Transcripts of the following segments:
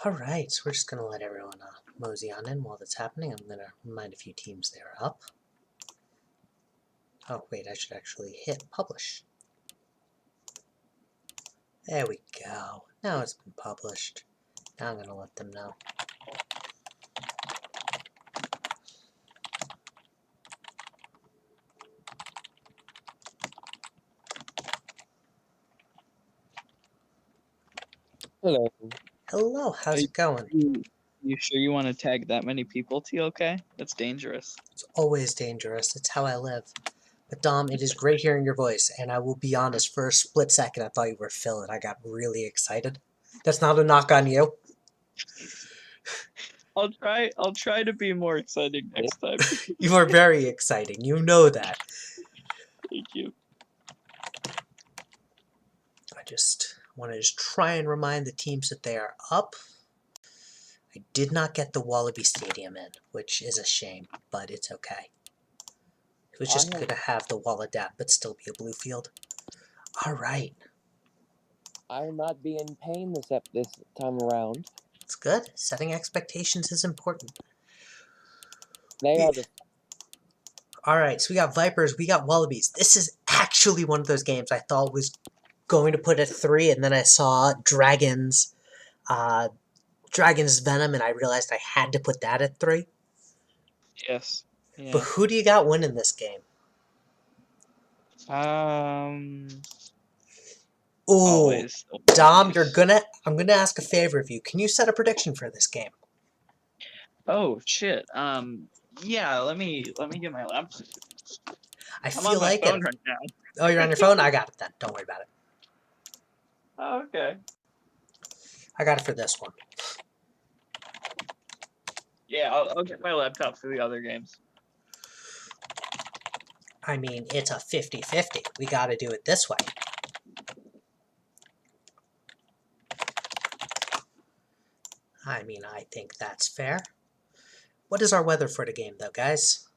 Alright, so we're just going to let everyone mosey on in while that's happening. I'm going to remind a few teams they're up. Oh, wait, I should actually hit publish. There we go. Now it's been published. Now I'm going to let them know. Hello. Hello, how's it going? You sure you want to tag that many people, TLK? That's dangerous. It's always dangerous. It's how I live. But Dom, it is great hearing your voice, and I will be honest, for a split second I thought you were Phil, and I got really excited. That's not a knock on you. I'll try to be more exciting next time. You are very exciting. You know that. Thank you. I just want to try and remind the teams that they are up. I did not get the Wallaby Stadium in, which is a shame, but it's okay. It was just good to have the wall adapt, but still be a blue field. All right. I will not be in pain this time around. It's good. Setting expectations is important. They are the... All right, so we got Vipers, we got Wallabies. This is actually one of those games I thought was going to put at 3, and then I saw Dragons Venom, and I realized I had to put that at 3. Yes. Yeah. But who do you got winning this game? Always. Dom, I'm gonna ask a favor of you. Can you set a prediction for this game? Oh shit. Yeah. Let me get my laptop. I'm on my phone right now. Oh, you're on your phone? I got it then. Don't worry about it. Oh, okay. I got it for this one. Yeah, I'll get my laptop for the other games. I mean, it's a 50-50. We got to do it this way. I mean, I think that's fair. What is our weather for the game, though, guys?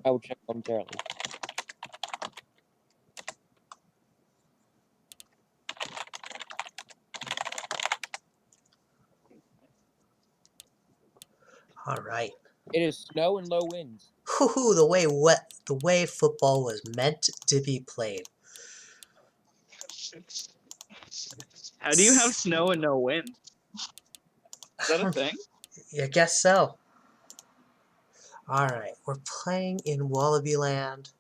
I will check momentarily. All right. It is snow and low winds. Whoo-hoo, the way football was meant to be played. How do you have snow and no wind? Is that a thing? I guess so. Alright, we're playing in Wallaby Land,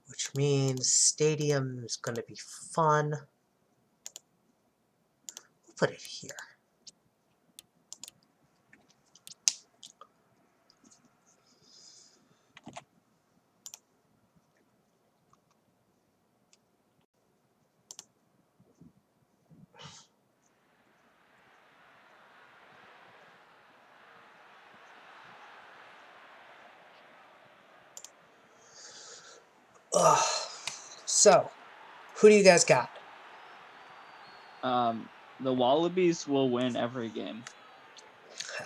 which means stadium is going to be fun. We'll put it here. Ugh. So, who do you guys got? The Wallabies will win every game.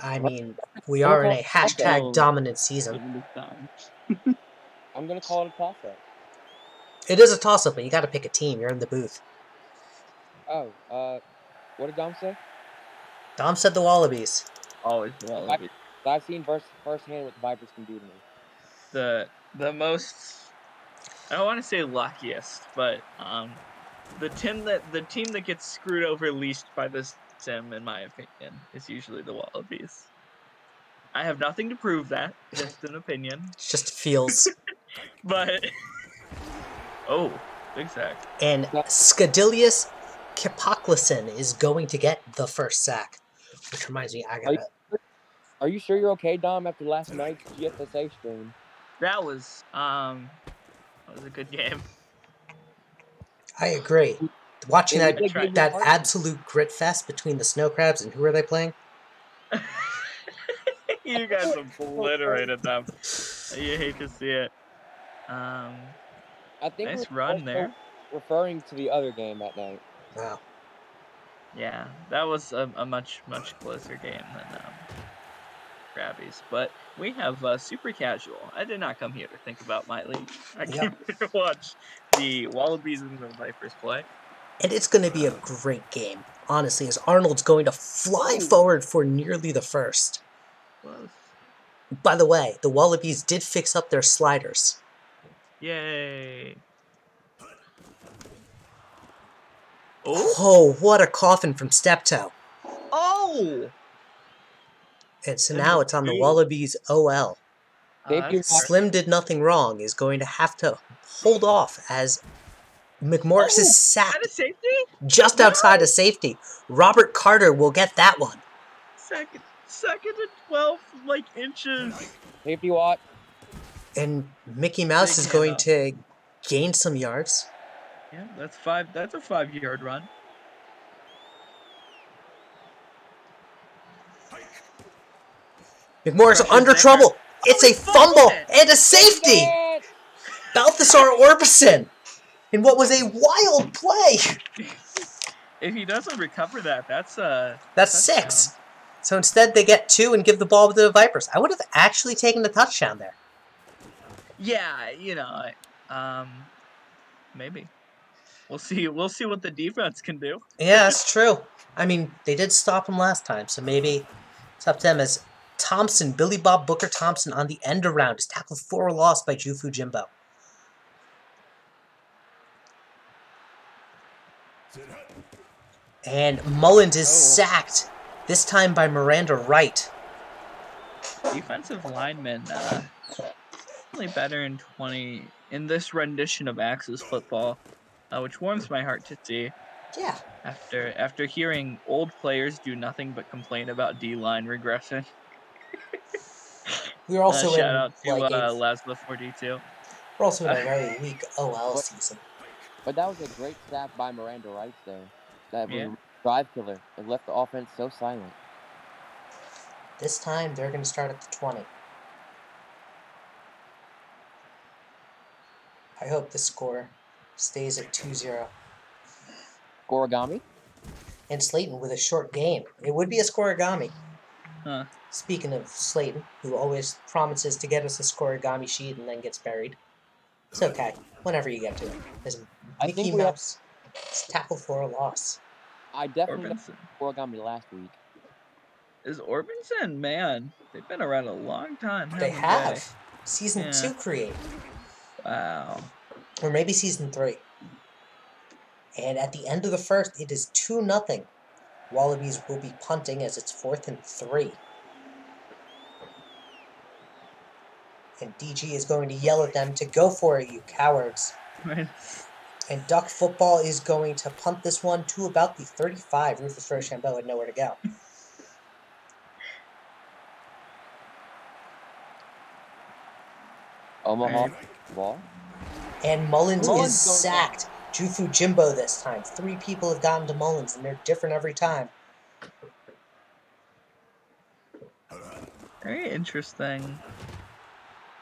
I mean, we are in a hashtag dominant season. I'm going to call it a toss-up. It is a toss-up, but you got to pick a team. You're in the booth. Oh, what did Dom say? Dom said the Wallabies. Always the Wallabies. I've seen firsthand what the Vipers can do to me. The most, I don't want to say luckiest, but the team that gets screwed over least by this sim, in my opinion, is usually the Wallabies. I have nothing to prove that, just an opinion. It just feels. But oh, big sack. And Scadilius Kipoklisson is going to get the first sack. Which reminds me, Are you sure you're okay, Dom, after last night's GFSA stream? That was a good game. I agree. Watching that absolute grit fest between the snow crabs and who are they playing? You guys obliterated them. You hate to see it. I think nice run there. Referring to the other game that night. Wow. Yeah, that was a much closer game than Krabbies. But we have super casual. I did not come here to think about my league. I Yep. came here to watch the Wallabies and the Vipers play. And it's going to be a great game, honestly, as Arnold's going to fly Oh. forward for nearly the first. Close. By the way, the Wallabies did fix up their sliders. Yay. Oh. Oh, what a coffin from Steptoe. Oh. And so And now the it's on the two. Wallabies OL. Safety That's watch. Slim did nothing wrong, is going to have to hold off as McMorris is Is that sacked a safety? just No. outside of safety. Robert Carter will get that one. Second and 12 inches. Safety watch. And Mickey Mouse Big is going handoff. to gain some yards. Yeah, that's 5. That's a 5-yard run. McMorris Crushes under there. trouble. It's he a fumbled fumble it. and a safety. It. Balthasar Orbison in what was a wild play. If he doesn't recover that, that's That's touchdown. 6. So instead they get 2 and give the ball to the Vipers. I would have actually taken the touchdown there. Yeah, maybe. We'll see what the defense can do. Yeah, that's true. I mean, they did stop him last time, so maybe it's up to them. As Thompson, Billy Bob Booker Thompson on the end around is tackled for a loss by Jufu Jimbo. And Mullins is sacked, this time by Miranda Wright. Defensive linemen really better in this rendition of Axis football, which warms my heart to see. Yeah. After hearing old players do nothing but complain about D-line regression. We're also Shout in out to like Laszlo 42. we're also in a very weak OL season. But that was a great sack by Miranda Rice there. That was Yeah. a drive killer. It left the offense so silent. This time they're going to start at the 20. I hope the score stays at 2-0. Scorigami? And Slayton with a short game. It would be a scorigami. Huh. Speaking of Slayton, who always promises to get us a scorigami sheet and then gets buried. It's okay. Whenever you get to it. There's I Mickey think we have- Mouse is tackled for a loss. I definitely got Orbison. Scorigami last week. Is Orbison, man, they've been around a long time. They haven't have. Season Yeah. 2 created. Wow. Or maybe Season 3. And at the end of the first, it is 2-0. Wallabies will be punting as it's 4th and 3. And DG is going to yell at them to go for it, you cowards. Right. And Duck Football is going to punt this one to about the 35. Rufus Rochambeau had nowhere to go. Omaha ball. And Mullins Mullins is goes sacked. Jufu Jimbo this time. 3 people have gotten to Mullins, and they're different every time. Very interesting.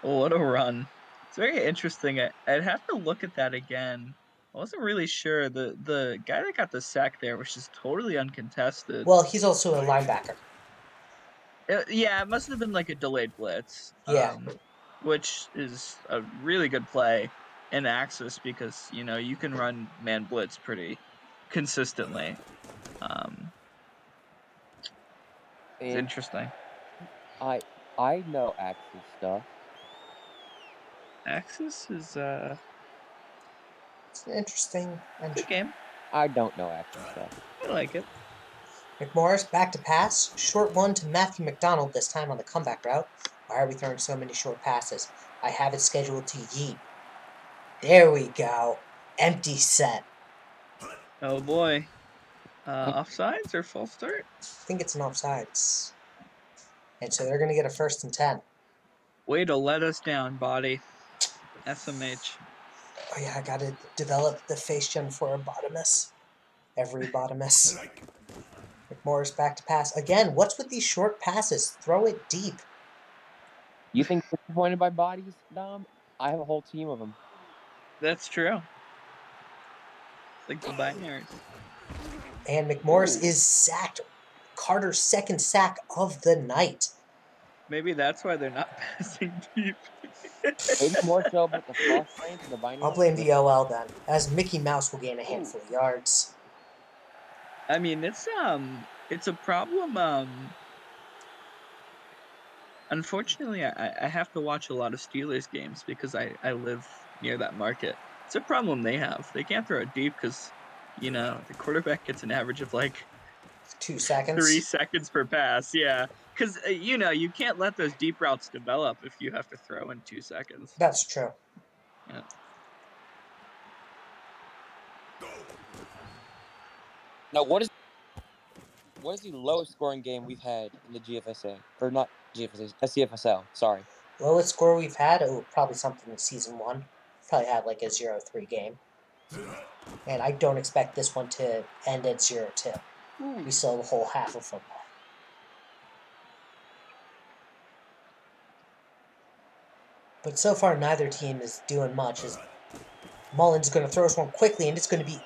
Oh, what a run. It's very interesting. I'd have to look at that again. I wasn't really sure. The guy that got the sack there was just totally uncontested. Well, he's also a linebacker. Yeah, it must have been like a delayed blitz. Yeah. Which is a really good play in Axis because, you can run man blitz pretty consistently. It's interesting. I know Axis stuff. Axis is It's an interesting good game. I don't know Axis stuff. I like it. McMorris back to pass. Short one to Matthew McDonald, this time on the comeback route. Why are we throwing so many short passes? I have it scheduled to Yeet. There we go. Empty set. Oh boy. Offsides or false start? I think it's an offsides. And so they're going to get a 1st and 10. Way to let us down, body. SMH. Oh yeah, I got to develop the face gen for a bottomless. Every bottomless. McMorris back to pass. Again, what's with these short passes? Throw it deep. You think disappointed by bodies, Dom? I have a whole team of them. That's true. Like the binaries. And McMorris is sacked. Carter's 2nd sack of the night. Maybe that's why they're not passing deep. Maybe more so about the frost planes and the I'll binding. blame the OL then, as Mickey Mouse will gain a Ooh. handful of yards. I mean, it's a problem. Unfortunately, I have to watch a lot of Steelers games because I live near that market. It's a problem they have. They can't throw it deep because, the quarterback gets an average of like 2 3 seconds. seconds per pass. Yeah, because you can't let those deep routes develop if you have to throw in 2 seconds. That's true. Yeah. Now, what is the lowest scoring game we've had in the GFSA or not GFSA SCFSL? Sorry. Lowest score we've had, probably something in season 1. Probably had like a 0-3 game. And I don't expect this one to end at 0-2. We still have a whole half of football. But so far, neither team is doing much. As Mullen's going to throw us one quickly, and it's going to be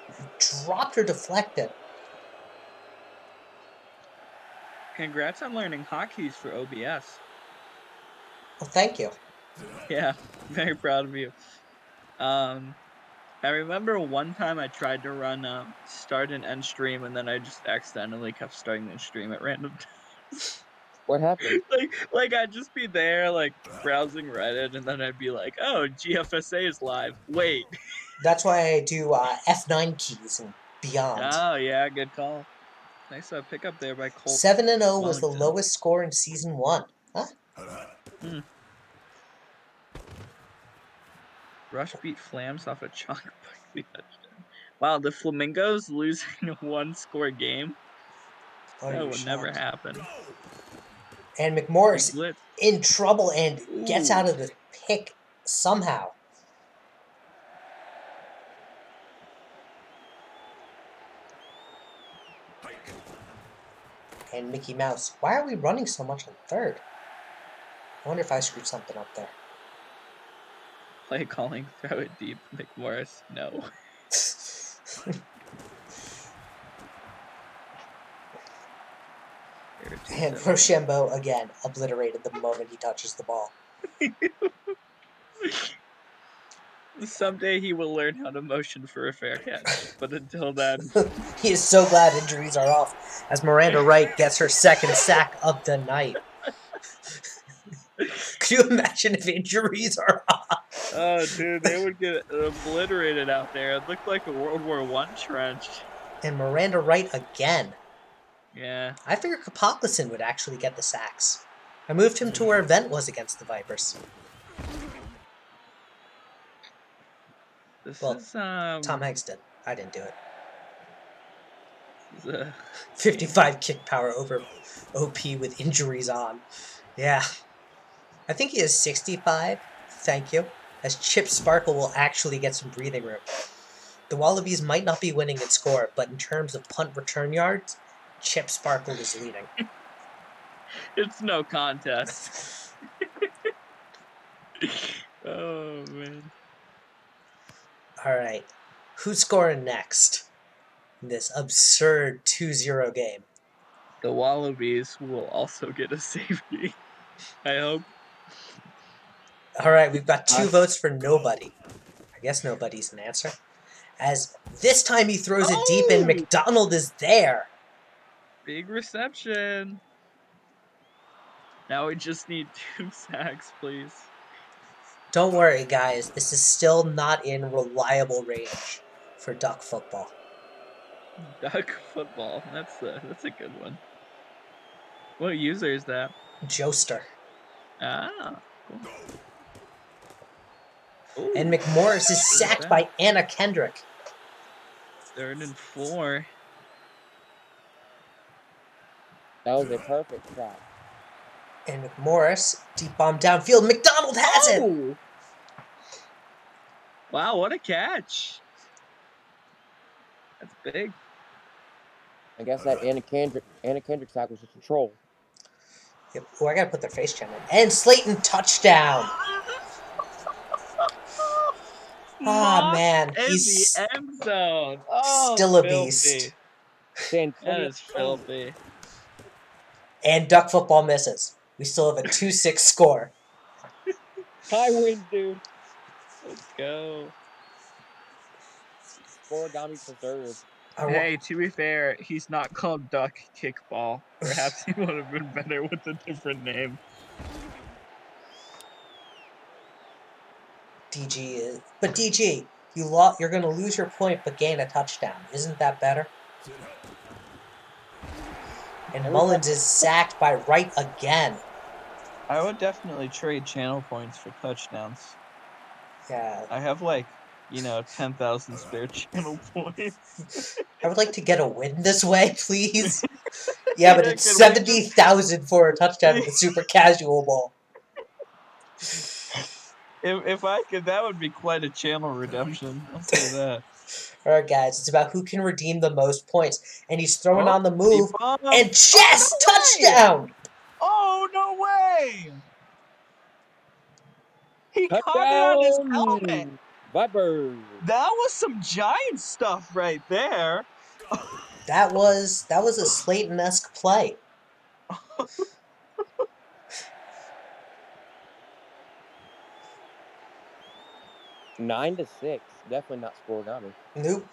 dropped or deflected. Congrats on learning hotkeys for OBS. Well, thank you. Yeah, very proud of you. I remember one time I tried to run start and end stream, and then I just accidentally kept starting the stream at random times. What happened? like I'd just be there like browsing Reddit, and then I'd be like, "Oh, GFSA is live." Wait. That's why I do F9 keys and beyond. Oh yeah, good call. Nice pickup there by Colt. 7-0 was the Wellington. lowest score in season 1. Huh? Rush beat Flams off a chalk Buckley touchdown. Wow, the Flamingos losing a 1-score game. That would never happen. And Big McMorris blitz. in trouble and gets Ooh. out of the pick somehow. And Mickey Mouse. Why are we running so much on third? I wonder if I screwed something up there. Play calling, throw it deep. McMorris, no. And Rochambeau, again, obliterated the moment he touches the ball. Someday he will learn how to motion for a fair catch, but until then... He is so glad injuries are off, as Miranda Wright gets her second sack of the night. Could you imagine if injuries are off? Oh, dude, they would get obliterated out there. It looked like a World War I trench. And Miranda Wright again. Yeah. I figured Kapocklison would actually get the sacks. I moved him to where Vent was against the Vipers. This Well, is, Tom Hanks did. I didn't do it. This is, 55 kick power over OP with injuries on. Yeah. I think he is 65. Thank you. As Chip Sparkle will actually get some breathing room. The Wallabies might not be winning in score, but in terms of punt return yards, Chip Sparkle is leading. It's no contest. Oh, man. All right. Who's scoring next in this absurd 2-0 game? The Wallabies will also get a safety. I hope. All right, we've got 2 votes for nobody. I guess nobody's an answer. As this time he throws it deep and McDonald is there. Big reception. Now we just need 2 sacks, please. Don't worry, guys. This is still not in reliable range for duck football. Duck football. That's a good one. What user is that? Joester. Ah, cool. Ooh, And McMorris is sacked by Anna Kendrick. 3rd and 4. That was a perfect shot. And McMorris, deep bomb downfield. McDonald has it! Wow, what a catch. That's big. I guess that Anna Kendrick sack was just a troll. Yep. Oh, I gotta put their face cam in. And Slayton touchdown! Ah, man. He's in the end zone. Oh, still a filthy. beast. That is filthy. And duck football misses. We still have a 2-6 score. High wins, dude. Let's go. Scoregami preserved. Hey, to be fair, he's not called Duck Kickball. Perhaps he would have been better with a different name. DG is, but DG, you're going to lose your point but gain a touchdown. Isn't that better? And Mullins is sacked by Wright again. I would definitely trade channel points for touchdowns. Yeah. I have 10,000 spare channel points. I would like to get a win this way, please. Yeah, but Yeah, it's can we just- 70,000 for a touchdown in the super casual bowl. If I could, that would be quite a channel redemption. I'll say that. All right, guys, it's about who can redeem the most points. And he's throwing on the Deep move. bomb. And chest Oh, no way! touchdown! Oh, no way! He caught it on his helmet. Touchdown! Viper. That was some giant stuff right there. That was a Slayton-esque play. 9-6. Definitely not scoregami. Nope.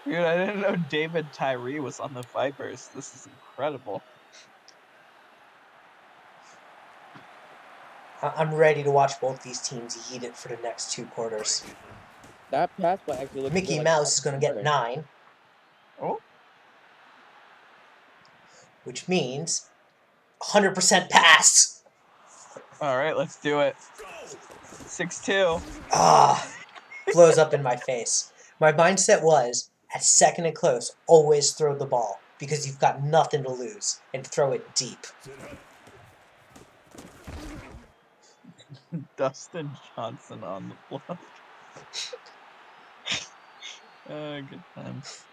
Dude, I didn't know David Tyree was on the Vipers. This is incredible. I'm ready to watch both these teams eat it for the next 2 quarters. That pass play actually looks Mickey good. Mouse is going to get 9. Oh. Which means 100% pass. All right, let's do it. 6-2. Ah, blows up in my face. My mindset was, at second and close, always throw the ball because you've got nothing to lose and throw it deep. Dustin Johnson on the block. Good times.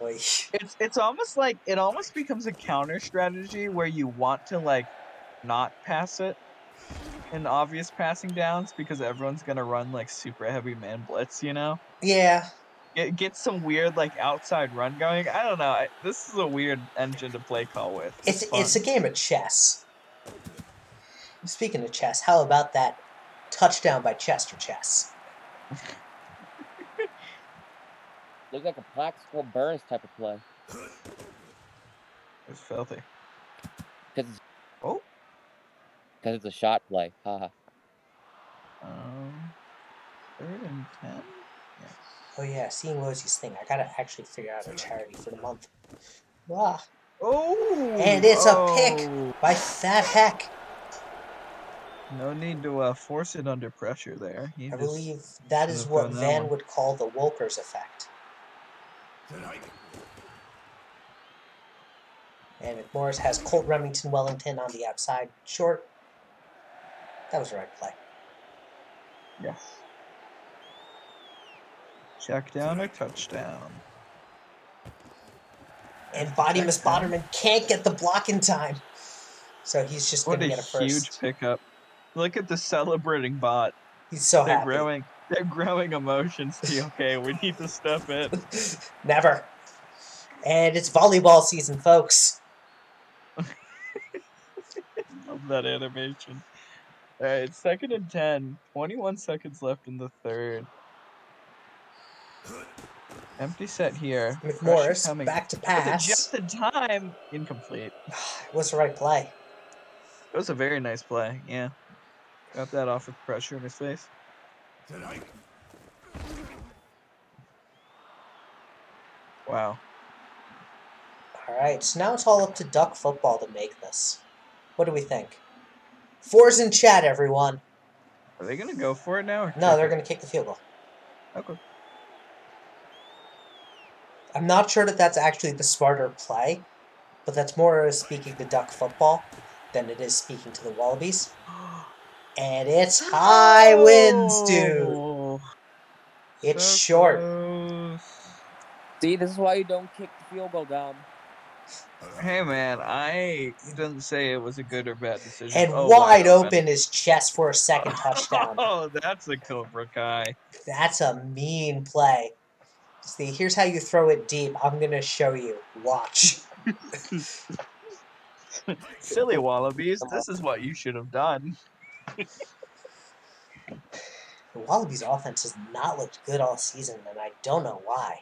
Oy. It's almost like it almost becomes a counter strategy where you want to not pass it in obvious passing downs because everyone's gonna run super heavy man blitz, Yeah. It gets some weird outside run going. I don't know. This is a weird engine to play call with. It's a game of chess. Speaking of chess, how about that touchdown by Chester Chess? Looks like a Plaxico Burns type of play. It's filthy. Because Oh. it's a shot play. Haha. 3rd and 10. Yes. Oh yeah, seeing Rosie's thing. I gotta actually figure out a charity for the month. Ah. Oh. And it's a pick by Fat Heck. No need to force it under pressure there. I believe that is what Van would call the Wolkers effect. And McMorris has Colt Remington Wellington on the outside. Short. That was the right play. Yes. Check down or touchdown. And Bodymus Botterman can't get the block in time. So he's just going to get a first. What a huge pickup. Look at the celebrating bot. He's so happy. They're growing emotions. Okay, we need to step in. Never. And it's volleyball season, folks. Love that animation. All right, 2nd and 10. 21 seconds left in the 3rd. Empty set here. McMorris back to pass. Just in time. Incomplete. What's the right play? It was a very nice play. Yeah. Got that off with pressure in his face. Wow. All right, so now it's all up to Duck Football to make this. What do we think? 4's in chat, everyone. Are they going to go for it now? No, they're going to kick the field goal. Okay. I'm not sure that that's actually the smarter play, but that's more speaking to Duck Football than it is speaking to the Wallabies. And it's high winds, dude. It's so short. Close. See, this is why you don't kick the field goal down. Hey, man, I didn't say it was a good or bad decision. And wide open is Chest for a second touchdown. Oh, that's a Cobra Kai. That's a mean play. See, here's how you throw it deep. I'm going to show you. Watch. Silly Wallabies, this is what you should have done. The Wallabies' offense has not looked good all season, and I don't know why.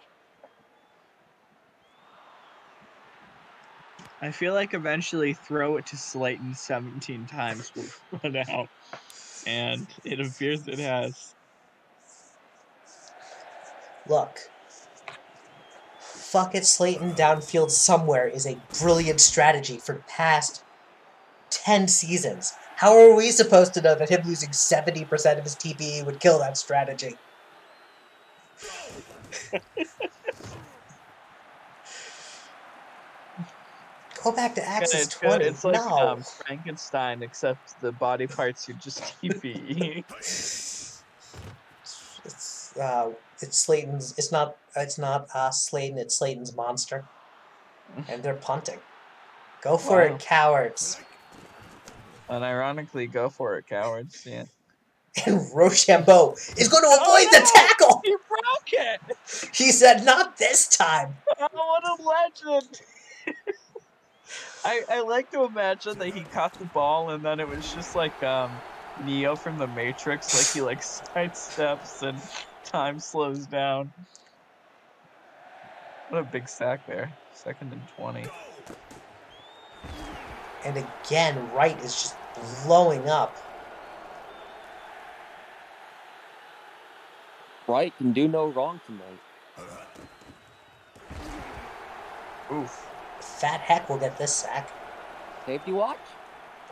I feel like eventually throw it to Slayton 17 times will run out. And it appears it has. Look. Fuck it, Slayton downfield somewhere is a brilliant strategy for the past 10 seasons. How are we supposed to know that him losing 70% of his TPE would kill that strategy? Go back to Axis 20. It's like No. Frankenstein, except the body parts are just TPE. It's Slayton's. It's not Slayton. It's Slayton's monster, and they're punting. Go for it, cowards! And ironically, go for it, cowards. Yeah. And Rochambeau is going to avoid the tackle. He broke it. He said, "Not this time." Oh, what a legend! I like to imagine that he caught the ball and then it was just like Neo from the Matrix, like he like sidesteps and time slows down. What a big sack there. 2nd and 20. And again, Wright is just blowing up. Wright can do no wrong tonight. Oof. Fat Heck will get this sack. Safety watch?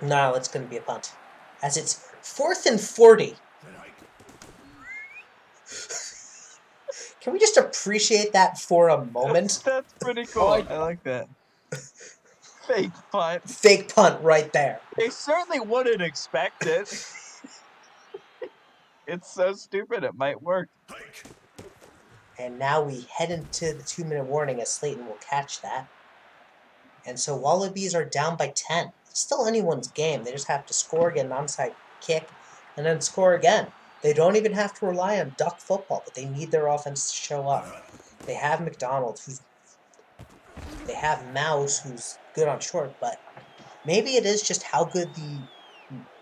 No, it's going to be a punt. As it's 4th and 40. Can we just appreciate that for a moment? That's pretty cool. I like that. Fake punt. Fake punt right there. They certainly wouldn't expect it. It's so stupid it might work. And now we head into the 2-minute warning as Slayton will catch that. And so Wallabies are down by 10. It's still anyone's game. They just have to score, get an onside kick, and then score again. They don't even have to rely on duck football, but they need their offense to show up. They have McDonald, they have Mouse, who's good on short, but maybe it is just how good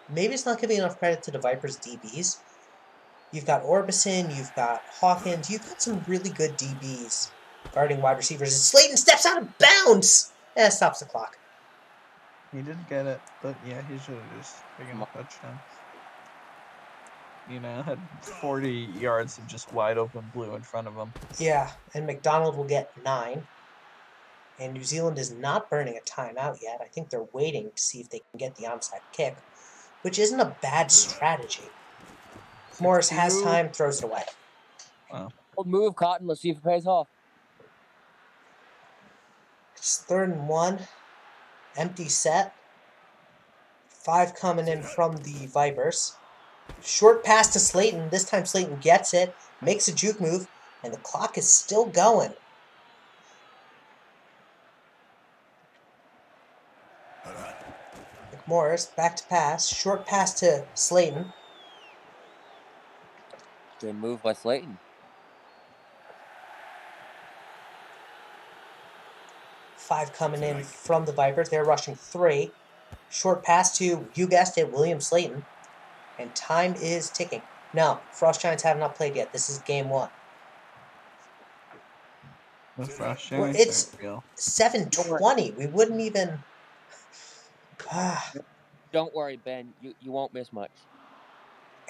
maybe it's not giving enough credit to the Vipers DBs. You've got Orbison, you've got Hawkins, you've got some really good DBs guarding wide receivers. And Slayton steps out of bounds! And stops the clock. He did get it, but yeah, he should have just taken a touchdown. Had 40 yards of just wide open blue in front of him. Yeah, and McDonald will get 9. And New Zealand is not burning a timeout yet. I think they're waiting to see if they can get the onside kick, which isn't a bad strategy. Morris has time, throws it away. Wow. Old move, Cotton. Let's see if it pays off. It's 3rd and 1. Empty set. 5 coming in from the Vipers. Short pass to Slayton. This time Slayton gets it, makes a juke move, and the clock is still going. McMorris, back to pass. Short pass to Slayton. Good move by Slayton. 5 coming in from the Vipers. They're rushing 3. Short pass to, you guessed it, William Slayton. And time is ticking. No, Frost Giants have not played yet. This is game 1. The Frost Giants it's aren't real. 7:20. We wouldn't even... Don't worry, Ben. You won't miss much.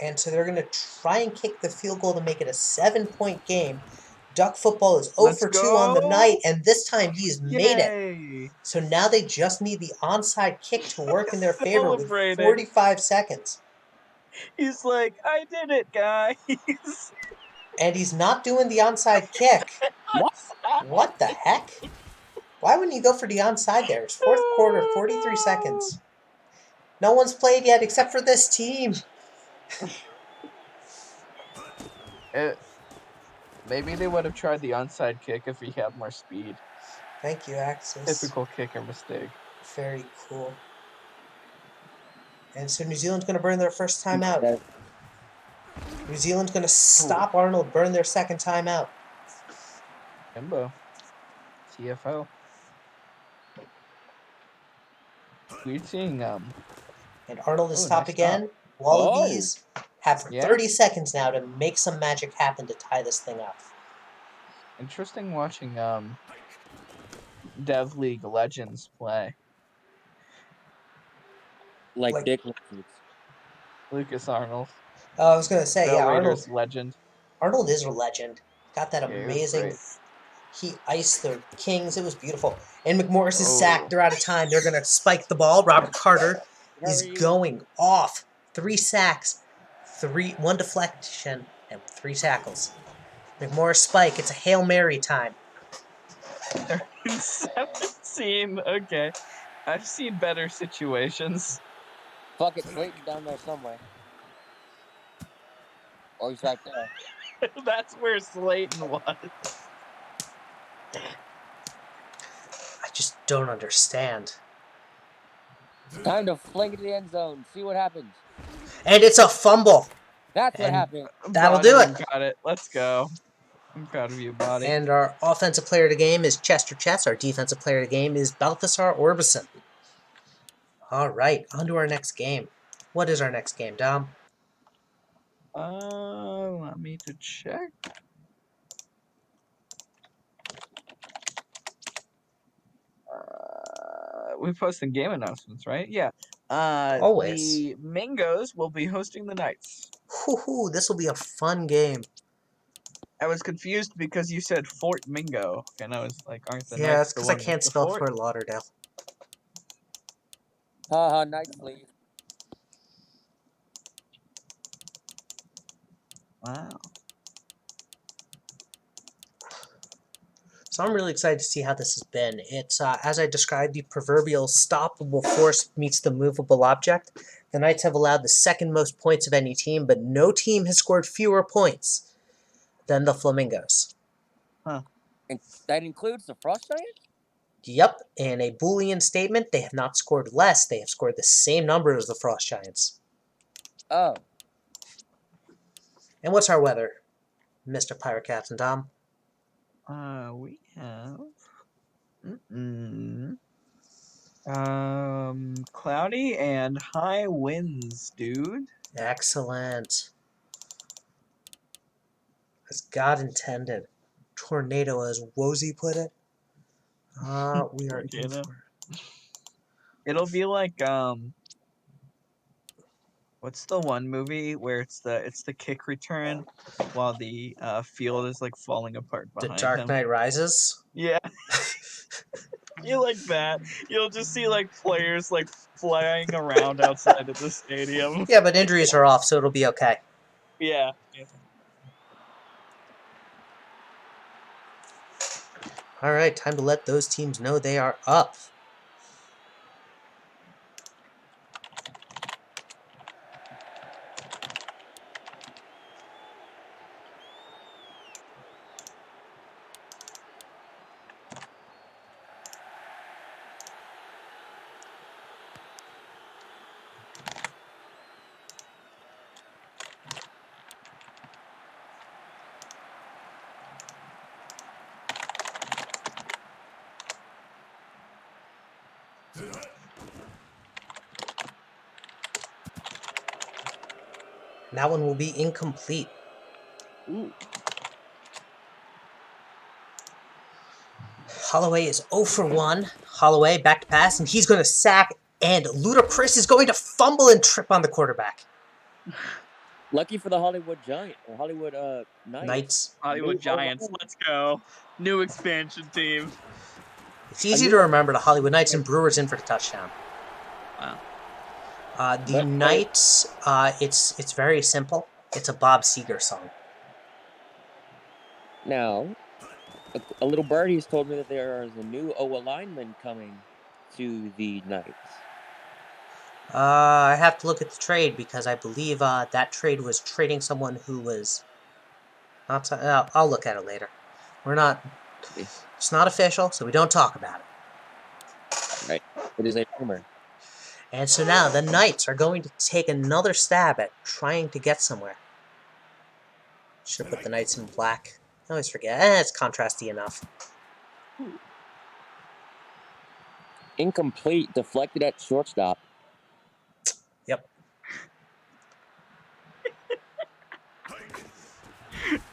And so they're going to try and kick the field goal to make it a 7-point game. Duck football is 0 for 2 on the night, and this time he's made it. So now they just need the onside kick to work in their favor with 45 seconds. He's like, I did it, guys. And he's not doing the onside kick. What the heck? Why wouldn't you go for the onside there? It's 4th quarter, 43 seconds. No one's played yet except for this team. Maybe they would have tried the onside kick if he had more speed. Thank you, Axis. Typical kicker mistake. Very cool. And so New Zealand's going to burn their first timeout. New Zealand's going to stop Arnold, burn their second timeout. Kimbo. TFL. We're seeing And Arnold is oh, top nice stop. again. Wallabies have Yeah. 30 seconds now to make some magic happen to tie this thing up. Interesting watching Dev League Legends play. Like Dick Richards. Lucas Arnold. I was going to say, The yeah, Raiders legend. Arnold is a legend. Got that Yeah, he was amazing. great. He iced the Kings. It was beautiful. And McMorris is Oh. sacked. They're out of time. They're going to spike the ball. Robert Carter is Hurry. going off. 3 sacks, 1 deflection, and 3 tackles. McMorris spike. It's a Hail Mary time. 17. Okay. I've seen better situations. Fuck it, Slayton's down there somewhere. Oh, he's right there. That's where Slayton was. I just don't understand. Time to fling it to the end zone. See what happens. And it's a fumble. That's what And happened. that'll do it. You got it. Let's go. I'm proud of you, buddy. And our offensive player of the game is Chester Chess. Our defensive player of the game is Balthasar Orbison. All right, on to our next game. What is our next game, Dom? Let me to check. We posted game announcements, right? Yeah. Always. The Mingos will be hosting the Knights. Whoo-hoo, this will be a fun game. I was confused because you said Fort Mingo, and I was like, aren't the Yeah, Knights that's the because I one with can't the spell fort? Fort Lauderdale. Haha, Knights leave. Wow. So I'm really excited to see how this has been. It's, as I described, the proverbial stoppable force meets the movable object. The Knights have allowed the second most points of any team, but no team has scored fewer points than the Flamingos. Huh. And that includes the Frost Giant? Yep, in a Boolean statement, they have not scored less. They have scored the same number as the Frost Giants. Oh. And what's our weather, Mr. Pirate Captain Dom? We have cloudy and high winds, dude. Excellent. As God intended. Tornado, as Wozy put it. We are in for... It'll be like what's the one movie where it's the kick return while the field is like falling apart The behind Dark him? Knight Rises? Yeah. You like that. You'll just see like players like flying around outside of the stadium. Yeah, but injuries are off, so it'll be okay. Yeah. Alright, time to let those teams know they are up. And that one will be incomplete. Ooh. Holloway is 0 for 1. Holloway back to pass, and he's going to sack, and Ludacris is going to fumble and trip on the quarterback. Lucky for the Hollywood Giant or Hollywood Knights. Hollywood Giants. Let's go. New expansion team. It's easy to remember the Hollywood Knights and Brewers in for the touchdown. Wow. The Knights, it's very simple. It's a Bob Seger song. Now, a little birdie has told me that there is a new O lineman coming to the Knights. I have to look at the trade because I believe that trade was trading someone who was not. I'll look at it later. We're not. It's not official, so we don't talk about it. Right. It is a rumor. And so now the Knights are going to take another stab at trying to get somewhere. Should have put the Knights in black. I always forget. It's contrasty enough. Incomplete, deflected at shortstop. Yep.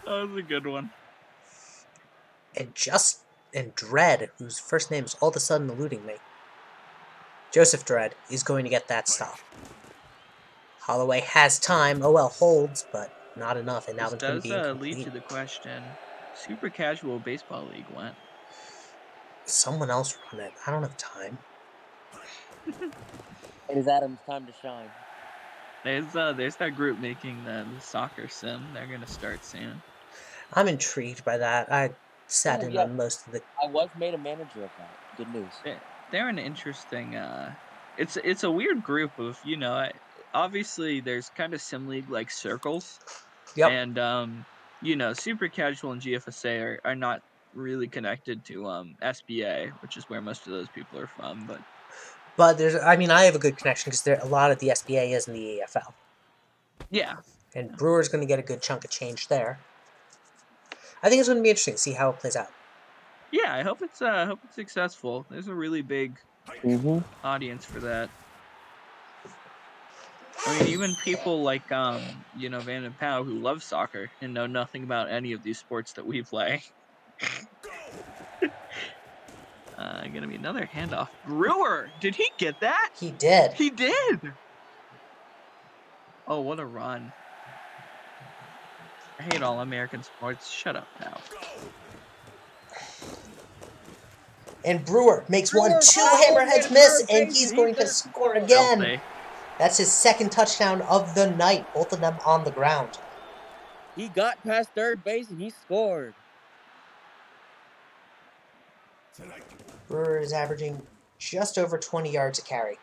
That was a good one. And Dredd, whose first name is all of a sudden eluding me, Joseph Dredd, is going to get that stop. Holloway has time. OL holds, but not enough, and now This it's going to does be lead incomplete. to the question: Super Casual Baseball League went. Someone else run it. I don't have time. It is Adam's time to shine. There's that group making the soccer sim. They're gonna start soon. I'm intrigued by that. I sat in on most of the. I was made a manager of that. Good news. They're an interesting. It's a weird group of obviously there's kind of sim league like circles. Yep. And Super Casual and GFSA are not really connected to SBA, which is where most of those people are from. But there's, I mean, I have a good connection because a lot of the SBA is in the AFL. Yeah. And Brewer's going to get a good chunk of change there. I think it's going to be interesting to see how it plays out. Yeah, I hope it's successful. There's a really big audience for that. I mean, even people like Van and Pau who love soccer and know nothing about any of these sports that we play. Gonna be another handoff. Brewer, did he get that? He did. He did. Oh, what a run! I hate all American sports. Shut up, Pau. And Brewer makes 1, 2 hammerheads miss, and he's going to score again. Filthy. That's his second touchdown of the night, both of them on the ground. He got past third base and he scored. Brewer is averaging just over 20 yards a carry.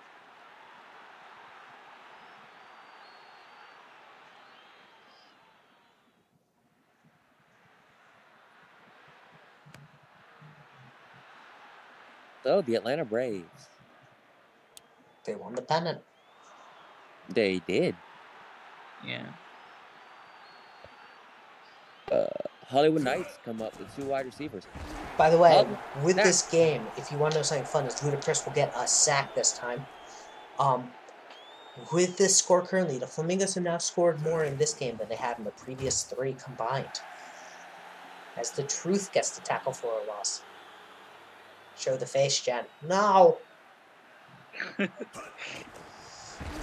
So, the Atlanta Braves. They won the pennant. They did. Yeah. Hollywood Knights come up with 2 wide receivers. By the way, with this game, if you want to know something fun, is Ludacris will get a sack this time. With this score currently, the Flamingos have now scored more in this game than they have in the previous 3 combined. As the Truth gets to tackle for a loss. Show the face, Jen. No!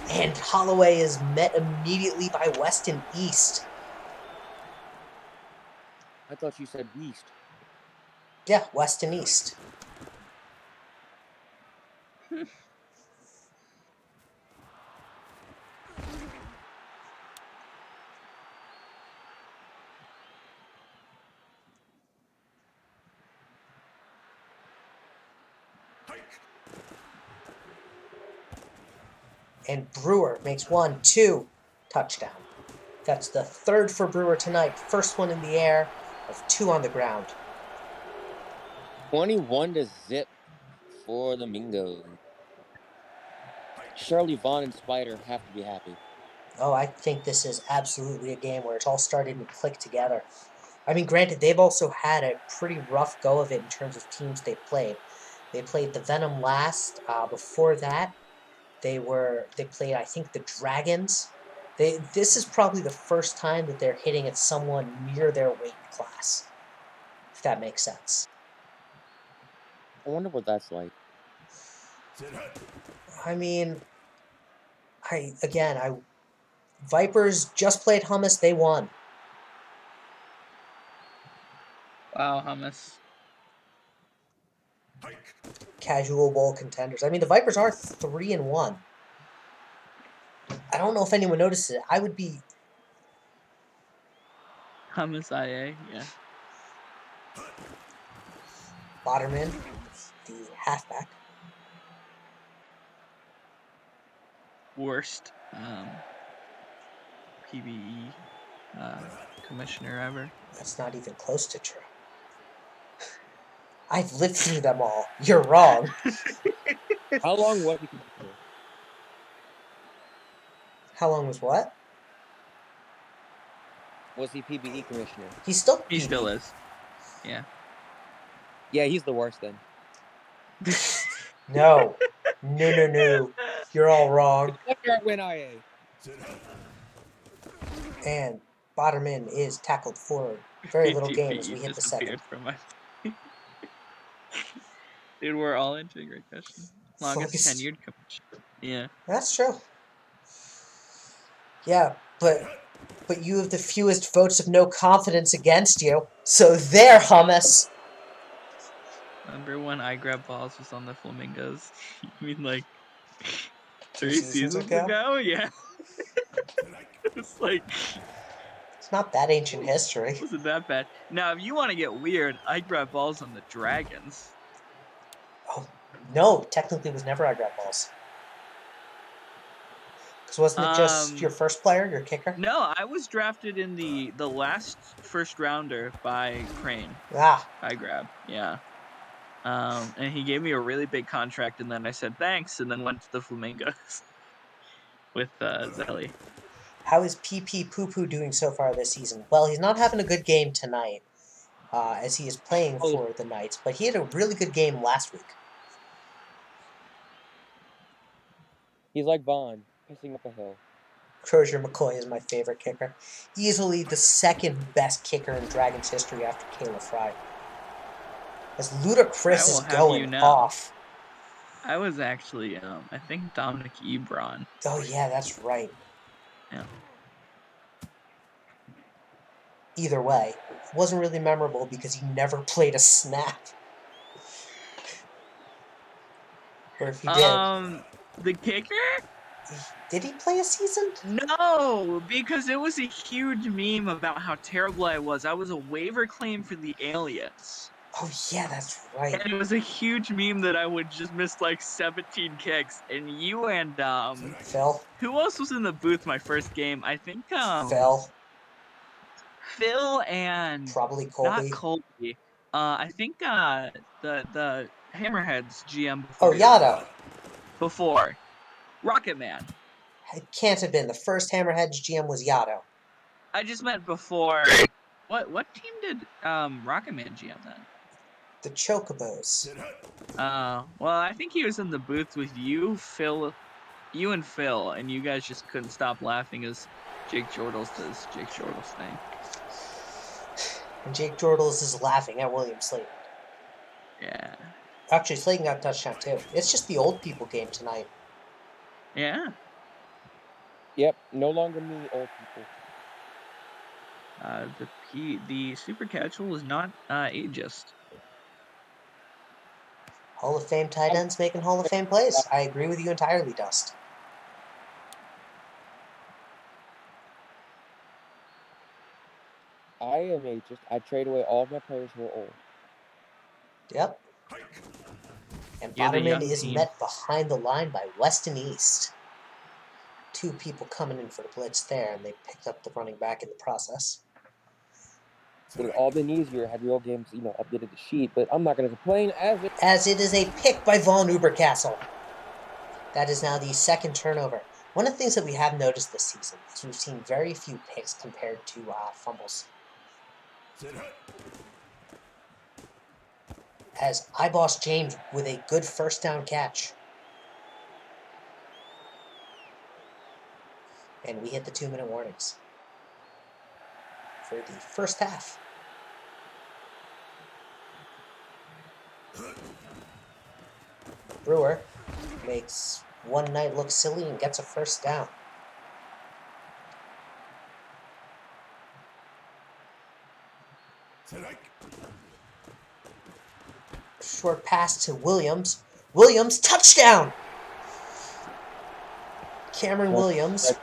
And Holloway is met immediately by West and East. I thought you said East. Yeah, West and East. And Brewer makes 1, 2, touchdown. That's the 3rd for Brewer tonight. First one in the air of 2 on the ground. 21-0 for the Mingos. Shirley Vaughn and Spider have to be happy. Oh, I think this is absolutely a game where it's all starting to click together. I mean, granted, they've also had a pretty rough go of it in terms of teams they've played. They played the Venom last. Before that, they played, I think, the Dragons. This is probably the first time that they're hitting at someone near their weight class, if that makes sense. I wonder what that's like. I mean, Vipers just played Hummus. They won. Wow, Hummus. Casual bowl contenders. I mean, the Vipers are 3-1. I don't know if anyone notices it. I would be Hummus IA, yeah. Waterman, the halfback. Worst PBE commissioner ever. That's not even close to true. I've lived through them all. You're wrong. How long was he commissioner? How long was what? Was he PBE commissioner? He still still is. Yeah. Yeah, he's the worst then. No. No, no, no. You're all wrong. It's under win IA. And Botterman is tackled forward. Very little gain as we PTP hit the second. disappeared from my. Dude, we're all into great question. Longest Focused. tenured coach. Yeah. That's true. Yeah, but you have the fewest votes of no confidence against you. So there, hummus. Remember when I grabbed balls was on the Flamingos? You mean like 2 3 seasons ago? Yeah. It was like It's not that ancient history. wasn't that bad. Now, if you want to get weird, I grabbed balls on the Dragons. Oh, no, technically it was never I grab balls. Because wasn't it just your first player, your kicker? No, I was drafted in the last first rounder by Crane. Ah. I grabbed, yeah. And he gave me a really big contract, and then I said thanks, and then went to the Flamingos with Zelly. How is PP Poo Poo doing so far this season? Well, he's not having a good game tonight, as he is playing for the Knights, but he had a really good game last week. He's like Vaughn, pissing up a hill. Crozier McCoy is my favorite kicker. Easily the second best kicker in Dragons history after Kayla Fry. As Ludacris is going off. I was actually, I think Dominic Ebron. Oh yeah, that's right. Yeah. Either way, it wasn't really memorable because he never played a snap. Or if he did. The kicker? Did he play a season? No, because it was a huge meme about how terrible I was. I was a waiver claim for the Aliens. Oh yeah, that's right. And it was a huge meme that I would just miss like 17 kicks. And you and Phil. Who else was in the booth my first game? I think Phil and probably Colby. Not Colby. I think the Hammerheads GM before. Oh, Yado. Before Rocket Man. It can't have been. The first Hammerheads GM was Yado. I just meant before. What team did Rocket Man GM then? The Chocobos. Well, I think he was in the booth with you, and Phil, and you guys just couldn't stop laughing as Jake Jordals does Jake Jordals thing. And Jake Jordals is laughing at William Slayton. Yeah. Actually, Slayton got a touchdown too. It's just the old people game tonight. Yeah. Yep, no longer me, old people. The super casual is not ageist. Hall of Fame tight ends making Hall of Fame plays. I agree with you entirely, Dust. I am ageist. I trade away all of my players who are old. Yep. And Botterman is met behind the line by West and East. 2 people coming in for the blitz there, and they picked up the running back in the process. Would have all been easier had real games, updated the sheet, but I'm not going to complain as it is a pick by Von Ubercastle. That is now the second turnover. One of the things that we have noticed this season is we've seen very few picks compared to fumbles. As iBoss James with a good first down catch. And we hit the 2-minute warnings for the first half. Brewer makes one night look silly and gets a first down. Short pass to Williams. Williams, touchdown! Cameron Williams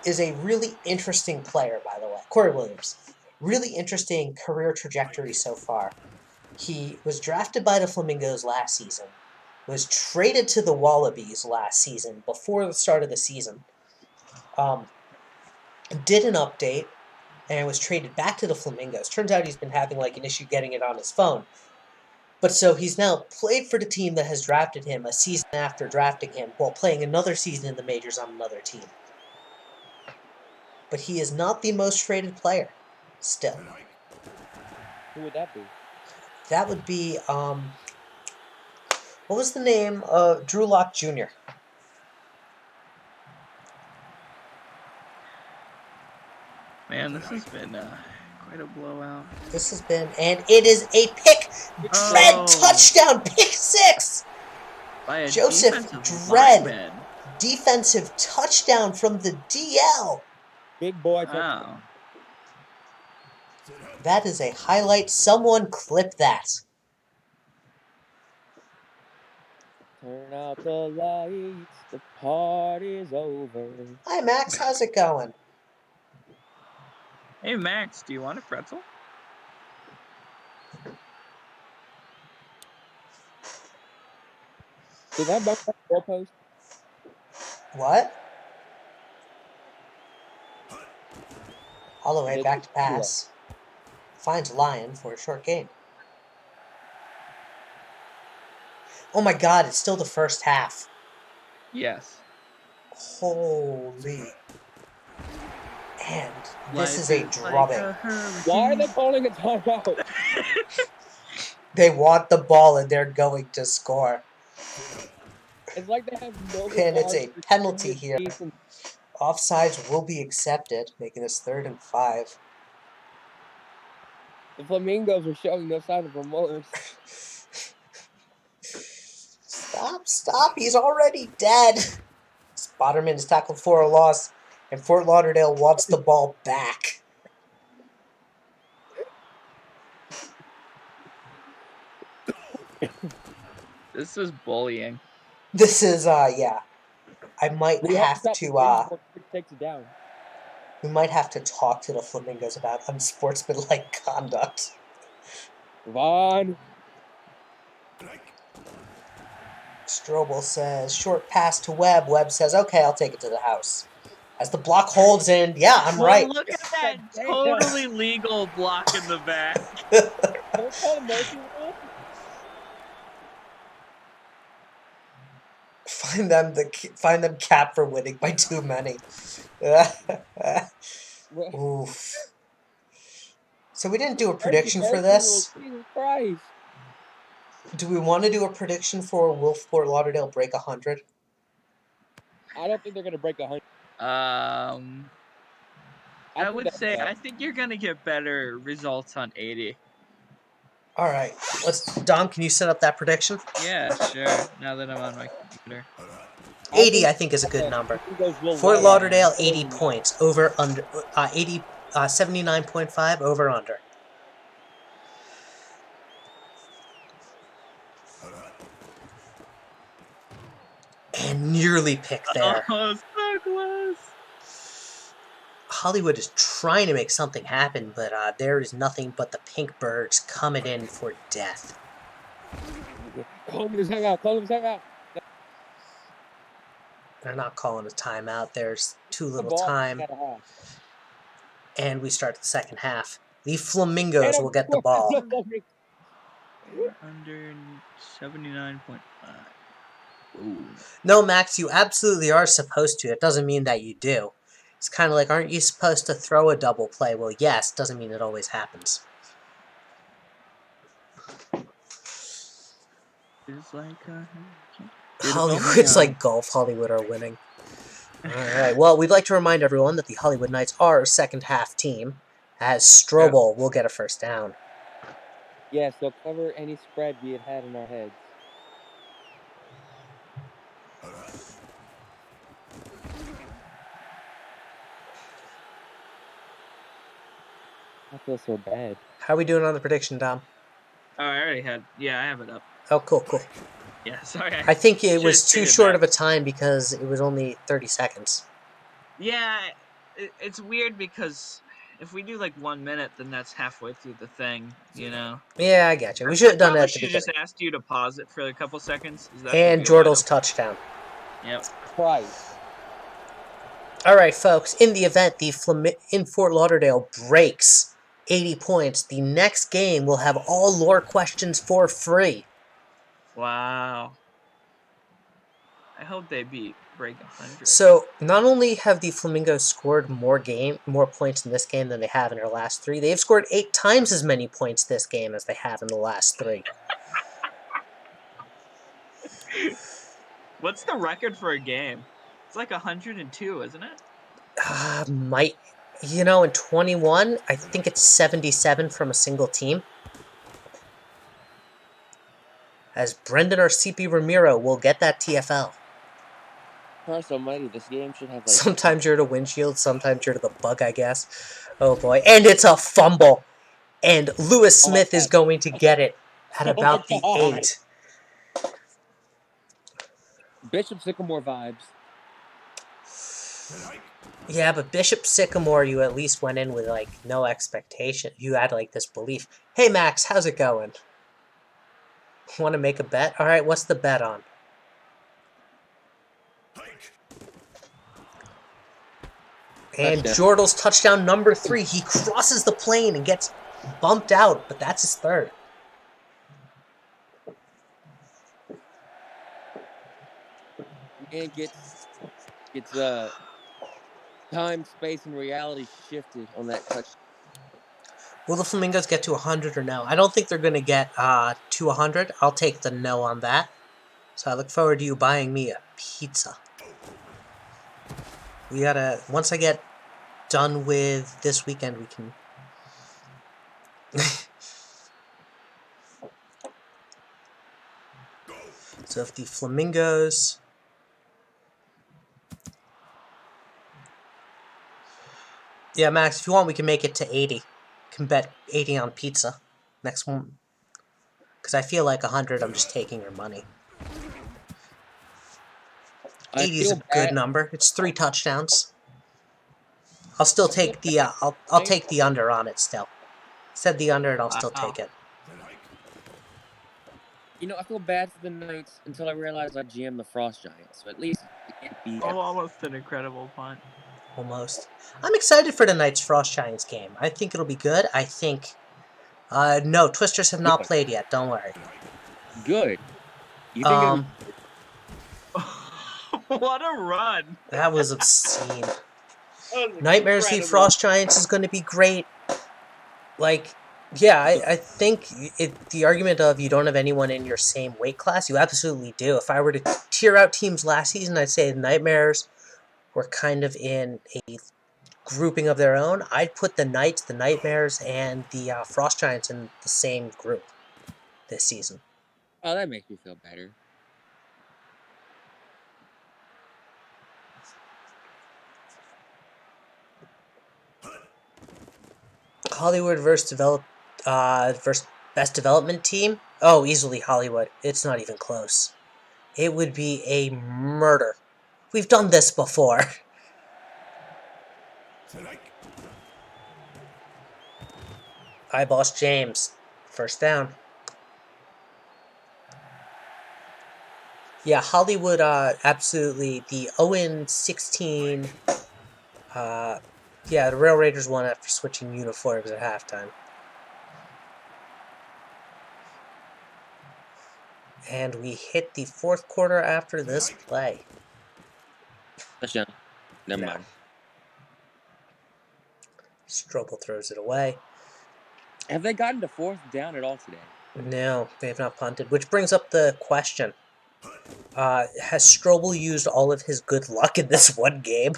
is a really interesting player, by the way. Corey Williams. Really interesting career trajectory so far. He was drafted by the Flamingos last season, was traded to the Wallabies last season, before the start of the season, did an update, and was traded back to the Flamingos. Turns out he's been having an issue getting it on his phone. But so he's now played for the team that has drafted him a season after drafting him, while playing another season in the majors on another team. But he is not the most traded player, still. Who would that be? That would be, What was the name of Drew Lock Jr.? Man, this has been quite a blowout. This has been, and it is a pick. Dredd touchdown, pick 6. By a Joseph defensive Dredd, lineman. defensive touchdown from the DL. Big boy touchdown. Wow. That is a highlight. Someone clip that. Turn out the lights. The party's over. Hi, Max. How's it going? Hey, Max, do you want a pretzel? Did that bounce off the goalpost? What? Holloway back to pass. Finds Lyon for a short gain. Oh my god, it's still the first half. Yes. Holy. And this Life is a like drubbing. Why are they calling a timeout? They want the ball and they're going to score. It's like they have no And it's a regard for penalty senior here. season. Offsides will be accepted, making this 3rd and 5. The Flamingos are showing no sign of remorse. Stop, he's already dead. Spotterman is tackled for a loss, and Fort Lauderdale wants the ball back. This is bullying. This is, yeah. I might We have stop to, the game before Chris takes it down. we might have to talk to the Flamingos about unsportsmanlike conduct. Vaughn. Strobel says, short pass to Webb. Webb says, okay, I'll take it to the house. As the block holds in, yeah, I'm Well, right. look at that Damn. totally legal block in the back. Don't call the mercy rule. Find them cap for winning by too many. Oof. So we didn't do a prediction for this. Jesus Christ. Do we want to do a prediction for will Fort Lauderdale break 100? I don't think they're gonna break 100. I would say I think you're gonna get better results on 80. All right, Dom, can you set up that prediction? Yeah, sure. Now that I'm on my computer. 80, I think, is a good number. Fort Lauderdale, 80 points. Over, under, 79.5, over, under. And nearly picked there. Oh, so close. Hollywood is trying to make something happen, but there is nothing but the pink birds coming in for death. Call him his timeout. They're not calling a timeout. There's too little time. And we start the second half. The Flamingos will get the ball. Under 79.5. Ooh. No, Max, you absolutely are supposed to. It doesn't mean that you do. It's kind of like, aren't you supposed to throw a double play? Well, yes, doesn't mean it always happens. It's like Hollywood's like golf. Hollywood are winning. Alright, well, we'd like to remind everyone that the Hollywood Knights are our second half team, as Strobel will get a first down. Yes, they'll cover any spread we had in our heads. I feel so bad. How are we doing on the prediction, Dom? Oh, I already had. Yeah, I have it up. Oh, cool. Yeah, sorry. I think it was too short of a time because it was only 30 seconds. Yeah, it's weird because if we do like 1 minute, then that's halfway through the thing, you know? Yeah, I got you. We should have done that at the beginning. beginning. Just asked you to pause it for a couple seconds. Is that And Jordel's touchdown. Yep. Price. All right, folks. In the event in Fort Lauderdale breaks 80 points, the next game will have all lore questions for free. Wow. I hope they break 100. So, not only have the Flamingos scored more points in this game than they have in their last 3, they've scored 8 times as many points this game as they have in the last 3. What's the record for a game? It's like 102, isn't it? In 21, I think it's 77 from a single team. As Brendan or CP Ramiro will get that TFL. Christ almighty, this game should have like... Sometimes you're to windshield, sometimes you're to the bug, I guess. Oh boy. And it's a fumble. And Lewis Oh my Smith is God. going to get it at Oh my about the God. 8. Bishop Sycamore vibes. Yeah, but Bishop Sycamore, you at least went in with, like, no expectation. You had, like, this belief. Hey, Max, how's it going? Want to make a bet? All right, what's the bet on? And Touchdown. Jordal's touchdown number 3. He crosses the plane and gets bumped out, but that's his third. Man gets time, space, and reality shifted on that touch. Will the Flamingos get to 100 or no? I don't think they're going to get to 100. I'll take the no on that. So I look forward to you buying me a pizza. We gotta... Once I get done with this weekend, we can... So if the Flamingos... Yeah, Max, if you want, we can make it to 80. Can bet 80 on pizza. Next one. Because I feel like 100, I'm just taking your money. 80 is a good number. It's 3 touchdowns. I'll still take the I'll take the under on it still. Said the under and I'll still take it. You know, I feel bad for the Knights until I realize I GM the Frost Giants. So at least it can't be. Oh, almost an incredible punt. Almost. I'm excited for the Knights Frost Giants game. I think it'll be good. I think no, Twisters have not played yet, don't worry. Good. You think What a run. That was obscene. That was Nightmares v incredible. Frost Giants is going to be great. Like, yeah, I think the argument of you don't have anyone in your same weight class, you absolutely do. If I were to tier out teams last season, I'd say the Nightmares were kind of in a grouping of their own. I'd put the Knights, the Nightmares, and the Frost Giants in the same group this season. Oh, that makes me feel better. Hollywood versus best development team? Oh, easily Hollywood. It's not even close. It would be a murder. We've done this before. Hi, Boss James. First down. Yeah, Hollywood, absolutely. The 0-16, yeah, the Rail Raiders won after switching uniforms at halftime. And we hit the 4th quarter after this play. Touchdown. Never mind. Strobel throws it away. Have they gotten to 4th down at all today? No, they have not punted. Which brings up the question. Has Strobel used all of his good luck in this one game?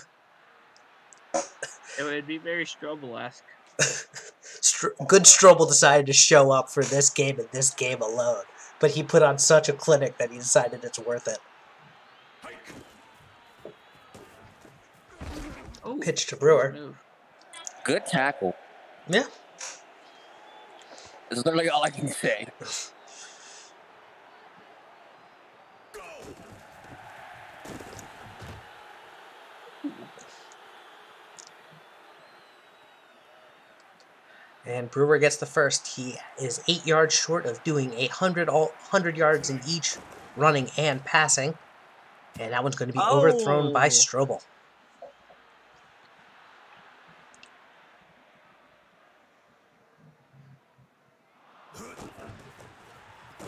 It would be very Strobel-esque. Good Strobel decided to show up for this game and this game alone. But he put on such a clinic that he decided it's worth it. Oh, Pitch to Brewer. Good tackle. Yeah. That's literally all I can say. And Brewer gets the first. He is 8 yards short of doing 100 yards in each running and passing. And that one's going to be overthrown by Strobel.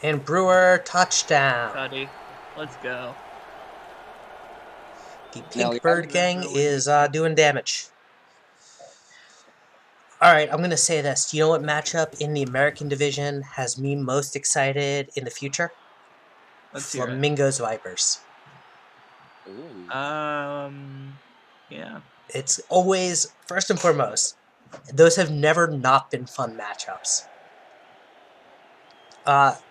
And Brewer, touchdown. Cuddy, let's go. The Pink Bird Gang is doing damage. Alright, I'm going to say this. Do you know what matchup in the American division has me most excited in the future? Let's hear it. Flamingos Vipers. Ooh. Yeah. It's always, first and foremost, those have never not been fun matchups.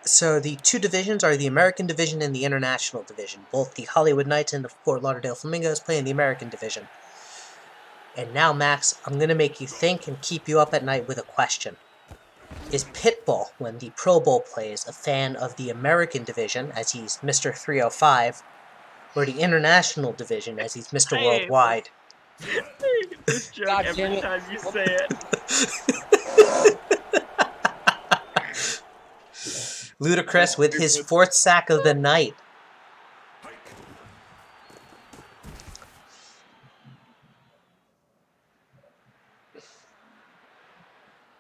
So the two divisions are the American Division and the International Division. Both the Hollywood Knights and the Fort Lauderdale Flamingos play in the American Division. And now, Max, I'm going to make you think and keep you up at night with a question. Is Pitbull, when the Pro Bowl plays, a fan of the American Division, as he's Mr. 305, or the International Division, as he's Mr. I hate this. Worldwide? I hate this joke God every damn it. time you say it. Ludacris with his fourth sack of the night.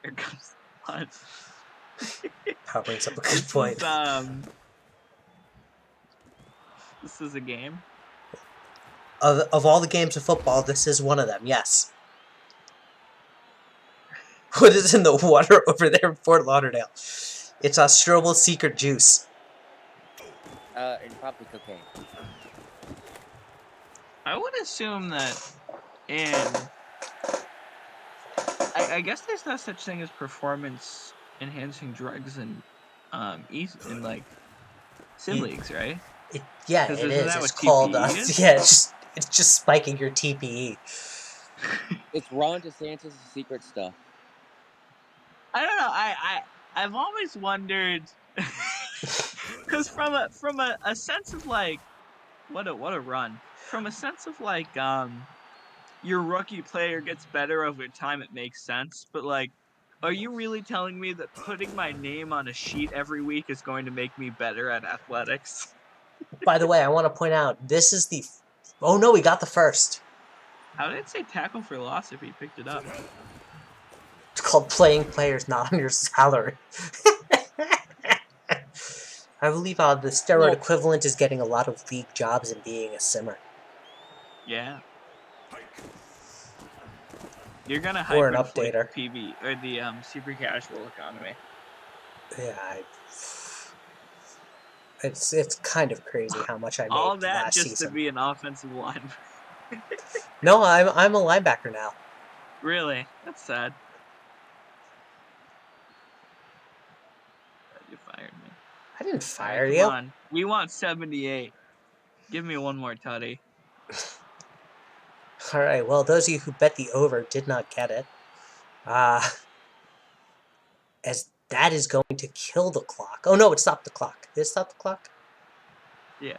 Here comes the punch. That brings up a good point. This is a game. Of all the games of football, this is one of them, yes. What is in the water over there in Fort Lauderdale? It's Strobel secret juice. And probably cocaine. I would assume that I guess there's no such thing as performance enhancing drugs in like sim leagues, right? Yeah, 'Cause it isn't is. that It's what called. TPE is? Yeah, it's just spiking your TPE. It's Ron DeSantis' secret stuff. I don't know. I've always wondered because from a sense of like what a run. From a sense of like your rookie player gets better over time, it makes sense. But like, are you really telling me that putting my name on a sheet every week is going to make me better at athletics? By the way, I want to point out this is the. Oh no, we got the first. How did it say tackle for loss if he picked it up? It's called playing players not on your salary. I believe the steroid equivalent is getting a lot of league jobs and being a simmer. Yeah. You're gonna Or an hyperinflate updater. the PB or the super casual economy. Yeah, it's kind of crazy how much I made All that last just season. to be an offensive line. No, I'm a linebacker now. Really? That's sad. You fired me. I didn't fire Come you. on. We want 78. Give me one more tutty. All right. Well, those of you who bet the over did not get it. As that is going to kill the clock. Oh no, it stopped the clock. Did it stop the clock? Yeah.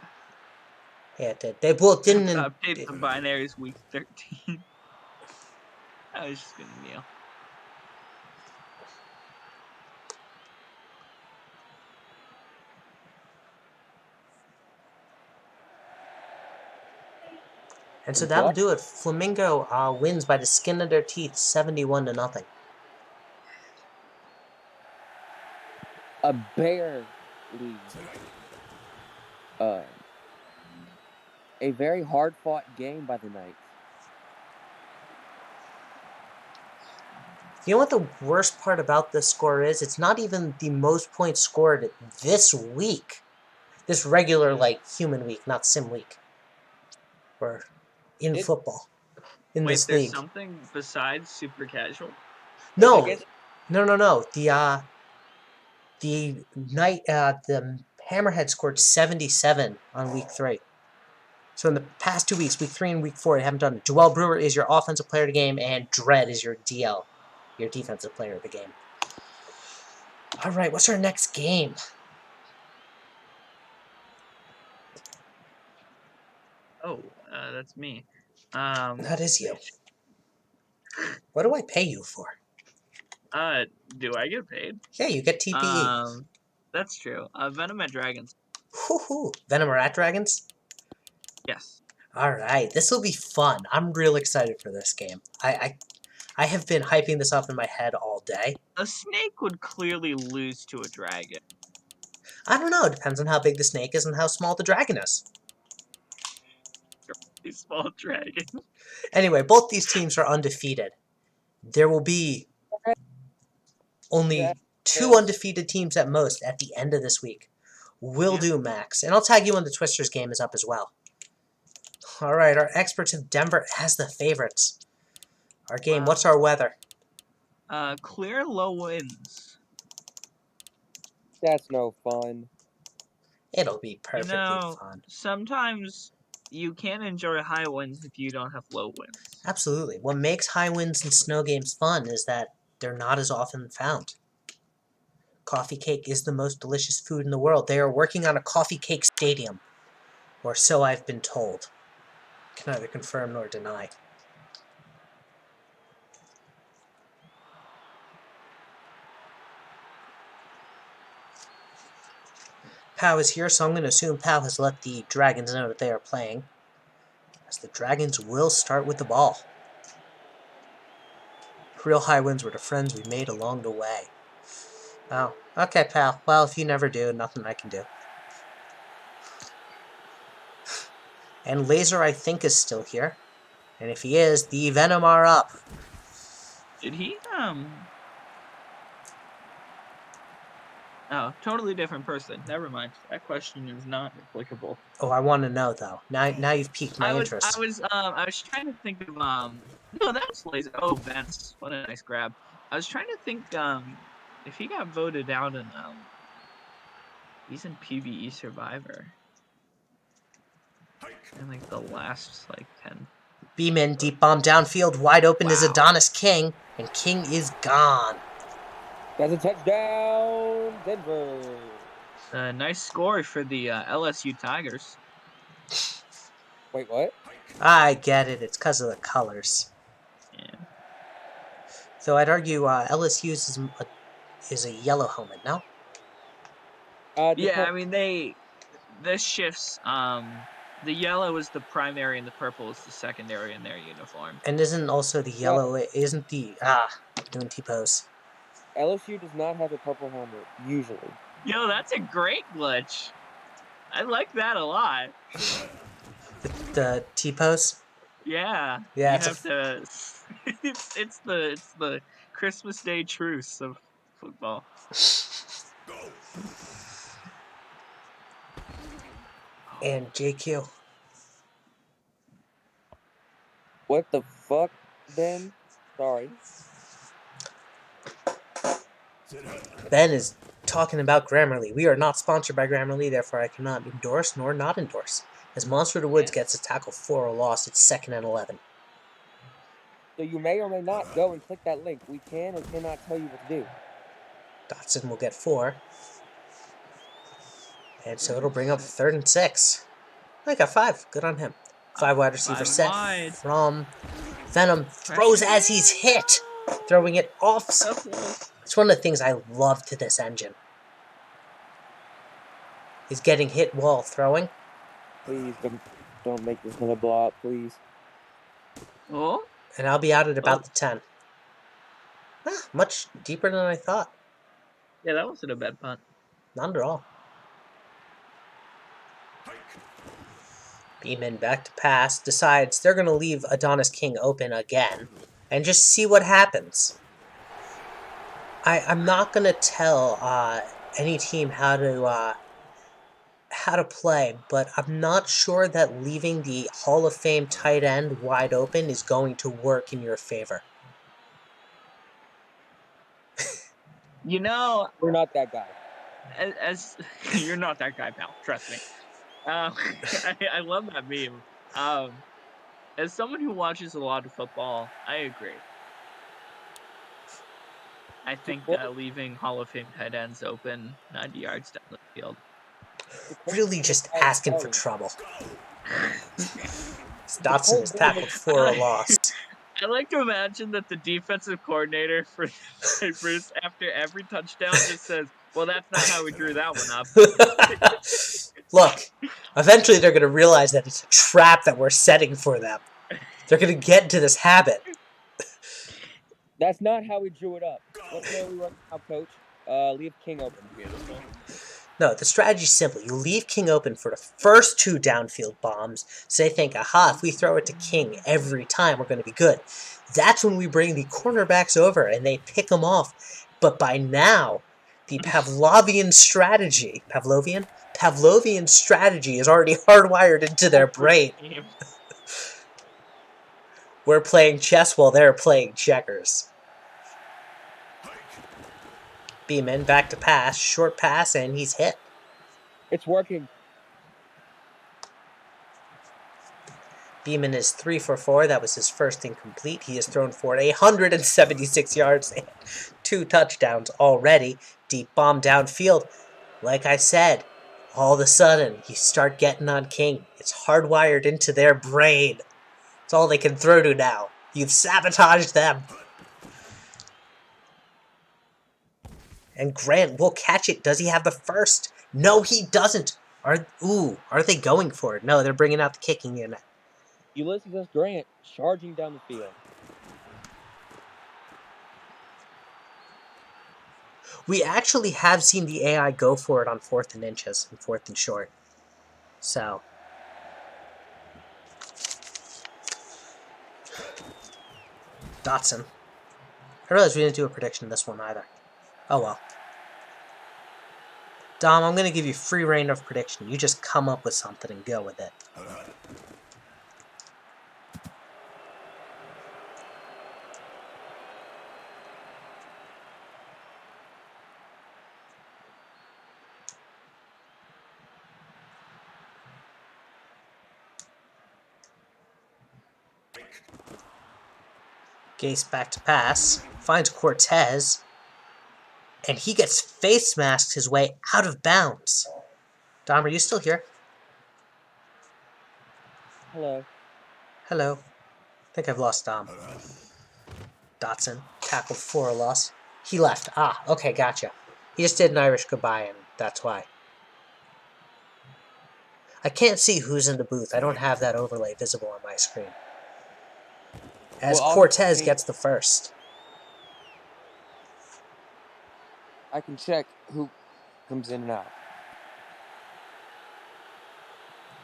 Yeah, it did. They both didn't. Update the binaries week 13. I was just gonna kneel. And so that'll do it. Flamingo wins by the skin of their teeth, 71-0. A barely. A very hard-fought game by the Knights. You know what the worst part about this score is? It's not even the most points scored this week. This regular, like, human week, not sim week. Or in football. In Wait, this there's league. something besides super casual? No. No. The Hammerhead scored 77 on week 3. So in the past 2 weeks, week 3 and week 4, they haven't done it. Joel Brewer is your offensive player of the game, and Dredd is your DL, your defensive player of the game. All right, what's our next game? Oh, that's me. That is you. What do I pay you for? Do I get paid? Yeah, you get TPE. That's true. Venom at Dragons. Woohoo! Venom or at Dragons? Yes. All right, this will be fun. I'm real excited for this game. I have been hyping this up in my head all day. A snake would clearly lose to a dragon. I don't know. It depends on how big the snake is and how small the dragon is. A small dragon. Anyway, both these teams are undefeated. There will be only 2 undefeated teams at most at the end of this week. Will do, Max. And I'll tag you when the Twisters game is up as well. All right, our experts of Denver has the favorites. Our game, Wow. what's our weather? Clear low winds. That's no fun. It'll be perfectly fun. Sometimes you can enjoy high winds if you don't have low winds. Absolutely. What makes high winds and snow games fun is that they're not as often found. Coffee cake is the most delicious food in the world. They are working on a coffee cake stadium, or so I've been told. Can neither confirm nor deny. Pow is here, so I'm going to assume Pow has let the Dragons know that they are playing, as the Dragons will start with the ball. Real high winds were the friends we made along the way. Oh, okay, pal. Well, if you never do, nothing I can do. And Laser, I think, is still here. And if he is, the Venom are up. Did he, Oh, totally different person. Never mind. That question is not applicable. Oh, I want to know, though. Now you've piqued my interest. I was trying to think of, no, that was Laser. Oh, Vince. What a nice grab. I was trying to think, if he got voted out in, he's in PvE Survivor. In, like, the last, like, 10. Beeman, deep bomb downfield, wide open is Wow. Adonis King, and King is gone. That's a touchdown, Denver. Nice score for the LSU Tigers. Wait, what? I get it. It's because of the colors. Yeah. So I'd argue LSU's is a yellow helmet, no? Yeah, I mean, this shifts. The yellow is the primary and the purple is the secondary in their uniform. And isn't also the yellow, isn't the, doing T-pose. LSU does not have a purple helmet, usually. Yo, that's a great glitch. I like that a lot. The T-pose? Yeah. Yeah, you have to. It's the Christmas Day truce of football. And JQ. What the fuck, Ben? Sorry. Ben is talking about Grammarly. We are not sponsored by Grammarly, therefore I cannot endorse nor not endorse. As Monster of the Woods gets a tackle for a loss, it's 2nd and 11. So you may or may not go and click that link. We can or cannot tell you what to do. Dotson will get 4. And so it'll bring up 3rd and 6. I got 5. Good on him. 5 wide receiver set wide. from Venom. Throws as he's hit. Throwing it off. It's one of the things I love to this engine. He's getting hit while throwing. Please don't make this another blowout, please. Oh? And I'll be out at about the 10. Much deeper than I thought. Yeah, that wasn't a bad punt. Not at all. Beeman back to pass. Decides they're going to leave Adonis King open again. And just see what happens. I'm not going to tell any team how to play, but I'm not sure that leaving the Hall of Fame tight end wide open is going to work in your favor. You know, We're not that guy. as you're not that guy, pal. Trust me. I love that meme. As someone who watches a lot of football, I agree. I think leaving Hall of Fame tight ends open 90 yards down the field. Really just asking for trouble. Dotson is tackled for a loss. I like to imagine that the defensive coordinator for Cypress, after every touchdown, just says, well, that's not how we drew that one up. Look, eventually they're going to realize that it's a trap that we're setting for them. They're going to get into this habit. That's not how we drew it up. Let's know we run now, Coach. Leave King open. Beautiful. No, the strategy's simple. You leave King open for the first 2 downfield bombs, so they think, aha, if we throw it to King every time, we're going to be good. That's when we bring the cornerbacks over, and they pick them off. But by now, the Pavlovian strategy is already hardwired into their brain. We're playing chess while they're playing checkers. Beeman back to pass. Short pass, and he's hit. It's working. Beeman is 3 for 4. That was his first incomplete. He has thrown for 176 yards and 2 touchdowns already. Deep bomb downfield. Like I said, all of a sudden, you start getting on King. It's hardwired into their brain. It's all they can throw to now. You've sabotaged them. And Grant will catch it. Does he have the first? No, he doesn't. Are they going for it? No, they're bringing out the kicking unit. Ulysses S. Grant charging down the field. We actually have seen the AI go for it on 4th and inches and 4th and short. So. Dotson. I realized we didn't do a prediction in this one either. Oh well. Dom, I'm going to give you free reign of prediction. You just come up with something and go with it. Gase back to pass. Finds Cortez. And he gets face masked his way out of bounds. Dom, are you still here? Hello. Hello. I think I've lost Dom. Dotson. Tackled for a loss. He left. Ah, okay, gotcha. He just did an Irish goodbye, and that's why. I can't see who's in the booth. I don't have that overlay visible on my screen. As Cortez gets the first. I can check who comes in and out.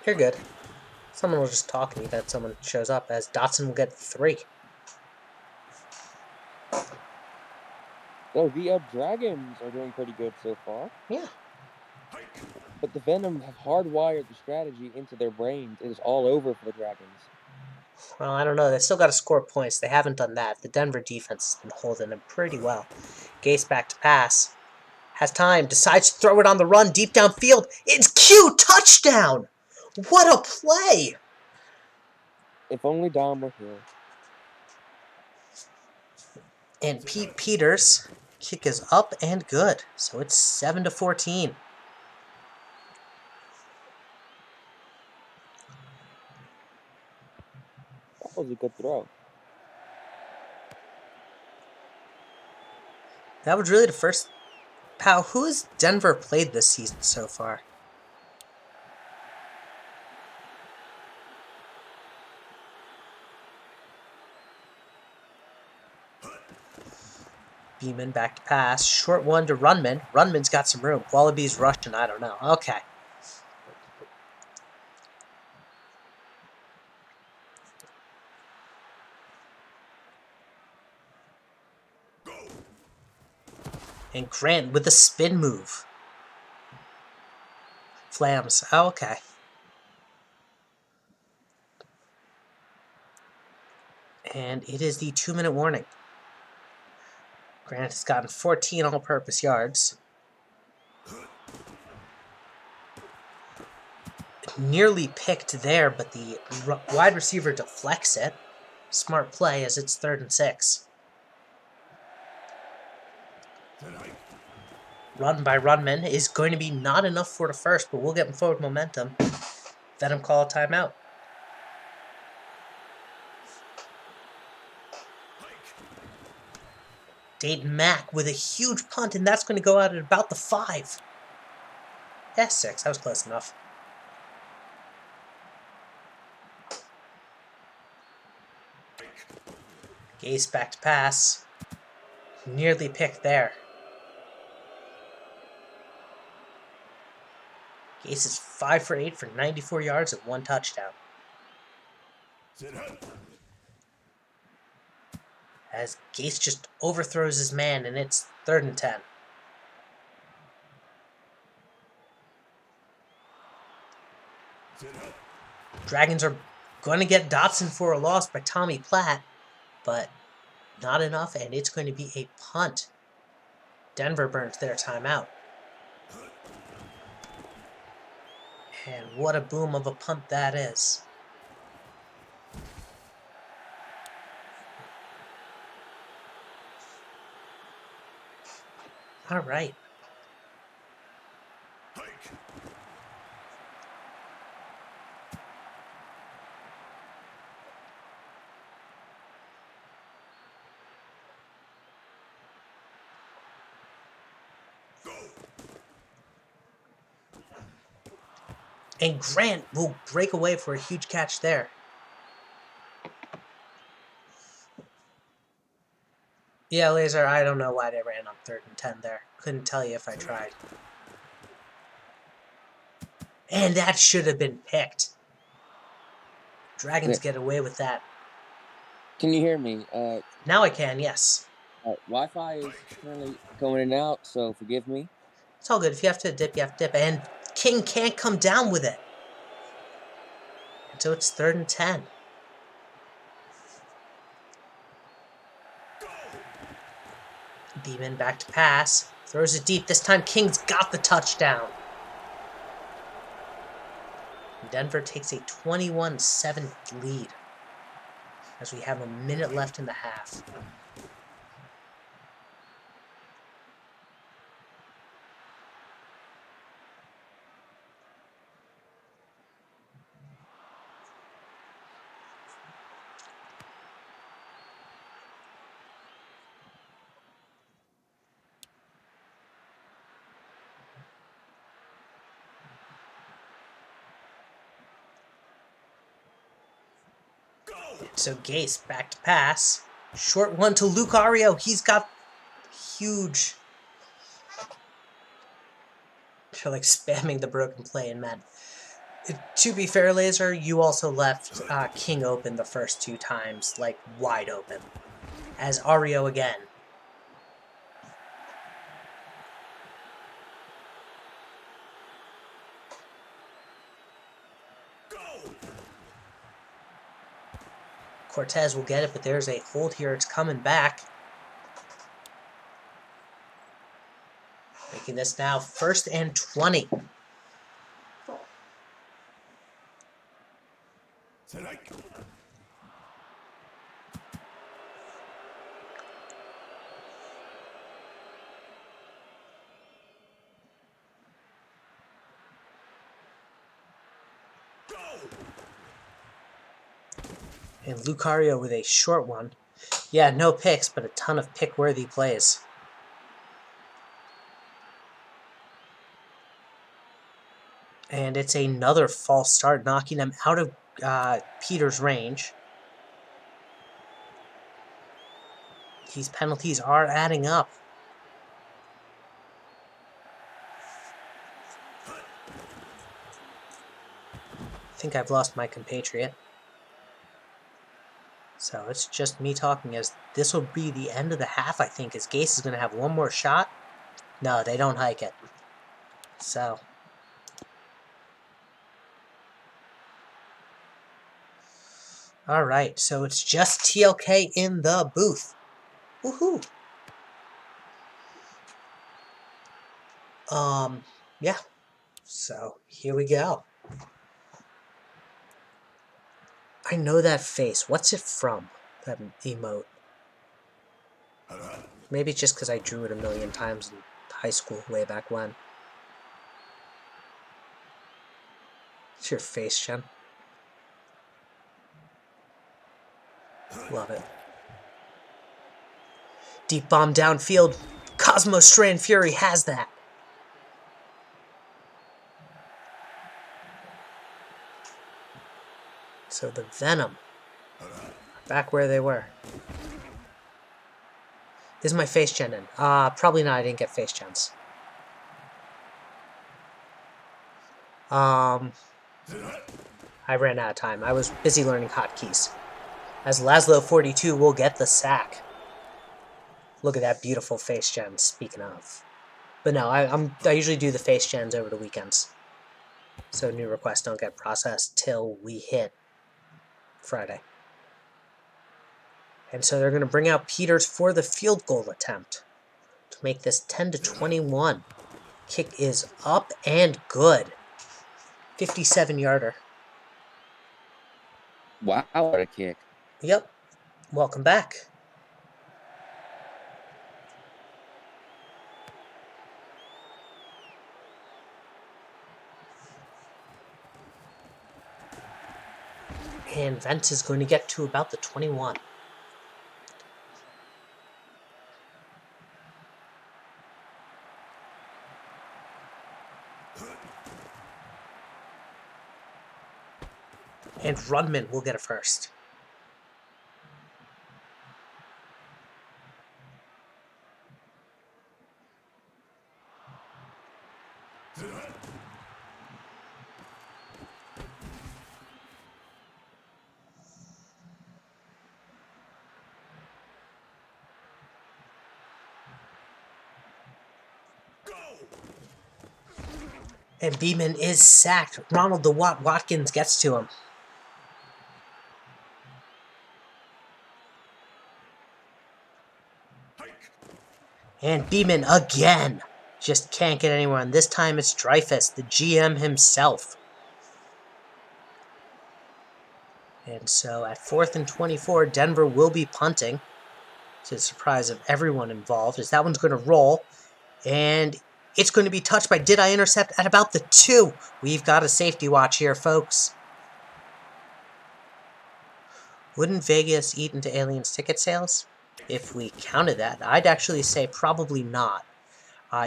You're good. Someone will just talk to me that someone shows up, as Dotson will get 3. So the Dragons are doing pretty good so far. Yeah. But the Venom have hardwired the strategy into their brains. It is all over for the Dragons. Well, I don't know. They still got to score points. They haven't done that. The Denver defense has been holding them pretty well. Gase back to pass. Has time. Decides to throw it on the run deep downfield. It's Q! Touchdown! What a play! If only Dom were here. And Pete Peters' kick is up and good. So it's 7-14. That was a good throw. That was really the first... Pal, who has Denver played this season so far? Beeman back to pass. Short one to Runman. Runman's got some room. Wallabies rushing. I don't know. Okay. And Grant with a spin move. Flams. Oh, okay. And it is the 2-minute warning. Grant has gotten 14 all-purpose yards. Nearly picked there, but the wide receiver deflects it. Smart play as it's 3rd and 6. Run by Runman is going to be not enough for the first, but we'll get forward momentum. Let him call a timeout. Dayton Mack with a huge punt, and that's going to go out at about the 5. Yeah, 6. That was close enough. Gase back to pass. Nearly picked there. Gase is 5 for 8 for 94 yards and 1 touchdown. As Gase just overthrows his man, and it's 3rd and 10. Dragons are Going to get Dotson for a loss by Tommy Platt, but not enough, and it's going to be a punt. Denver burns their timeout. And what a boom of a punt that is. All right. And Grant will break away for a huge catch there. Yeah, Laser, I don't know why they ran on 3rd and 10 there. Couldn't tell you if I tried. And that should have been picked. Dragons get away with that. Can you hear me? Now I can, yes. Wi-Fi is currently going in and out, so forgive me. It's all good. If you have to dip, you have to dip. And King can't come down with it. And so it's 3rd and 10. Beeman back to pass. Throws it deep. This time King's got the touchdown. Denver takes a 21-7 lead as we have a minute left in the half. So Gase back to pass. Short one to Lucario. He's got huge. I feel like spamming the broken play in Madden. To be fair, Laser, you also left King open the first 2 times, like wide open. As Ario again. Cortez will get it, but there's a hold here. It's coming back. Making this now 1st and 20. And Lucario with a short one. Yeah, no picks, but a ton of pick-worthy plays. And it's another false start, knocking them out of Peter's range. These penalties are adding up. I think I've lost my compatriot. So it's just me talking, as this will be the end of the half, I think, as Gase is going to have one more shot. No, they don't hike it. So all right, so it's just TLK in the booth. Woohoo! Yeah. So here we go. I know that face. What's it from? That emote. Maybe it's just because I drew it a million times in high school way back when. It's your face, Jen. Love it. Deep bomb downfield. Cosmo Strand Fury has that. So the Venom are back where they were. Is my face gen in? Probably not. I didn't get face gens. I ran out of time. I was busy learning hotkeys. As Laszlo42 will get the sack. Look at that beautiful face gen, speaking of. But no, I usually do the face gens over the weekends. So new requests don't get processed till we hit Friday. And so they're going to bring out Peters for the field goal attempt to make this 10-21. Kick is up and good. 57-yarder. Wow, what a kick. Yep. Welcome back. And Vance is going to get to about the 21. And Rudman will get it first. And Beeman is sacked. Ronald the Watkins gets to him. And Beeman again. Just can't get anyone. This time it's Dreyfus, the GM himself. And so at 4th and 24, Denver will be punting. To the surprise of everyone involved, as that one's going to roll. And it's going to be touched by Did I Intercept at about the 2. We've got a safety watch here, folks. Wouldn't Vegas eat into aliens' ticket sales? If we counted that, I'd actually say probably not.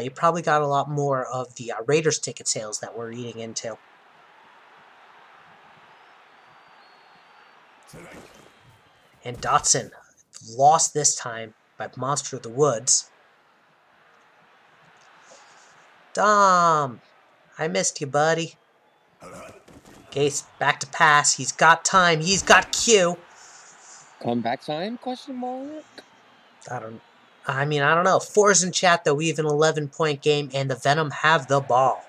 You probably got a lot more of the Raiders ticket sales that we're eating into. And Dotson lost this time by Monster of the Woods. Dom, I missed you, buddy. Gase back to pass. He's got time. He's got Q. Comeback time? Question mark. I don't know. Fours in chat though. We have an 11-point game, and the Venom have the ball.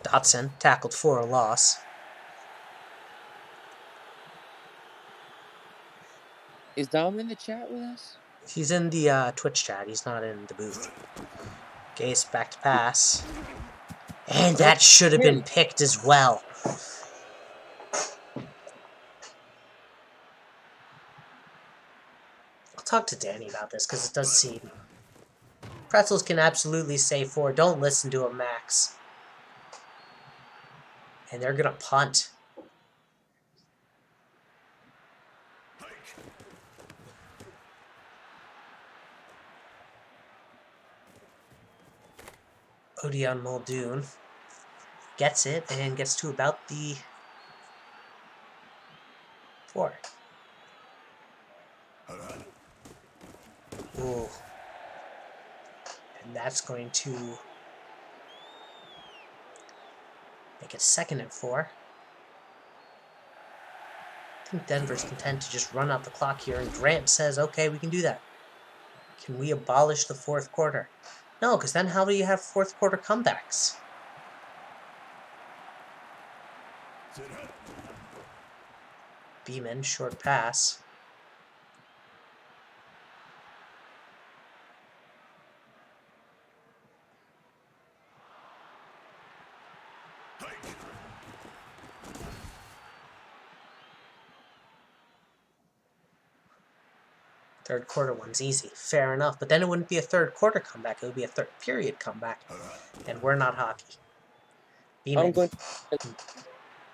Dotson tackled for a loss. Is Dom in the chat with us? He's in the Twitch chat. He's not in the booth. Gase back to pass. And that should have been picked as well. I'll talk to Danny about this because it does seem... Pretzels can absolutely say 4. Don't listen to him, Max. And they're going to punt. Odion Muldoon gets it and gets to about the 4. Ooh. And that's going to make it 2nd and 4. I think Denver's content to just run out the clock here, and Grant says, okay, we can do that. Can we abolish the 4th quarter? No, because then how do you have 4th quarter comebacks? Beeman, short pass. Third quarter one's easy. Fair enough. But then it wouldn't be a third quarter comeback. It would be a third period comeback. And we're not hockey. Beeman. I'm going to...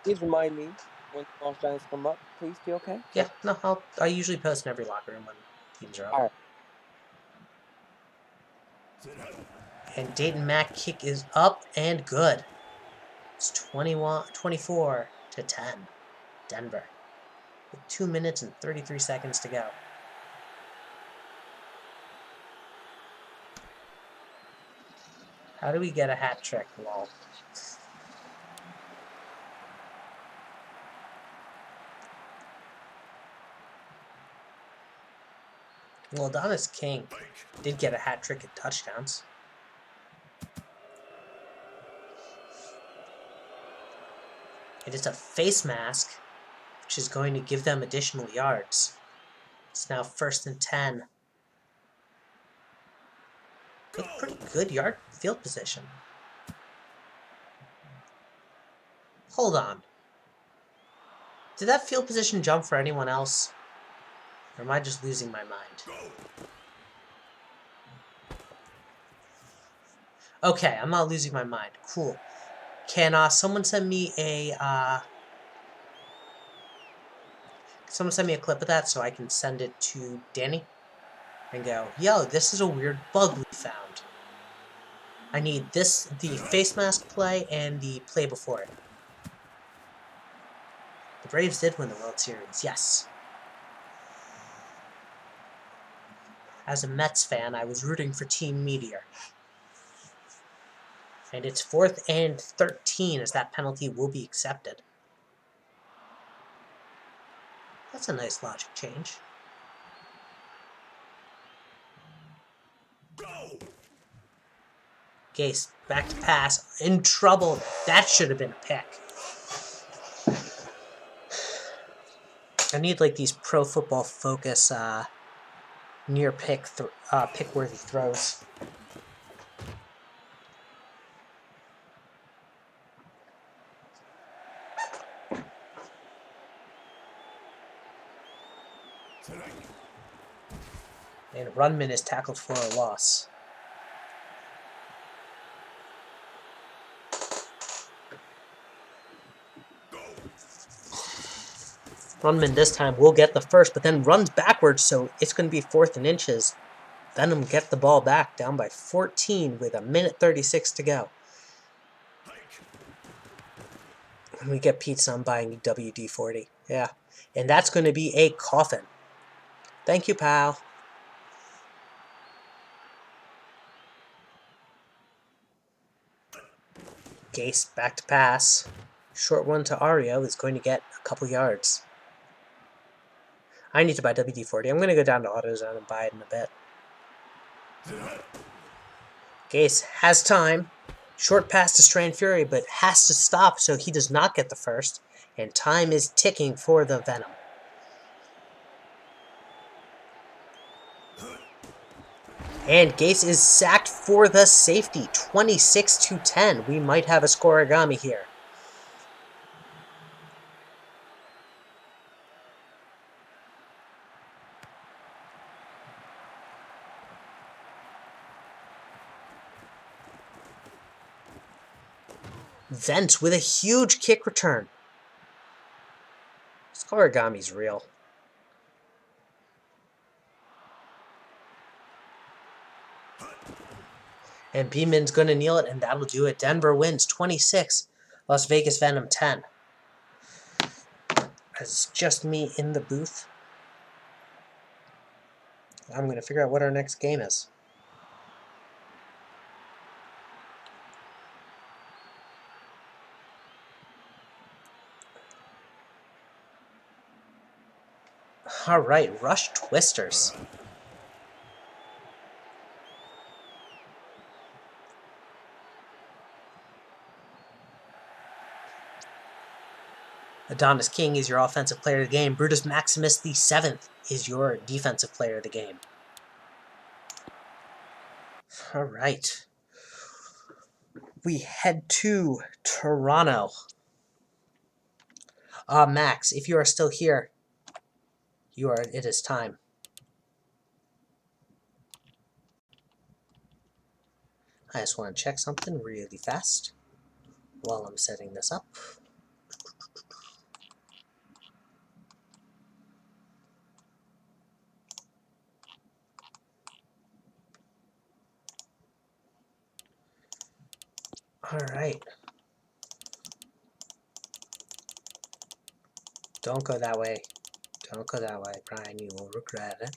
Please remind me when Lost Giants come up. Please, be okay? Yeah, no, I usually post in every locker room when teams are up. All right. And Dayton Mack kick is up and good. It's 24-10. Denver. With 2 minutes and 33 seconds to go. How do we get a hat trick? Lol. Well, Adonis King did get a hat trick at touchdowns. It is a face mask, which is going to give them additional yards. It's now 1st and 10. With pretty good field position. Hold on. Did that field position jump for anyone else? Or am I just losing my mind? Okay, I'm not losing my mind. Cool. Can someone send me a clip of that so I can send it to Danny? And go, yo, this is a weird bug we found. I need the face mask play and the play before it. The Braves did win the World Series, yes. As a Mets fan, I was rooting for Team Meteor. And it's 4th and 13 as that penalty will be accepted. That's a nice logic change. Gase, back to pass, in trouble. That should have been a pick. I need like these Pro Football Focus near pick-worthy throws. And Runman is tackled for a loss. Runman this time will get the first, but then runs backwards, so it's going to be 4th and inches. Venom get the ball back, down by 14 with 1:36 to go. And we get pizza, I'm buying WD-40. Yeah. And that's going to be a coffin. Thank you, pal. Gase back to pass. Short one to Ario is going to get a couple yards. I need to buy WD-40. I'm going to go down to AutoZone and buy it in a bit. Gase has time. Short pass to Strand Fury, but has to stop so he does not get the first. And time is ticking for the Venom. And Gase is sacked for the safety. 26-10. We might have a scoregami here. Vents with a huge kick return. Scoregami's real. And Beeman's going to kneel it, and that'll do it. Denver wins 26. Las Vegas Venom 10. It's just me in the booth. I'm going to figure out what our next game is. Alright, Rush Twisters. Adonis King is your offensive player of the game. Brutus Maximus the 7th is your defensive player of the game. Alright. We head to Toronto. Max, if you are still here, it is time. I just want to check something really fast while I'm setting this up. Alright. Don't go that way. Don't go that way, Brian. You will regret it.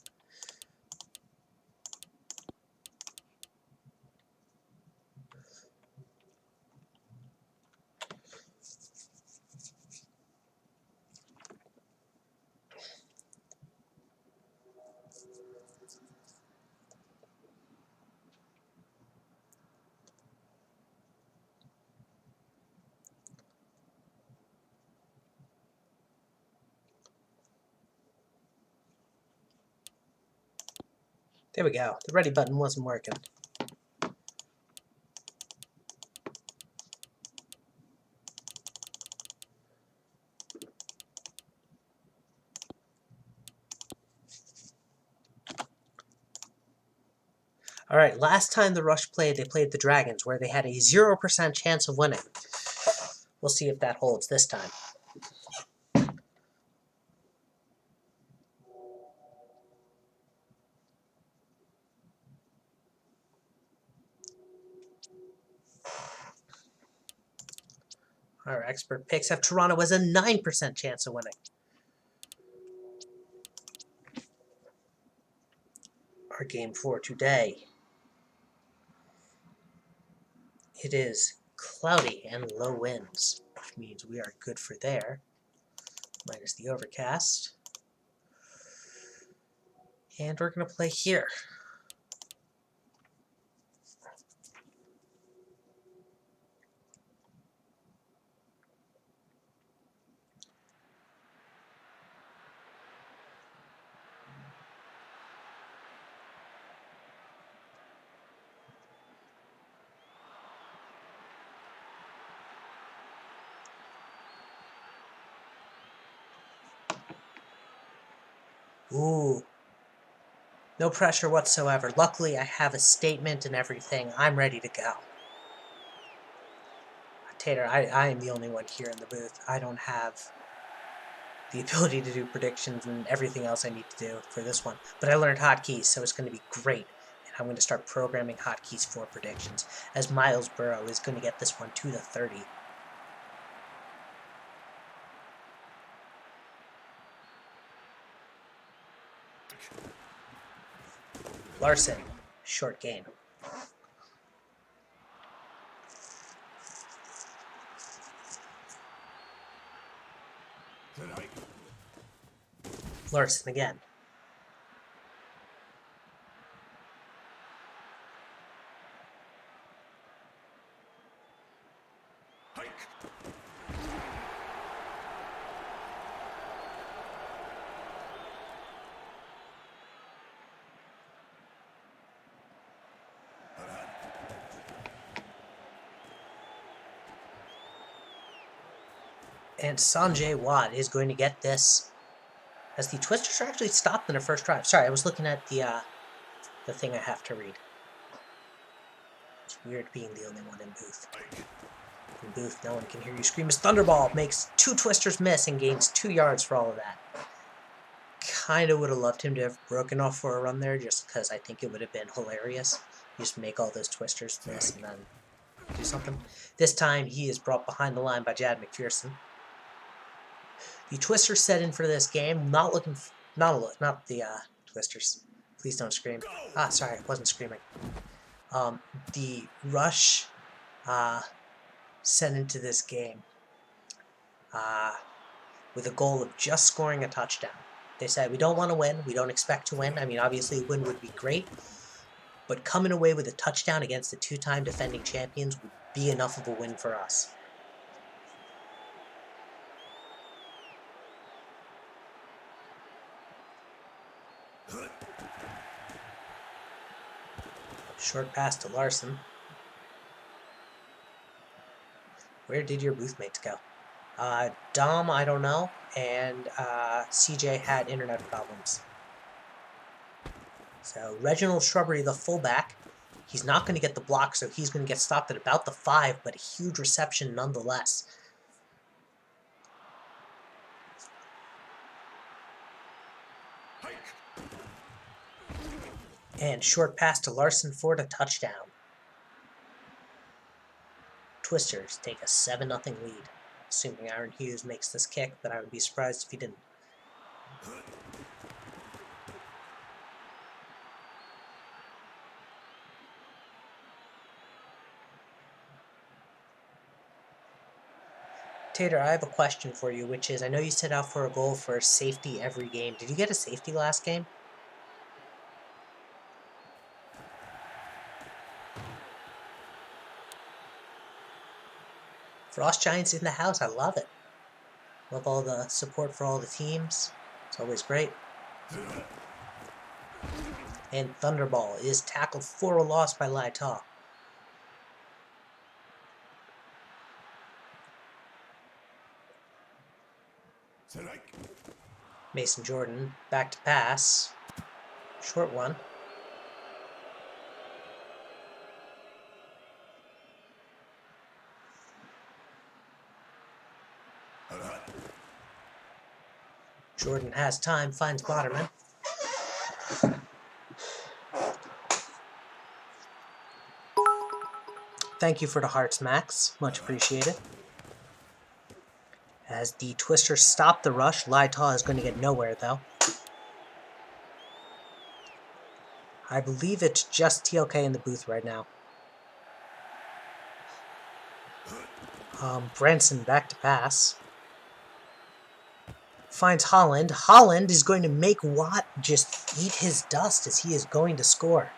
There we go. The ready button wasn't working. All right, last time the Rush played, they played the Dragons, where they had a 0% chance of winning. We'll see if that holds this time. Our expert picks have Toronto as a 9% chance of winning. Our game for today. It is cloudy and low winds, which means we are good for there. Minus the overcast. And we're going to play here. Ooh. No pressure whatsoever. Luckily, I have a statement and everything. I'm ready to go. Tater, I am the only one here in the booth. I don't have the ability to do predictions and everything else I need to do for this one. But I learned hotkeys, so it's going to be great. And I'm going to start programming hotkeys for predictions, as Miles Burrow is going to get this one to the 30. Larson, short gain. Larson again. And Sanjay Watt is going to get this, as the Twisters are actually stopped in their first drive. Sorry, I was looking at the thing I have to read. It's weird being the only one in booth. In booth, no one can hear you scream as Thunderball makes 2 Twisters miss and gains 2 yards for all of that. Kinda would have loved him to have broken off for a run there, just because I think it would have been hilarious. Just make all those Twisters miss and then do something. This time, he is brought behind the line by Jad McPherson. The Twisters set in for this game, not the Twisters. Please don't scream. Ah, sorry, I wasn't screaming. The Rush set into this game with a goal of just scoring a touchdown. They said, we don't want to win, we don't expect to win. I mean, obviously a win would be great, but coming away with a touchdown against the 2-time defending champions would be enough of a win for us. Short pass to Larson. Where did your boothmates go? Dom, I don't know, and CJ had internet problems. So Reginald Shrubbery, the fullback, he's not going to get the block, so he's going to get stopped at about the 5, but a huge reception nonetheless. And short pass to Larson for the touchdown. Twisters take a 7-0 lead, assuming Aaron Hughes makes this kick, but I would be surprised if he didn't. Tater, I have a question for you, which is, I know you set out for a goal for safety every game. Did you get a safety last game? Frost Giants in the house, I love it. Love all the support for all the teams. It's always great. And Thunderball is tackled for a loss by Laita. Mason Jordan back to pass. Short one. Jordan has time, finds Botterman. Thank you for the hearts, Max. Much appreciated. As the Twisters stop the rush, Laita is going to get nowhere, though. I believe it's just TLK in the booth right now. Branson back to pass. Finds Holland. Holland is going to make Watt just eat his dust as he is going to score.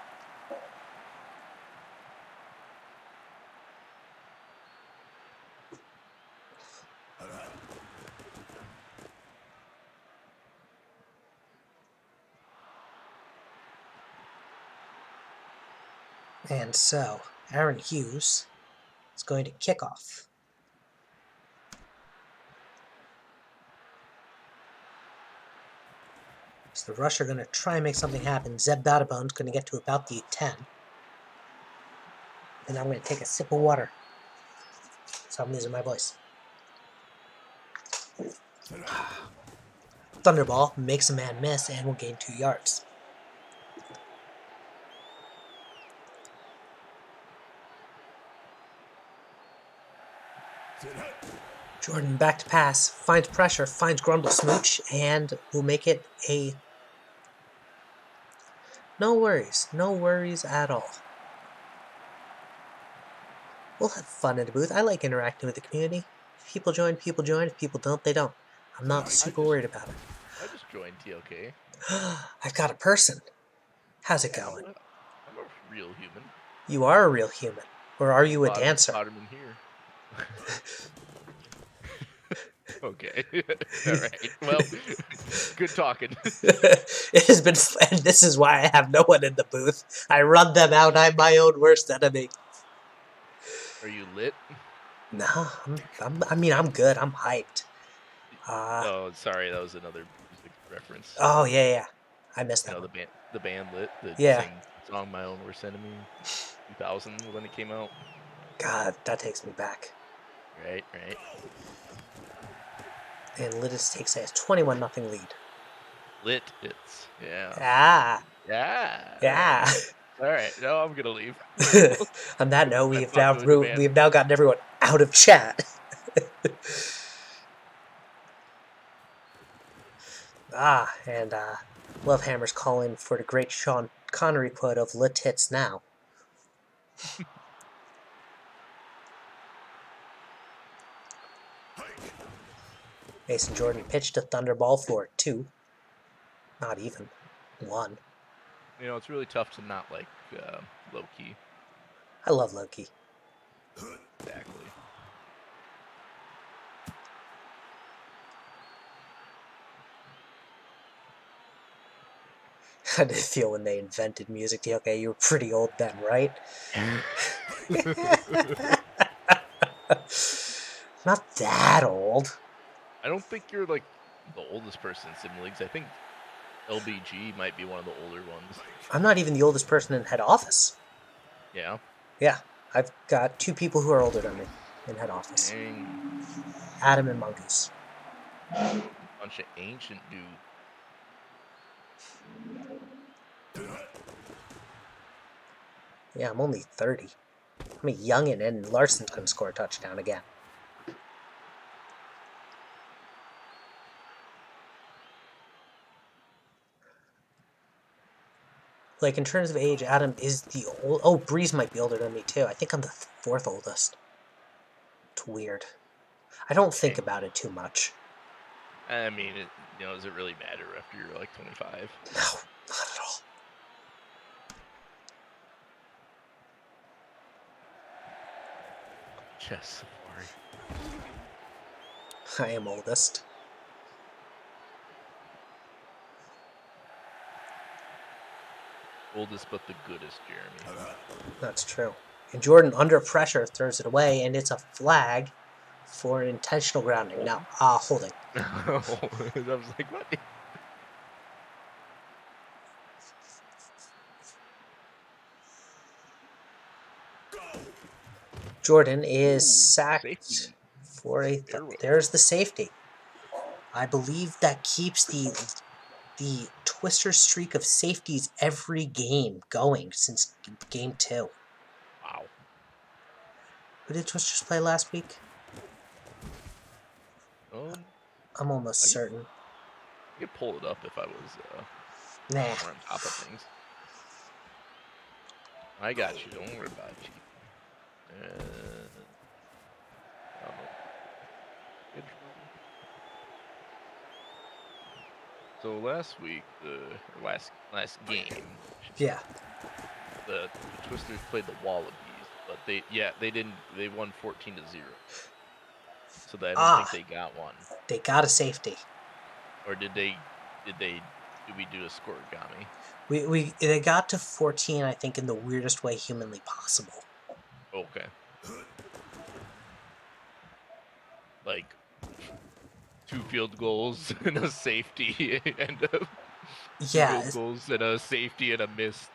And so, Aaron Hughes is going to kick off. So the Rush are going to try and make something happen. Zeb Badabone's going to get to about the 10. And I'm going to take a sip of water. So I'm losing my voice. Thunderball makes a man miss and will gain 2 yards. Jordan back to pass, finds pressure, finds Grundle Smooch, and will make it a... No worries at all. We'll have fun in the booth. I like interacting with the community. If people join, people join. If people don't, they don't. I'm not super worried about it. I just joined TLK. I've got a person. How's it going? I'm a real human. You are a real human. Or are you a dancer? Bottom in here. Okay. All right. Well, good talking. It has been fun. This is why I have no one in the booth. I run them out. I'm my own worst enemy. Are you lit? No, I'm good. I'm hyped. Oh, sorry, that was another music reference. Oh yeah. I missed that. You know, one. the band Lit, the Yeah. same song "My Own Worst Enemy," 2000 when it came out. God, that takes me back. Right. And Litis takes a 21-0 lead. Lit, it's Yeah. All right, no, I'm gonna leave. On that note, Have fun with the band. we've now gotten everyone out of chat. And Lovehammer's calling for the great Sean Connery quote of "Lit hits now." Mason Jordan pitched a Thunderball for 2. Not even. 1. You know, it's really tough to not like Loki. I love Loki. Exactly. How did it feel when they invented music? Okay, you were pretty old then, right? Not that old. I don't think you're like the oldest person in Sim Leagues. I think LBG might be one of the older ones. I'm not even the oldest person in head office. Yeah. Yeah, I've got 2 people who are older than me in head office. Dang. Adam and Mongoose. Bunch of ancient dudes. Yeah, I'm only 30. I'm a youngin', and Larson's gonna score a touchdown again. Like, in terms of age, Adam is the old... Oh, Breeze might be older than me, too. I think I'm the 4th oldest. It's weird. I don't think about it too much. I mean, does it really matter after you're like 25? No, not at all. Chess Safari. I am oldest. oldest but the goodest Jeremy. That's true. And Jordan, under pressure, throws it away, and it's a flag for an intentional grounding. Now, holding. I was like, what? Jordan is Ooh, sacked safety. for a. There was- There's the safety. I believe that keeps the Twister streak of safeties every game going since game 2. Wow. Who did Twisters play last week? I'm almost I certain. could pull it up if I was Nah. more on top of things. I got you. Don't worry about it. I don't know. So last week, or last game, Yeah. the Twisters played the Wallabies, but they won 14-0. So I don't think they got one. They got a safety. Or did we do a scoregami? They got to 14, I think, in the weirdest way humanly possible. Okay. Like 2 field goals and a safety and two field goals and a safety and a missed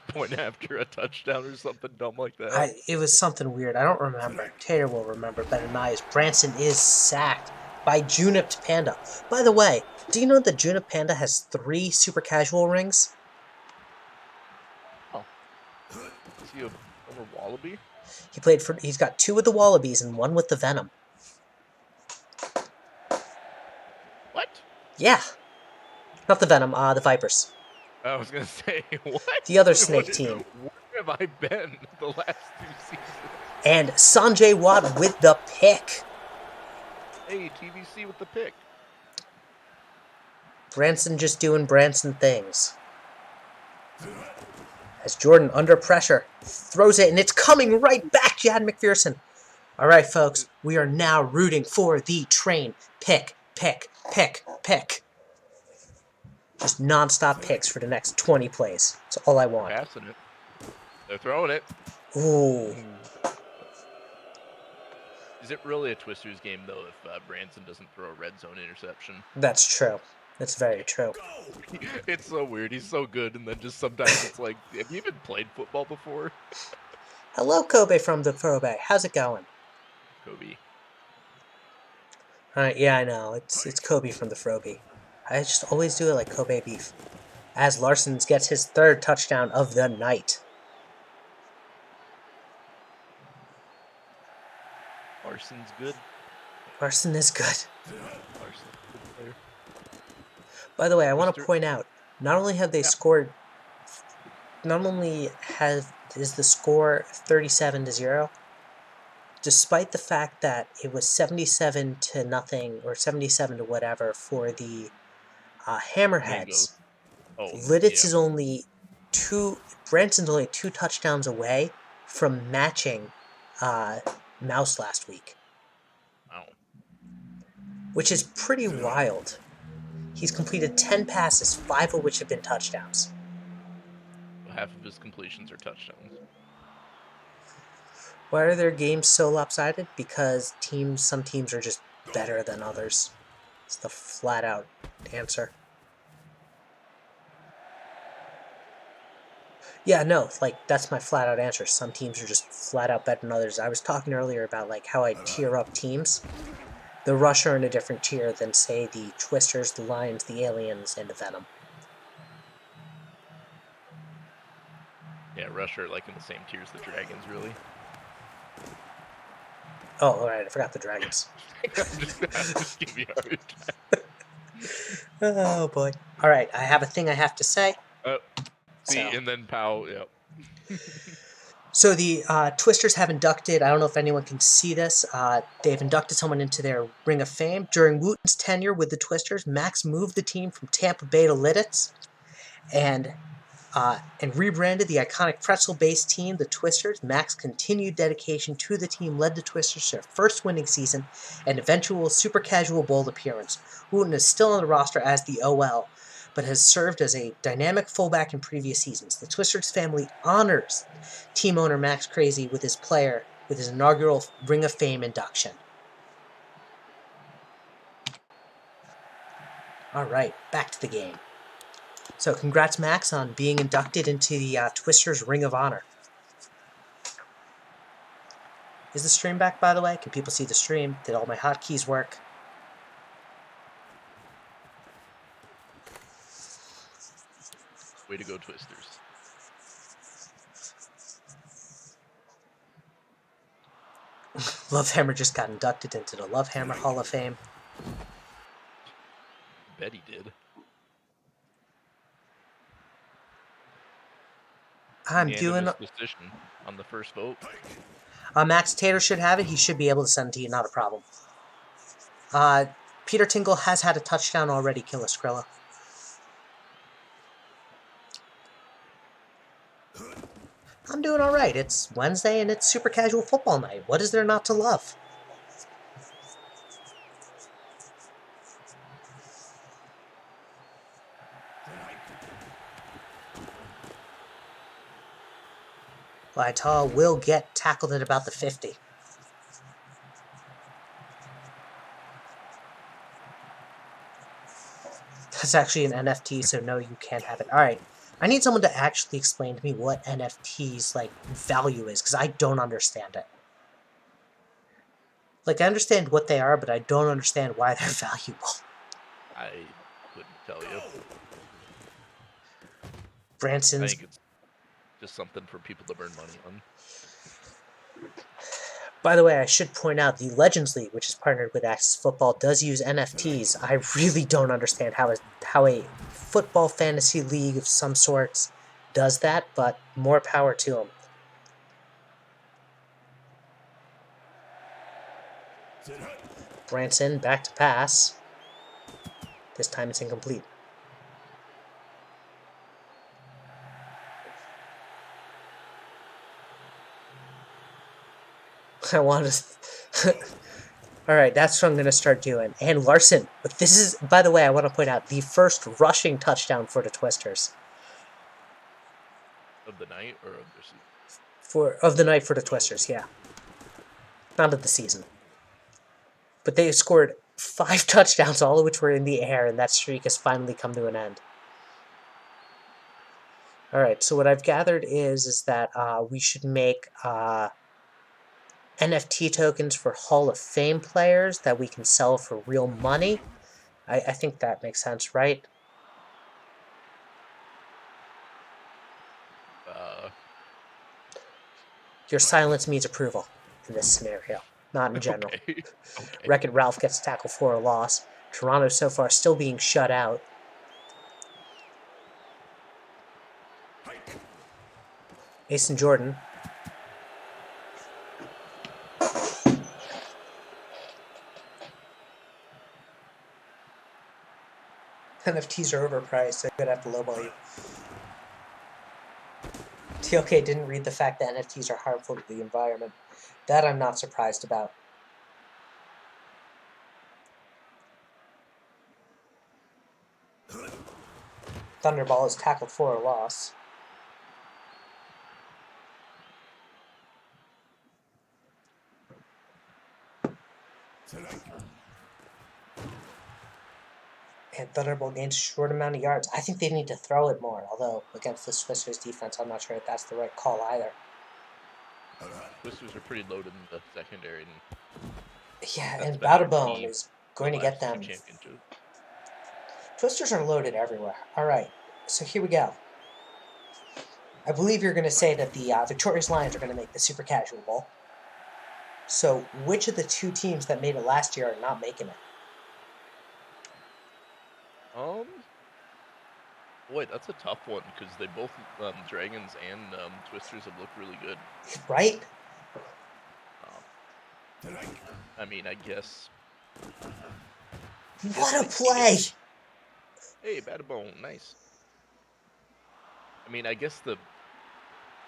point after a touchdown or something dumb like that. It was something weird. I don't remember. Tater will remember better than I. Is Branson is sacked by Junipped Panda. By the way, do you know that Junipped Panda has 3 super casual rings? Oh. Is he a former Wallaby? He's got 2 with the Wallabies and 1 with the Venom. What? Yeah. Not the Venom, the Vipers. I was gonna say, what? The other snake team. Where have I been the last 2 seasons? And Sanjay Watt with the pick. Hey, TVC with the pick. Branson just doing Branson things. As Jordan, under pressure, throws it, and it's coming right back to Jad McPherson. All right, folks, we are now rooting for the train. Pick, pick, pick, pick. Just non-stop picks for the next 20 plays. That's all I want. They're passing it. They're throwing it. Ooh. Is it really a Twisters game, though, if Branson doesn't throw a red zone interception? That's true. That's very true. It's so weird. He's so good, and then just sometimes it's like, have you even played football before? Hello, Kobe from the Kobe. How's it going? Kobe. Alright, yeah, I know. It's Kobe from the Froby. I just always do it like Kobe beef. As Larson gets his 3rd touchdown of the night. Larson's good. Larson is good. Larson's a good player. By the way, I want to point out, not only have they scored, not only is the score 37-0, despite the fact that it was 77-0 or 77 to whatever for the Hammerheads. Lidditz is only Branson's only 2 touchdowns away from matching Mouse last week. Wow. Which is pretty wild. He's completed 10 passes, 5 of which have been touchdowns. Half of his completions are touchdowns. Why are their games so lopsided? Because some teams are just better than others. It's the flat-out answer. Yeah, no, like, that's my flat-out answer. Some teams are just flat-out better than others. I was talking earlier about, like, how I tier up teams. The Rush are in a different tier than, say, the Twisters, the Lions, the Aliens, and the Venom. Yeah, Rush are, like, in the same tier as the Dragons, really. Oh, alright, I forgot the Dragons. I'm just giving you a hard time. Oh, boy. Alright, I have a thing I have to say. And then Pow, yep. So the Twisters have inducted, I don't know if anyone can see this, they've inducted someone into their Ring of Fame. During Wooten's tenure with the Twisters, Max moved the team from Tampa Bay to Lidditz and rebranded the iconic pretzel-based team, the Twisters. Mac's continued dedication to the team led the Twisters to their first winning season and eventual super casual bowl appearance. Wooten is still on the roster as the OL, but has served as a dynamic fullback in previous seasons. The Twisters family honors team owner Max Crazy with his inaugural Ring of Fame induction. All right, back to the game. So congrats, Max, on being inducted into the Twisters Ring of Honor. Is the stream back, by the way? Can people see the stream? Did all my hotkeys work? Way to go, Twisters. Lovehammer just got inducted into the Lovehammer Hall of Fame. Bet he did. I'm doing decision on the first vote. Max Tater should have it. He should be able to send it to you, not a problem. Peter Tingle has had a touchdown already, Killer Skrilla. I'm doing alright. It's Wednesday and it's super casual football night. What is there not to love? Lytall will get tackled at about the 50. That's actually an NFT, so no, you can't have it. Alright, I need someone to actually explain to me what NFT's, value is, because I don't understand it. I understand what they are, but I don't understand why they're valuable. I couldn't tell you. Branson's... I think it's just something for people to burn money on. By the way, I should point out the Legends League, which is partnered with Access Football, does use NFTs. I really don't understand how a football fantasy league of some sorts does that, but more power to them. Branson back to pass. This time it's incomplete. I want to... Alright, that's what I'm going to start doing. And Larson, but this is, by the way, I want to point out, the first rushing touchdown for the Twisters. Of the night or of the season? Of the night for the Twisters, yeah. Not of the season. But they scored 5 touchdowns, all of which were in the air, and that streak has finally come to an end. Alright, so what I've gathered is that we should make NFT tokens for Hall of Fame players that we can sell for real money. I think that makes sense, right? Your silence means approval in this scenario, not in general. Okay. Wreck-It Ralph gets tackled for a loss. Toronto so far still being shut out. Mason Jordan. NFTs are overpriced. They're going to have to lowball you. TLK didn't read the fact that NFTs are harmful to the environment. That I'm not surprised about. Thunderball is tackled for a loss. And Thunderball gains a short amount of yards. I think they need to throw it more, although against the Twisters defense, I'm not sure if that's the right call either. Twisters are pretty loaded in the secondary. Yeah, and Bowderbone is going to get them. Championship. Twisters are loaded everywhere. All right, so here we go. I believe you're going to say that the Victorious Lions are going to make the Super Casual Bowl. So which of the two teams that made it last year are not making it? Boy, that's a tough one because they both, Dragons and Twisters have looked really good. Right? I mean, I guess. What a play! Hey, Bowderbone, nice. I mean, I guess the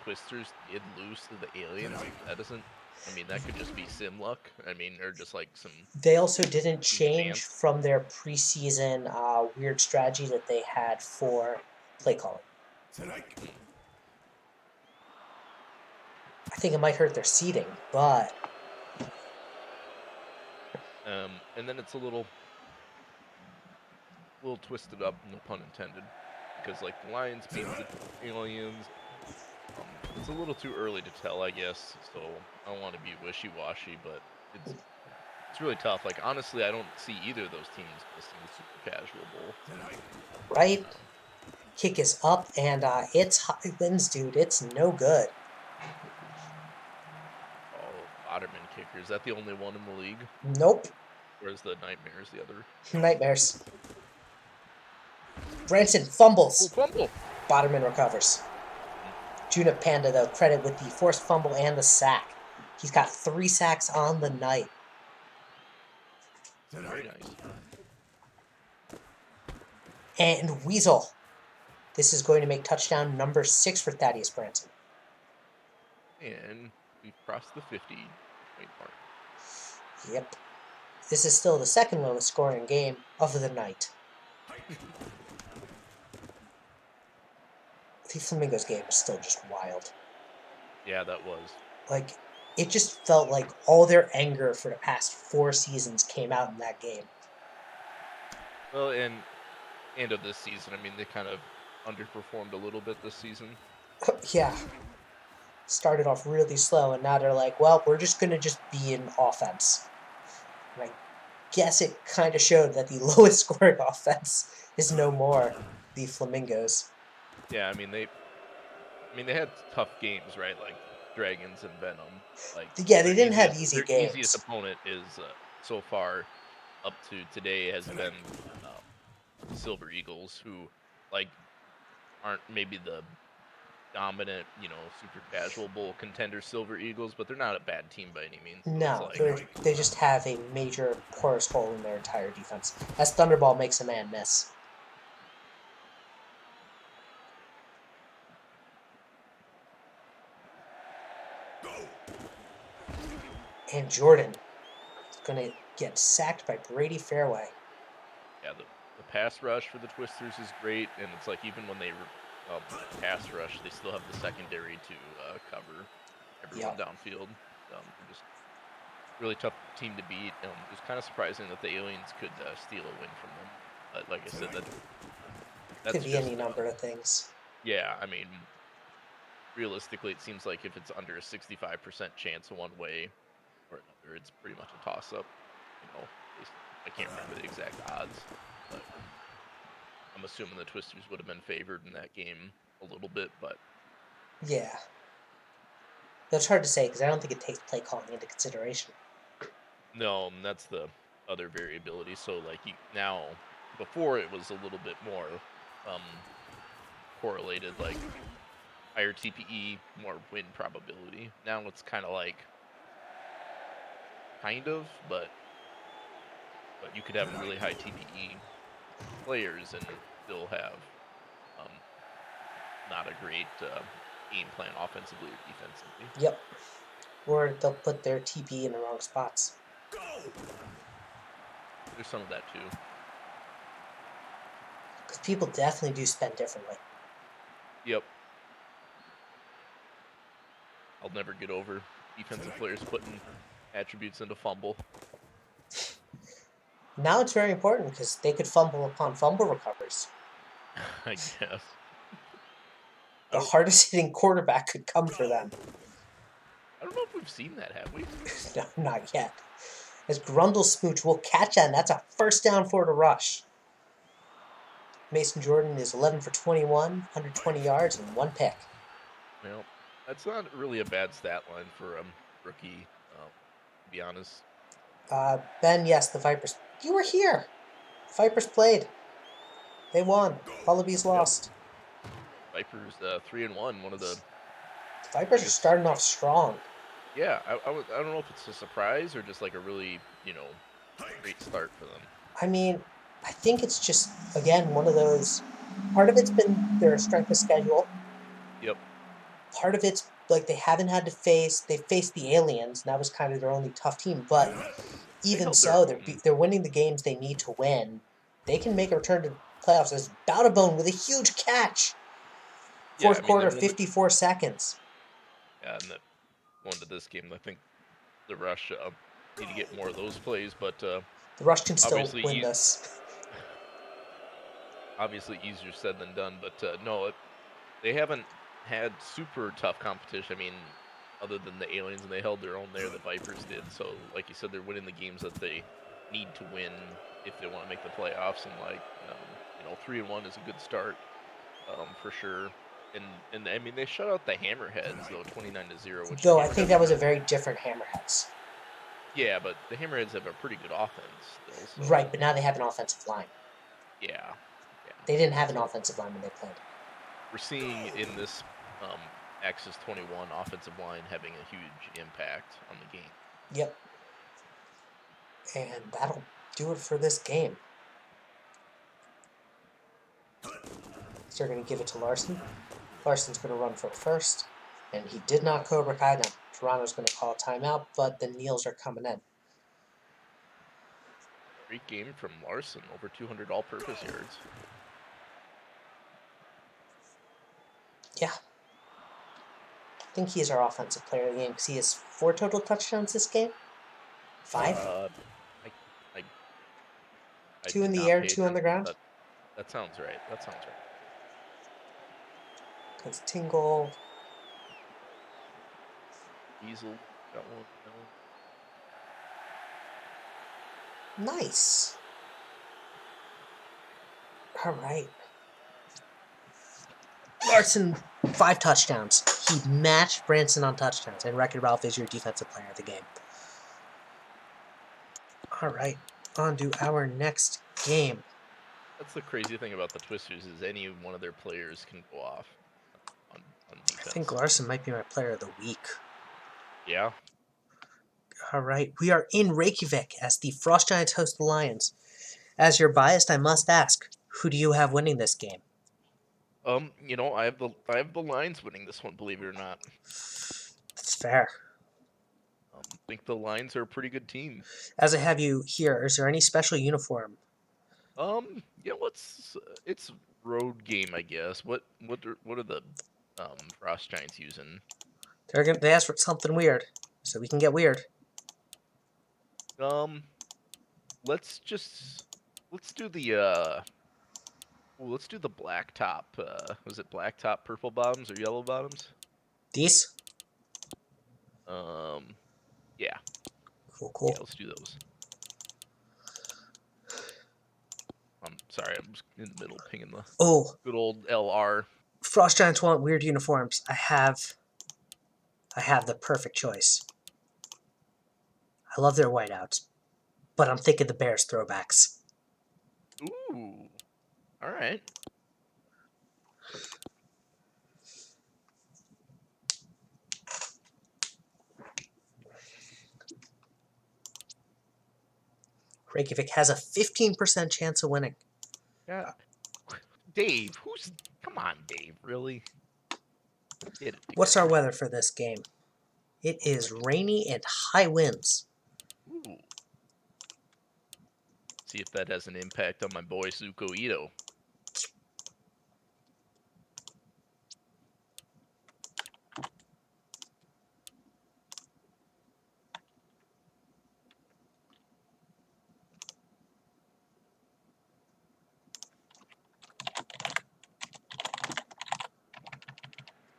Twisters did lose to the Aliens. That doesn't I mean, that could just be sim luck. I mean, or just like some They also didn't some change chance. from their preseason weird strategy that they had for play calling. I think it might hurt their seeding, but And then it's a little twisted up, no pun intended, because like the Lions beat the Aliens. It's a little too early to tell, I guess. So I don't want to be wishy-washy, but it's really tough. Like honestly, I don't see either of those teams missing the Super Casual Bowl. right, kick is up and it's high winds, dude. It's no good. Oh, Otterman kicker, is that the only one in the league? Nope, Or is the Nightmares the other? nightmares. Branson Oh, fumbles. fumble! Botterman recovers. Junip Panda, though, credit with the forced fumble and the sack. He's got 3 sacks on the night. Very nice. And Weasel. This is going to make touchdown number 6 for Thaddeus Branson. And we've crossed the 50-point mark. Yep. This is still the second lowest scoring game of the night. The Flamingos game is still just wild. Yeah, that was. Like, it just felt like all their anger for the past 4 seasons came out in that game. Well, and end of this season, I mean, they kind of underperformed a little bit this season. Yeah. Started off really slow, and now they're like, well, we're just going to just be in offense. And I guess it kind of showed that the lowest scoring offense is no more the Flamingos. Yeah, I mean they had tough games, right? Like Dragons and Venom. Like Yeah, they didn't have easy their easiest games. opponent is so far up to today has been Silver Eagles, who like aren't maybe the dominant, super casual bowl contender Silver Eagles, but they're not a bad team by any means. So it's No, like they just have a major porous hole in their entire defense. As Thunderball makes a man miss. And Jordan is going to get sacked by Brady Fairway. yeah, the pass rush for the Twisters is great, and it's like even when they pass rush, they still have the secondary to cover everyone downfield. Just really tough team to beat. It was kind of surprising that the Aliens could steal a win from them. But like I said, that's Could be just any number of things. yeah. I mean, realistically, it seems like if it's under a 65% chance one way or another, it's pretty much a toss-up. I can't remember the exact odds, but I'm assuming the Twisters would have been favored in that game a little bit, but Yeah. That's hard to say because I don't think it takes play calling into consideration. no, that's the other variability. So like now, before it was a little bit more correlated, like higher TPE, more win probability. Now it's kind of like but you could have really high TPE players and still have not a great game plan offensively or defensively. Yep. Or they'll put their TP in the wrong spots. There's some of that too. Because people definitely do spend differently. Yep. I'll never get over defensive players putting attributes into fumble. Now it's very important because they could fumble upon fumble recovers. I guess. The hardest hitting quarterback could come for them. I don't know if we've seen that, have we? No, not yet. As Grundle Smooch will catch that, and that's a first down for the rush. Mason Jordan is 11 for 21, 120 yards, and 1 pick. Well, that's not really a bad stat line for a rookie, to be honest. Ben, yes, the Vipers. You were here. Vipers played. They won. Wallabies lost. Vipers 3-1, one of the Vipers are starting off strong. Yeah, I don't know if it's a surprise or just like a really, great start for them. I mean, I think it's just, again, one of those. Part of it's been their strength of schedule. Yep. Part of it's like they haven't had to face. They faced the aliens, and that was kind of their only tough team. But even held their so, own. they're winning the games they need to win. They can make a return to playoffs as Bone with a huge catch. Yeah, Fourth I mean, quarter, and then 54 seconds. yeah, and going to this game, I think the Rush need to get more of those plays, but The Rush can still obviously, win this. obviously easier said than done. But no, they haven't had super tough competition. I mean, other than the aliens, and they held their own there. The Vipers did. So, like you said, they're winning the games that they need to win if they want to make the playoffs. And 3-1 is a good start, for sure. And I mean, they shut out the Hammerheads though, 29-0. Which the Though I think Hammerheads that was a have, very different Hammerheads. yeah, but the Hammerheads have a pretty good offense still. So Right, but now they have an offensive line. yeah. They didn't have an So offensive line when they played. we're seeing in this Axis 21 offensive line having a huge impact on the game. Yep. And that'll do it for this game. So they're going to give it to Larson. Larson's going to run for first. And he did not Cobra Kai them. Toronto's going to call a timeout, but the Neils are coming in. Great game from Larson, over 200 all-purpose yards. Yeah. I think he's our offensive player of the game because he has 4 total touchdowns this game. 5? I 2 in did the not air, pay 2 on the attention, ground. but that sounds right. That sounds right. Because Tingle. Diesel got one. Nice. All right. Larson, 5 touchdowns. He matched Branson on touchdowns, and Wreck-It Ralph is your defensive player of the game. All right, on to our next game. That's the crazy thing about the Twisters is any one of their players can go off on defense. I think Larson might be my player of the week. Yeah. All right, we are in Reykjavik as the Frost Giants host the Lions. As you're biased, I must ask, who do you have winning this game? I have the Lions winning this one, believe it or not. That's fair. I think the Lions are a pretty good team. As I have you here, is there any special uniform? Yeah, it's road game, I guess. What are the Frost Giants using? They asked for something weird, so we can get weird. Let's do the black top. Was it black top, purple bottoms, or yellow bottoms? These? Yeah. Cool. Yeah, let's do those. I'm sorry, I'm just in the middle pinging the good old LR. Frost Giants want weird uniforms. I have the perfect choice. I love their whiteouts, but I'm thinking the Bears throwbacks. Ooh. All right. Reykjavik has a 15% chance of winning. Yeah. Dave, come on, Dave, really? What's our weather for this game? It is rainy and high winds. Ooh. See if that has an impact on my boy Zuko Ito.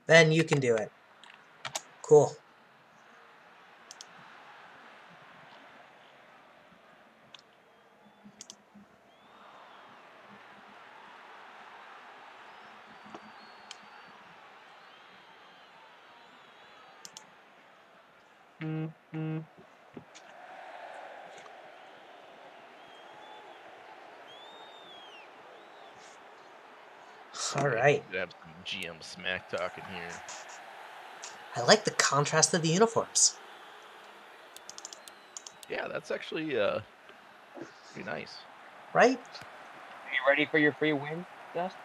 Ben, you can do it. Cool. All right. We have some GM smack talking here. I like the contrast of the uniforms. Yeah, that's actually pretty nice. Right? Are you ready for your free win, Dust?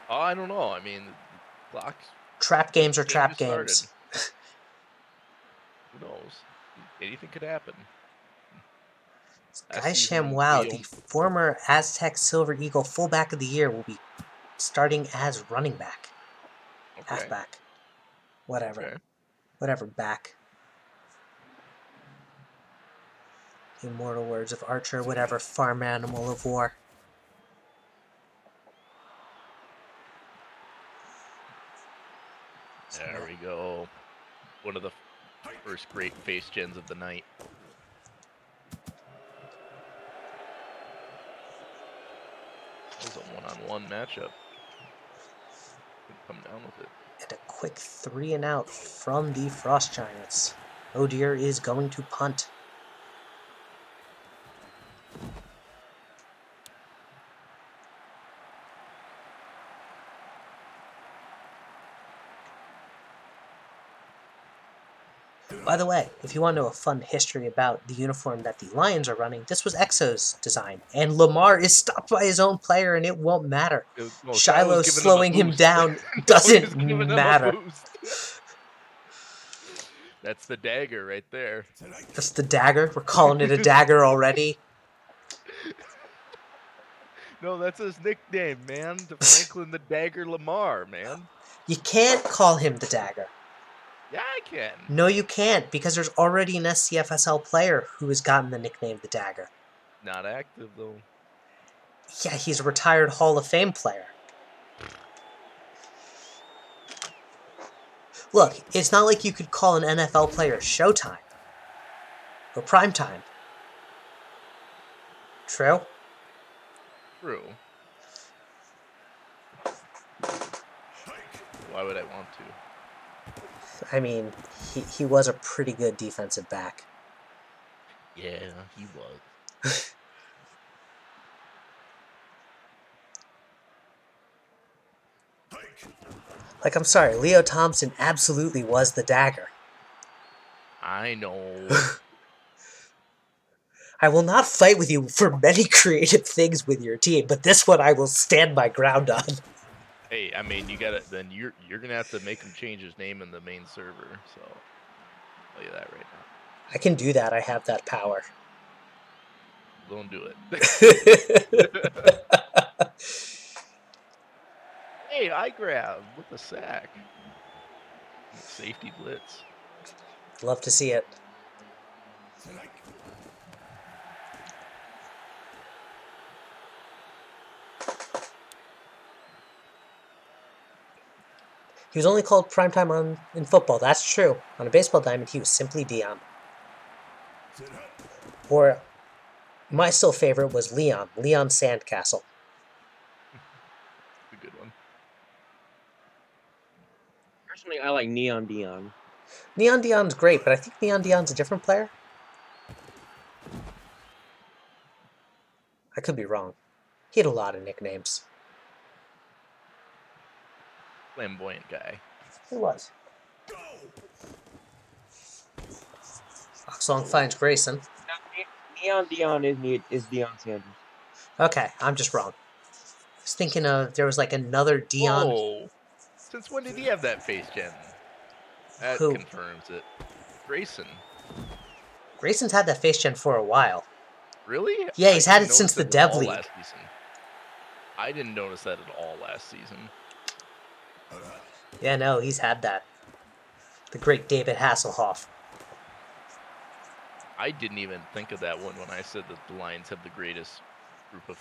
Oh, I don't know. I mean, clock Trap games are Game trap just started. games. Who knows? Anything could happen. Guy Shamwow, the former Aztec Silver Eagle fullback of the year, will be starting as running back. Okay. Halfback. Whatever. Okay. Whatever, back. Immortal words of Archer, whatever, farm animal of war. There we go. One of the first great face gens of the night. That was a one-on-one matchup. Couldn't come down with it. And a quick 3 and out from the Frost Giants. Oh dear is going to punt. By the way, if you want to know a fun history about the uniform that the Lions are running, this was Exo's design. And Lamar is stopped by his own player and it won't matter. Shiloh's slowing him down doesn't matter. That's the dagger right there. That's the dagger? We're calling it a dagger already? No, that's his nickname, man. Franklin the Dagger Lamar, man. You can't call him the dagger. Yeah, I can. No, you can't, because there's already an SCFSL player who has gotten the nickname the dagger. Not active, though. Yeah, he's a retired Hall of Fame player. Look, it's not like you could call an NFL player Showtime. Or Primetime. True? True. Why would I want to? I mean, he was a pretty good defensive back. Yeah, he was. Like, I'm sorry, Leo Thompson absolutely was the dagger. I know. I will not fight with you for many creative things with your team, but this one I will stand my ground on. Hey, I mean, you gotta. Then you're gonna have to make him change his name in the main server. So, I'll tell you that right now. I can do that. I have that power. Don't do it. Hey, I grab with the sack. Safety blitz. Love to see it. He was only called primetime in football, that's true. On a baseball diamond, he was simply Dion. Or, my still favorite was Leon Sandcastle. A good one. Personally, I like Neon Dion. Neon Dion's great, but I think Neon Dion's a different player. I could be wrong. He had a lot of nicknames. Flamboyant guy. He was. Oxlong finds Grayson. Neon Dion is Deion Sanders. Okay, I'm just wrong. I was thinking of, there was like another Dion. Whoa! Since when did he have that face gen? That Who? confirms it. Grayson. Grayson's had that face gen for a while. Really? Yeah, he's had it didn't since the notice it at Dev all League. last season. I didn't notice that at all last season. Yeah, no, he's had that. The great David Hasselhoff. I didn't even think of that one when I said that the Lions have the greatest group of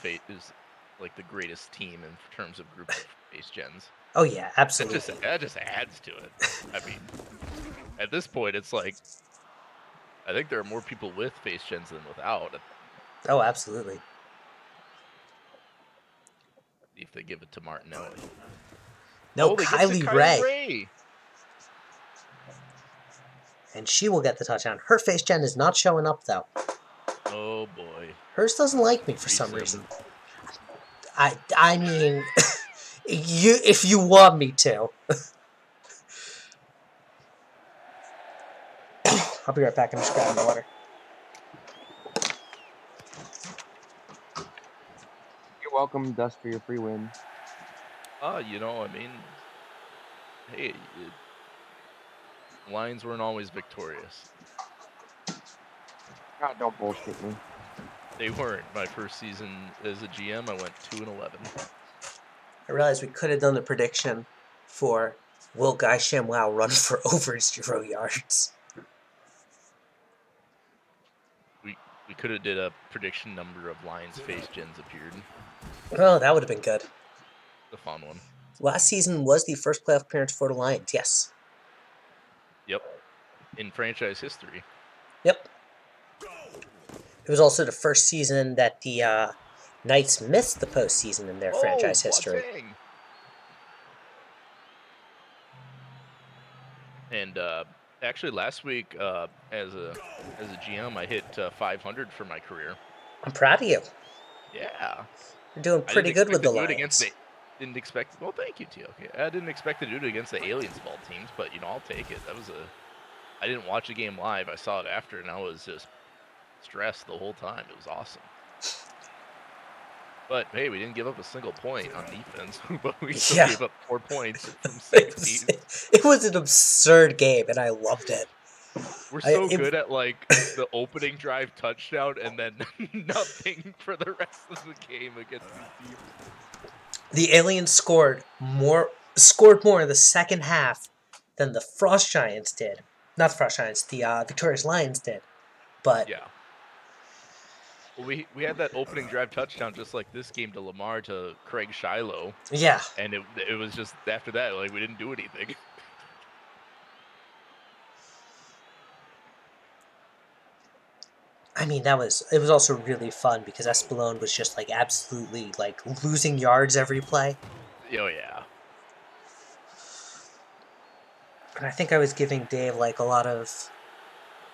like the greatest team in terms of group of face gens. Oh yeah, absolutely. That just adds to it. I mean, at this point, it's like I think there are more people with face gens than without. Oh, absolutely. If they give it to Martinelli. No, they give it to Kylie Kylie Ray. And she will get the touchdown. Her face gen is not showing up, though. Oh, boy. Hers doesn't like me for some reason. I mean, if you want me to. I'll be right back. I'm just grabbing water. You're welcome, Dust, for your free win. You know, I mean, hey, Lions weren't always victorious. God, don't bullshit me. They weren't. My first season as a GM, I went 2-11. I realized we could have done the prediction for will Guy ShamWow run for over 0 yards? We could have did a prediction number of Lions face gens appeared. Oh, that would have been good. The fun one. Last season was the first playoff appearance for the Lions, yes. Yep. In franchise history. Yep. It was also the first season that the Knights missed the postseason in their franchise history. Boateng. And actually, last week, as a GM, I hit 500 for my career. I'm proud of you. Yeah. You're doing pretty good with the Lions. Didn't expect. Well, thank you, T. Okay, I didn't expect to do it against the Aliens ball teams, but I'll take it. I didn't watch the game live. I saw it after, and I was just stressed the whole time. It was awesome. But hey, we didn't give up a single point on defense, but we still gave up 4 points from safeties. It was an absurd game, and I loved it. We're so good at like the opening drive touchdown and then nothing for the rest of the game against these teams. The Aliens scored more in the second half than the Frost Giants did. Not the Frost Giants, the Victorious Lions did. But yeah. Well, we had that opening drive touchdown just like this game to Lamar to Craig Shiloh. Yeah. And it was just after that, like we didn't do anything. I mean, it was also really fun because Espelon was just like absolutely like losing yards every play. Oh yeah. And I think I was giving Dave like a lot of.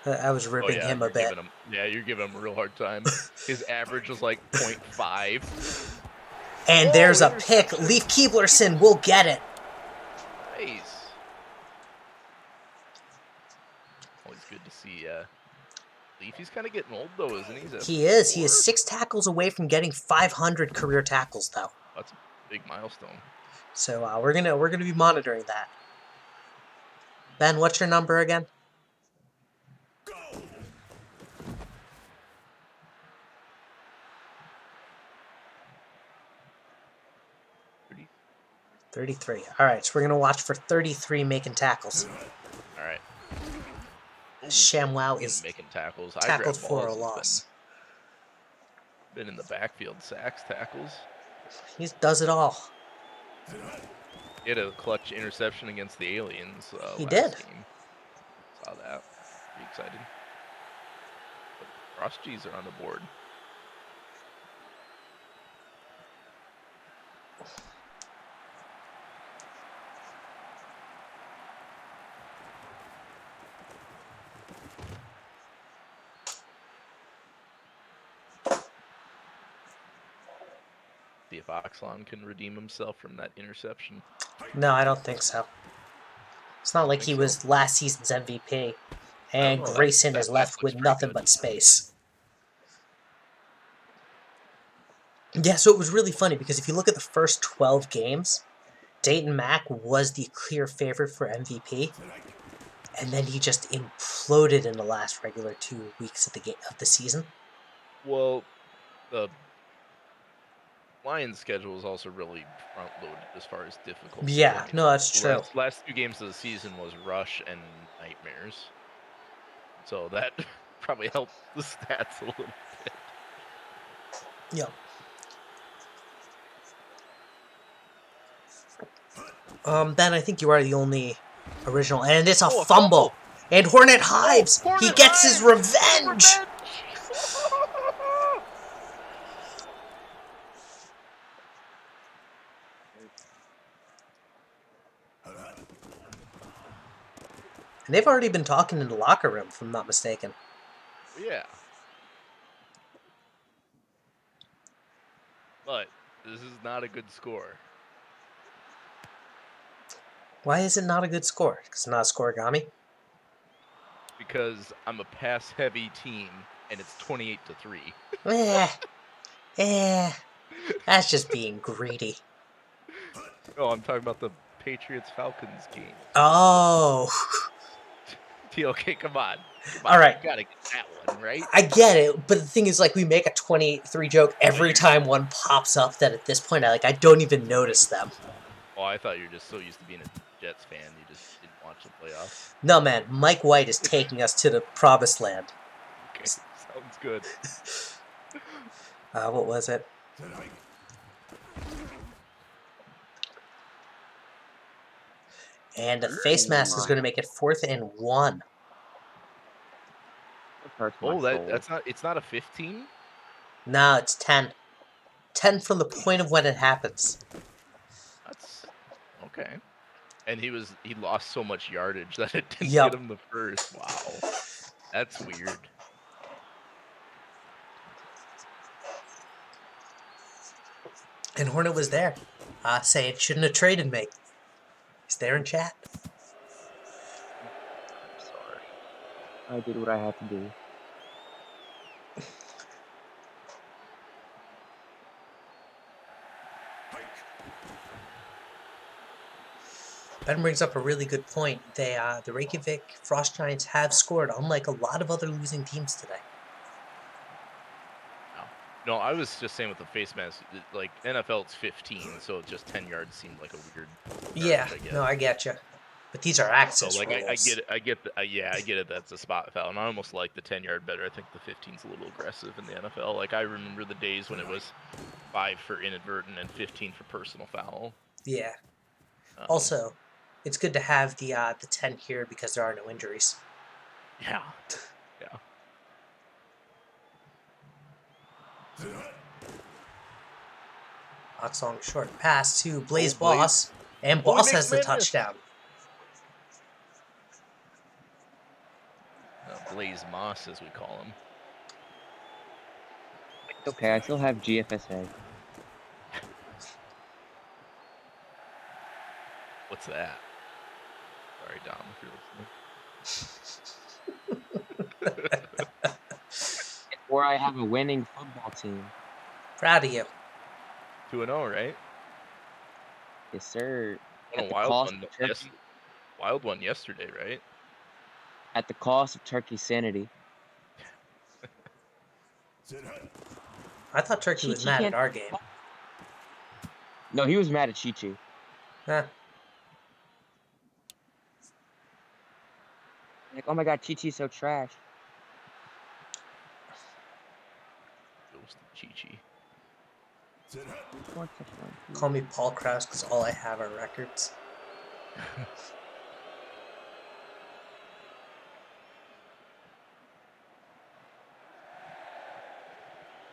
I was ripping him a bit. You're giving him a real hard time. His average was like 0.5. And there's a pick. Leif Keeblerson will get it. Nice. Always good to see Leaf. He's kind of getting old though, isn't he? He is. He is 6 tackles away from getting 500 career tackles, though. That's a big milestone. So we're gonna be monitoring that. Ben, what's your number again? Pretty. 33. All right, so we're gonna watch for 33 making tackles. All right. ShamWow is making tackles. Tackled for a loss. Been in the backfield, sacks, tackles. He does it all. He had a clutch interception against the Aliens. He last did. Game. Saw that. Pretty excited. But Frost G's are on the board. See if Oxlon can redeem himself from that interception. No, I don't think so. It's not like he was last season's MVP. And Grayson is left with nothing but space. Yeah, so it was really funny because if you look at the first 12 games, Dayton Mack was the clear favorite for MVP. And then he just imploded in the last regular 2 weeks of the season. Well, the Lions' schedule is also really front-loaded as far as difficulty. Yeah, no, that's true. Last 2 games of the season was Rush and Nightmares. So that probably helped the stats a little bit. Yep. Ben, I think you are the only original. And it's a fumble. And Hornet hides. He gets his revenge. And they've already been talking in the locker room, if I'm not mistaken. Yeah. But this is not a good score. Why is it not a good score? Because it's not a scoregami? Because I'm a pass-heavy team, and it's 28-3. That's just being greedy. Oh, I'm talking about the Patriots-Falcons game. Oh. Okay, come on. All right. You gotta get that one, right? I get it, but the thing is, like, we make a 23 joke every time one pops up that at this point, I don't even notice them. Oh, I thought you were just so used to being a Jets fan, you just didn't watch the playoffs. No, man, Mike White is taking us to the promised land. Okay, sounds good. What was it? And a face mask is going to make it 4th and 1. Oh, it's not a 15? No, it's 10. 10 from the point of when it happens. That's okay. And he lost so much yardage that it didn't Yep. get him the first. Wow. That's weird. And Hornet was there, saying shouldn't have traded me. He's there in chat. I'm sorry. I did what I had to do. Ben brings up a really good point. The Reykjavik Frost Giants have scored, unlike a lot of other losing teams today. No, I was just saying with the face mask, like NFL it's 15, so just 10 yards seemed like a weird. Yeah, no, I get you. But these are access So like rules. I get it. I get it. That's a spot foul, and I almost like the 10-yard better. I think the 15's a little aggressive in the NFL. Like I remember the days when it was 5 for inadvertent and 15 for personal foul. Yeah. Also, it's good to have the 10 here because there are no injuries. Yeah. Yeah. Oxlong short pass to Blaze Oh, Blaze. Boss, and Oh, he Boss makes has the madness. touchdown. Blaze Moss, as we call him. It's okay, I still have GFSA. What's that? Sorry, Dom, if you're listening. Or I have a winning football team. Proud of you. 2-0, right? Yes, sir. On a wild one yesterday, right? At the cost of Turkey's sanity. I thought Turkey was mad at our game. No, he was mad at Chi-Chi. Huh. Like, oh my god, Chi-Chi's so trash. Ghost Chi-Chi. Call me Paul Krause because all I have are records.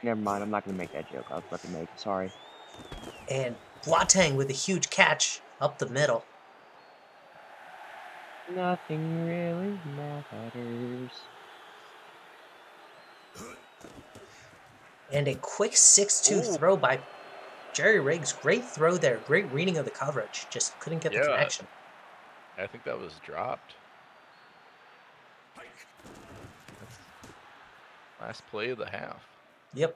Never mind, I'm not going to make that joke I was about to make. Sorry. And Boateng with a huge catch up the middle. Nothing really matters. And a quick 6-2 throw by Jerry Riggs. Great throw there. Great reading of the coverage. Just couldn't get the connection. I think that was dropped. That's last play of the half. Yep.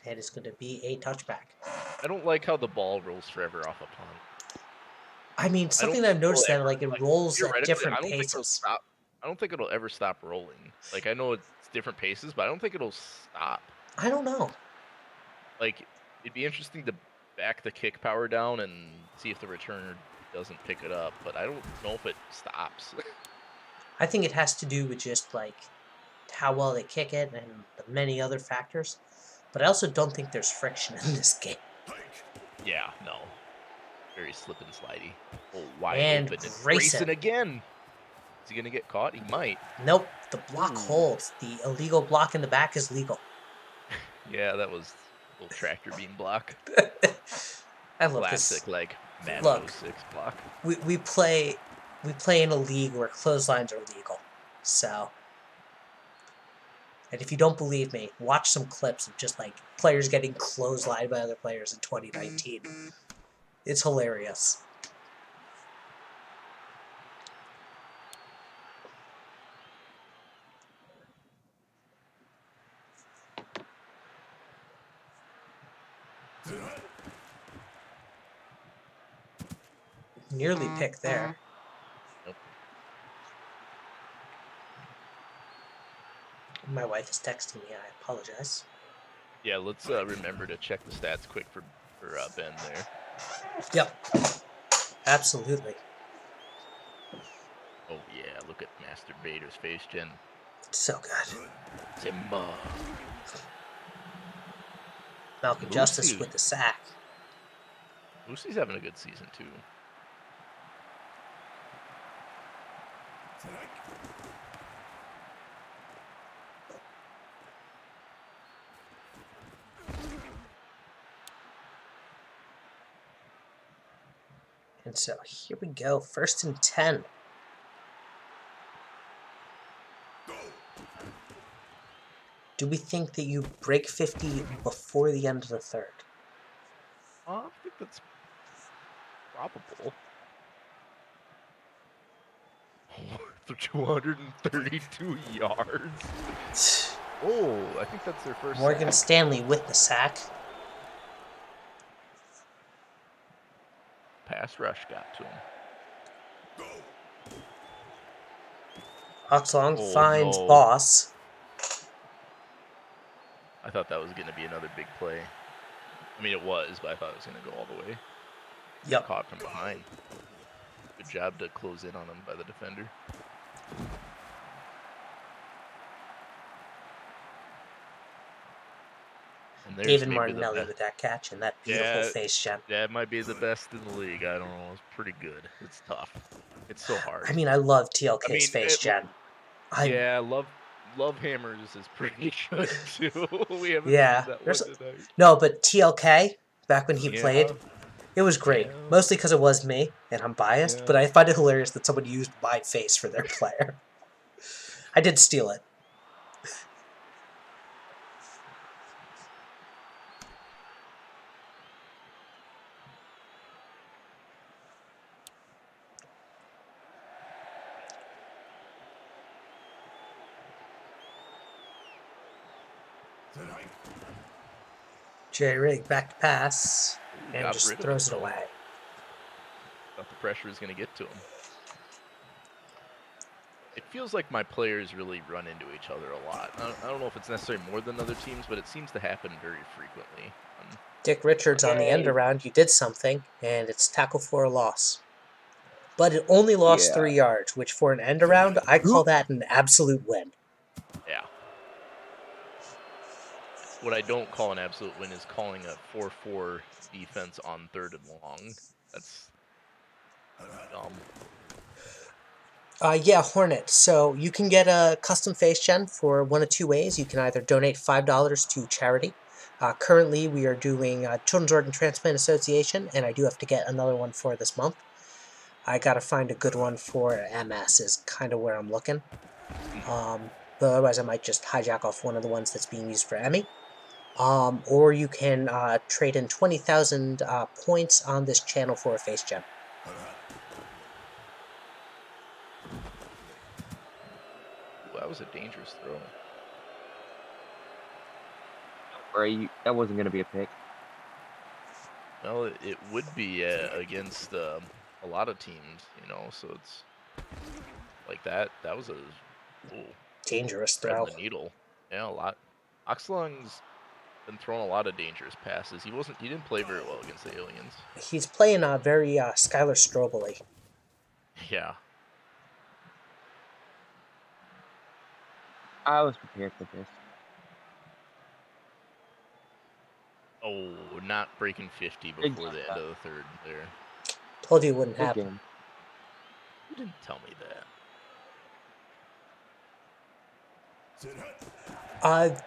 And it's going to be a touchback. I don't like how the ball rolls forever off a punt. I mean, something that I've noticed that like it rolls at different paces. I don't think it'll ever stop rolling. Like I know it's different paces, but I don't think it'll stop. I don't know. Like it'd be interesting to back the kick power down and see if the returner doesn't pick it up, but I don't know if it stops. I think it has to do with just like how well they kick it and the many other factors. But I also don't think there's friction in this game. Yeah, no. Very slip and slidey. Oh, wide and open. Grayson again. Is he going to get caught? He might. Nope. The block holds. The illegal block in the back is legal. Yeah, that was a little tractor beam block. I love classic, this. Like Madden Look, 06 block. We play in a league where clotheslines are legal. So, and if you don't believe me, watch some clips of just like players getting clotheslined by other players in 2019. It's hilarious. nearly pick there. Yep. My wife is texting me. I apologize. Yeah, let's remember to check the stats quick for Ben there. Yep. Absolutely. Oh yeah, look at Master Vader's face gen. So good. Simba. Malcolm Justice with the sack. Lucy's having a good season too. And so here we go. 1st and 10. Do we think that you break 50 before the end of the third? I think that's probable. For 232 yards. Oh, I think that's their first Morgan sack. Stanley with the sack. Pass rush got to him. Oxlong Oh, finds no. Boss. I thought that was going to be another big play. I mean, it was, but I thought it was going to go all the way. Yep. Caught from behind. Good job to close in on him by the defender. And there's David maybe Martinelli with that catch and that beautiful face gem. That might be the best in the league. I don't know. It's pretty good. It's tough. It's so hard. I mean, I love TLK's face gem. Yeah, Love Hammers is pretty good too. We haven't Yeah, seen that one tonight. No, but TLK, back when he played, it was great. Yeah. Mostly because it was me, and I'm biased, but I find it hilarious that someone used my face for their player. I did steal it. J-Rig back to pass, and just throws it away. Thought the pressure was going to get to him. It feels like my players really run into each other a lot. I don't know if it's necessarily more than other teams, but it seems to happen very frequently. Dick Richards on the end around, you did something, and it's tackle for a loss. But it only lost 3 yards, which for an end around, I call that an absolute win. Yeah. What I don't call an absolute win is calling a 4-4 defense on 3rd and long. That's dumb. Yeah, Hornet. So you can get a custom face gen for one of two ways. You can either donate $5 to charity. Currently, we are doing Children's Organ Transplant Association, and I do have to get another one for this month. I gotta find a good one for MS is kind of where I'm looking. But otherwise, I might just hijack off one of the ones that's being used for Emmy. Or you can trade in 20,000 points on this channel for a face gem. That was a dangerous throw. That wasn't going to be a pick. Well, it would be against a lot of teams, so it's like that. That was a dangerous throw. The needle. Yeah, a lot. Oxlong's been throwing a lot of dangerous passes. He didn't play very well against the aliens. He's playing very Skylar Strobel-y. Yeah. I was prepared for this. Oh, not breaking 50 before the end of the third there. Told you it wouldn't happen. You didn't tell me that.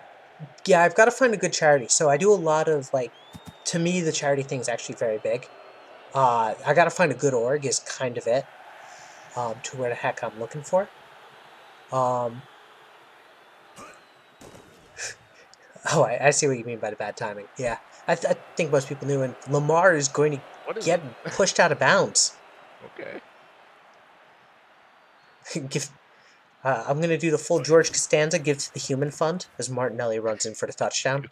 Yeah, I've got to find a good charity. So I do a lot of, to me, the charity thing is actually very big. I got to find a good org is kind of it, to where the heck I'm looking for. Oh, I see what you mean by the bad timing. Yeah, I think most people knew, and Lamar is going to get pushed out of bounds. Okay. I'm going to do the full George Costanza, give to the human fund, as Martinelli runs in for the touchdown.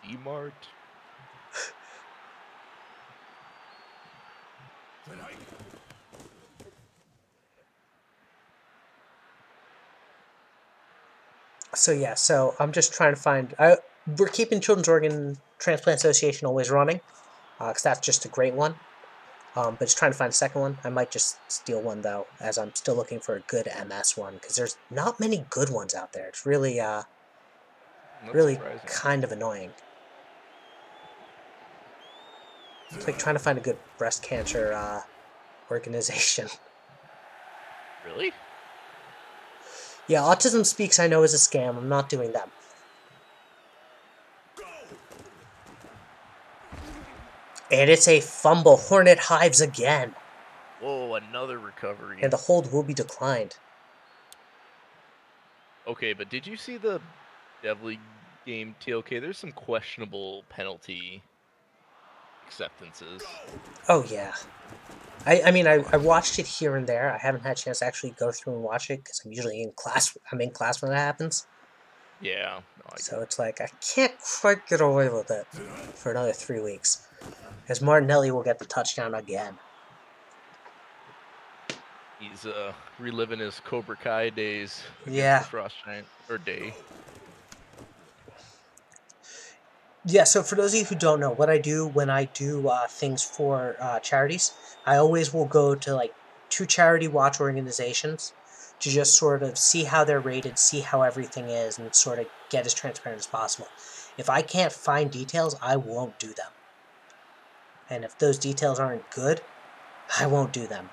D-Mart. So yeah, so I'm just trying to find. We're keeping Children's Organ Transplant Association always running, because that's just a great one. But just trying to find a second one. I might just steal one though, as I'm still looking for a good MS one, because there's not many good ones out there. It's really, That's really surprising. kind of annoying. It's like trying to find a good breast cancer organization. Really? Yeah, Autism Speaks I know is a scam. I'm not doing them. And it's a fumble. Hornet hives again. Whoa, another recovery. And the hold will be declined. Okay, but did you see the Dev League game TLK? There's some questionable penalty acceptances. Oh, yeah. I mean, I watched it here and there. I haven't had a chance to actually go through and watch it because I'm usually in class. I'm in class when that happens. Yeah. No, So it's like, I can't quite get away with it for another 3 weeks. As Martinelli will get the touchdown again. he's reliving his Cobra Kai days against Yeah. the Frost Giant, or day. Yeah, so for those of you who don't know, what I do when I do things for charities, I always will go to like 2 charity watch organizations to just sort of see how they're rated, see how everything is, and sort of get as transparent as possible. If I can't find details, I won't do them. And if those details aren't good, I won't do them.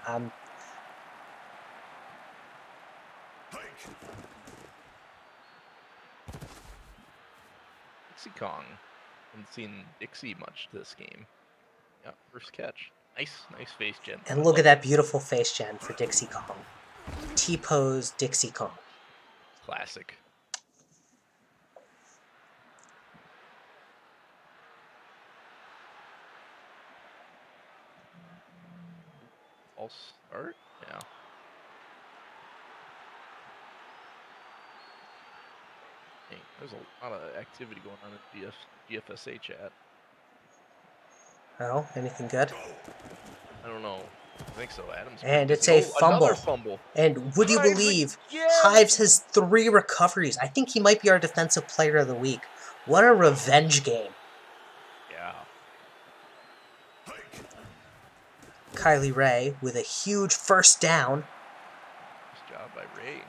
Dixie Kong. Haven't seen Dixie much this game. Yeah, first catch. Nice face gen. And look at that beautiful face gen for Dixie Kong. T-pose Dixie Kong. Classic. All start? Yeah. Hey, there's a lot of activity going on in GFSA chat. Oh, anything good? I don't know. I think so. Adam's And pretty it's busy. a fumble. Another fumble. And would you Hives believe again! Hives has 3 recoveries? I think he might be our defensive player of the week. What a revenge game. Yeah. Kylie Ray with a huge first down. Nice job by Ray.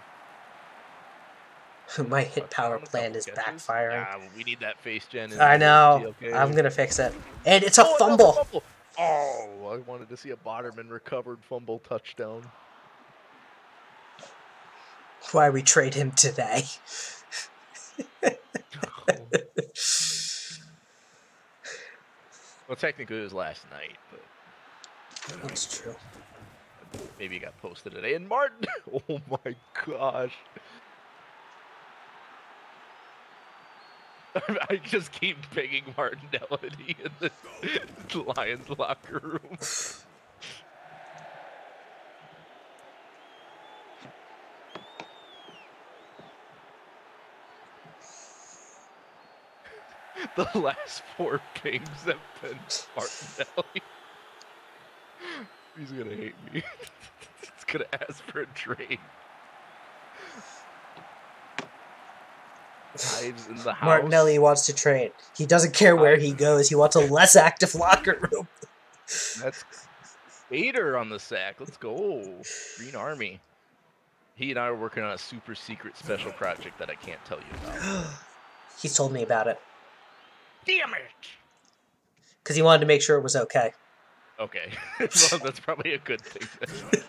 My hit power Touchdown, a plan couple is catches. backfiring. Yeah, we need that face gen in I know. TLK. I'm going to fix it. And it's a another fumble. fumble. Oh, I wanted to see a Botterman recovered fumble touchdown. Why we trade him today. Well, technically it was last night, but That's true. maybe it got posted today. And Martin, oh my gosh. I just keep pinging Martinelli in the Lions locker room. The last 4 pings have been Martinelli. He's gonna hate me. He's gonna ask for a trade. Hives in the house. Martinelli wants to trade. He doesn't care where he goes. He wants a less active locker room. That's Bader on the sack. Let's go. Green Army. He and I are working on a super secret special project that I can't tell you about. He's told me about it. Damn it! Because he wanted to make sure it was okay. Okay. Well, that's probably a good thing then.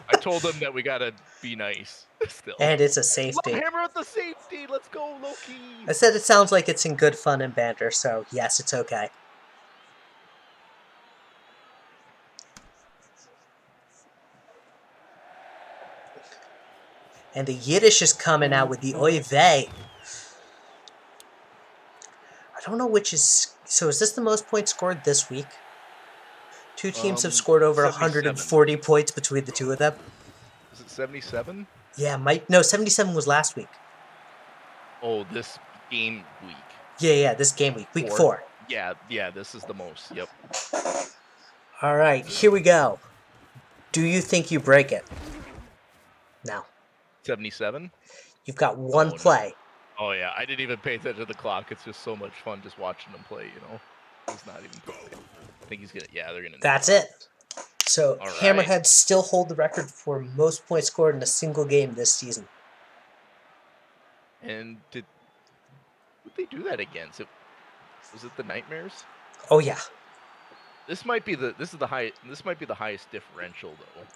I told him that we gotta be nice still. And it's a safety. Hammer with the safety! Let's go, Loki! I said it sounds like it's in good fun and banter, so yes, it's okay. And the Yiddish is coming out with the oy vey. I don't know which is... So is this the most points scored this week? 2 teams have scored over 140 points between the 2 of them. Is it 77? Yeah, no, 77 was last week. Oh, this game week. Yeah, this game week. Week 4. Yeah, this is the most. Yep. All right, here we go. Do you think you break it? No. 77. You've got one Oh, no. play. Oh yeah, I didn't even pay attention to the clock. It's just so much fun just watching them play. He's not even. I think he's gonna. Yeah, they're gonna. That's it. So All right. Hammerheads still hold the record for most points scored in a single game this season. And would they do that against? Was it the Nightmares? Oh yeah. This might be the highest differential though.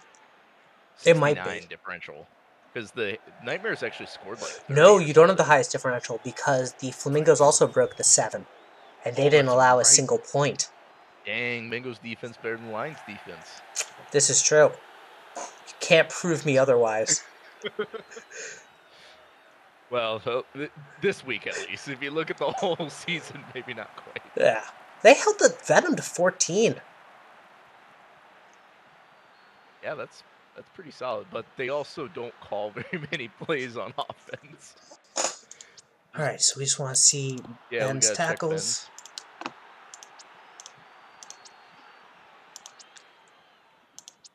It might be. 69 differential. Because the Nightmares actually scored like 30. No, you don't have the highest differential because the Flamingos also broke the 7. And they didn't that's allow a right. single point. Dang, Mingo's defense better than Lions defense. This is true. You can't prove me otherwise. Well, so this week at least. If you look at the whole season, maybe not quite. Yeah. They held the Venom to 14. Yeah, that's pretty solid. But they also don't call very many plays on offense. All right, so we just want to see Yeah, Ben's we gotta check tackles.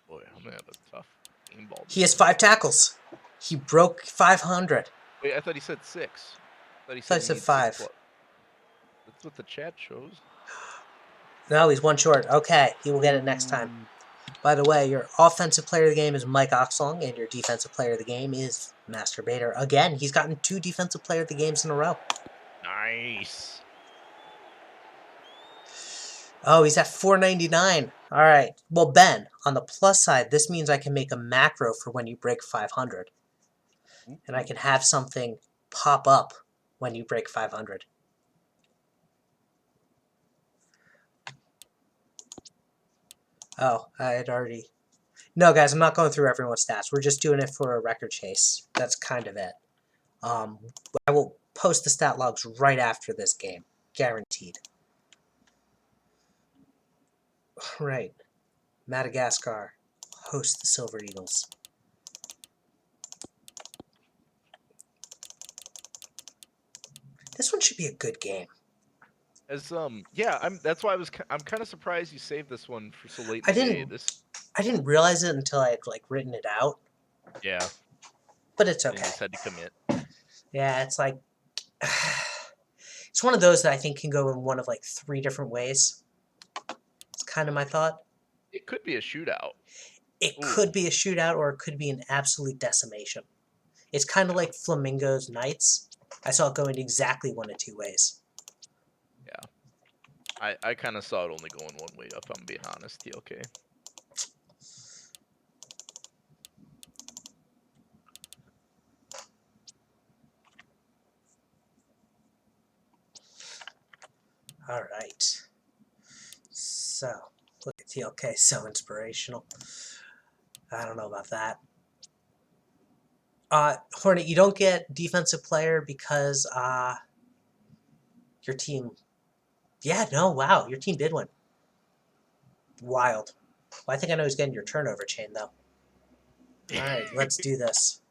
Boy, I'm gonna have a tough game ball. He has 5 tackles. He broke 500. Wait, I thought he said 6. I thought he said 5. That's what the chat shows. No, he's one short. Okay, he will get it next time. By the way, your offensive player of the game is Mike Oxlong, and your defensive player of the game is Masturbator. Again, he's gotten 2 defensive player of the games in a row. Nice. Oh, he's at 499. All right. Well, Ben, on the plus side, this means I can make a macro for when you break 500. And I can have something pop up when you break 500. Oh, I had already... No, guys, I'm not going through everyone's stats. We're just doing it for a record chase. That's kind of it. I will post the stat logs right after this game. Guaranteed. Right. Madagascar hosts the Silver Eagles. This one should be a good game. That's why I'm kind of surprised you saved this one for so late I in the didn't- day. I didn't realize it until I had written it out. Yeah. But it's You okay. just had to commit. Yeah, it's like it's one of those that I think can go in one of 3 different ways. It's kind of my thought. It could be a shootout. It could be a shootout or it could be an absolute decimation. It's kind of like Flamingos Knights. I saw it going exactly one of 2 ways. Yeah. I kind of saw it only going one way up, I'm being honest. Okay. All right. So, look at TLK, so inspirational. I don't know about that. Hornet, you don't get defensive player because your team... Yeah, no, wow, your team did win. Wild. Well, I think I know who's getting your turnover chain, though. All right, let's do this.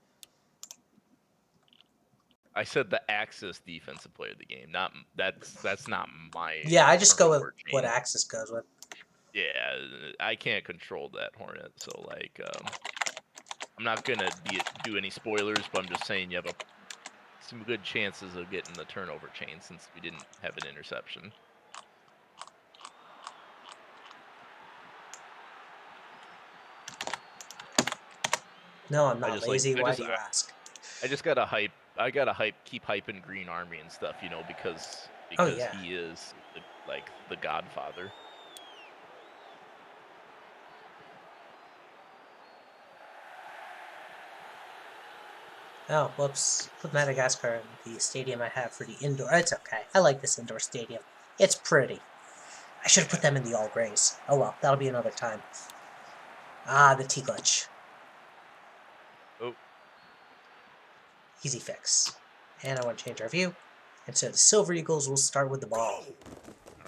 I said the Axis defensive player of the game. That's not my. Yeah, I just go with turnover chain. what Axis goes with. Yeah, I can't control that, Hornet. So I'm not gonna do any spoilers, but I'm just saying you have some good chances of getting the turnover chain since we didn't have an interception. No, I'm not lazy. Why do you ask? I just gotta hype. I gotta keep hyping Green Army and stuff, because yeah. he is the Godfather. Oh, whoops. Put Madagascar in the stadium I have for the indoor. It's okay. I like this indoor stadium. It's pretty. I should have put them in the all grays. Oh well, that'll be another time. Ah, the T-glitch. Oh. Easy fix. And I want to change our view. And so the Silver Eagles will start with the ball.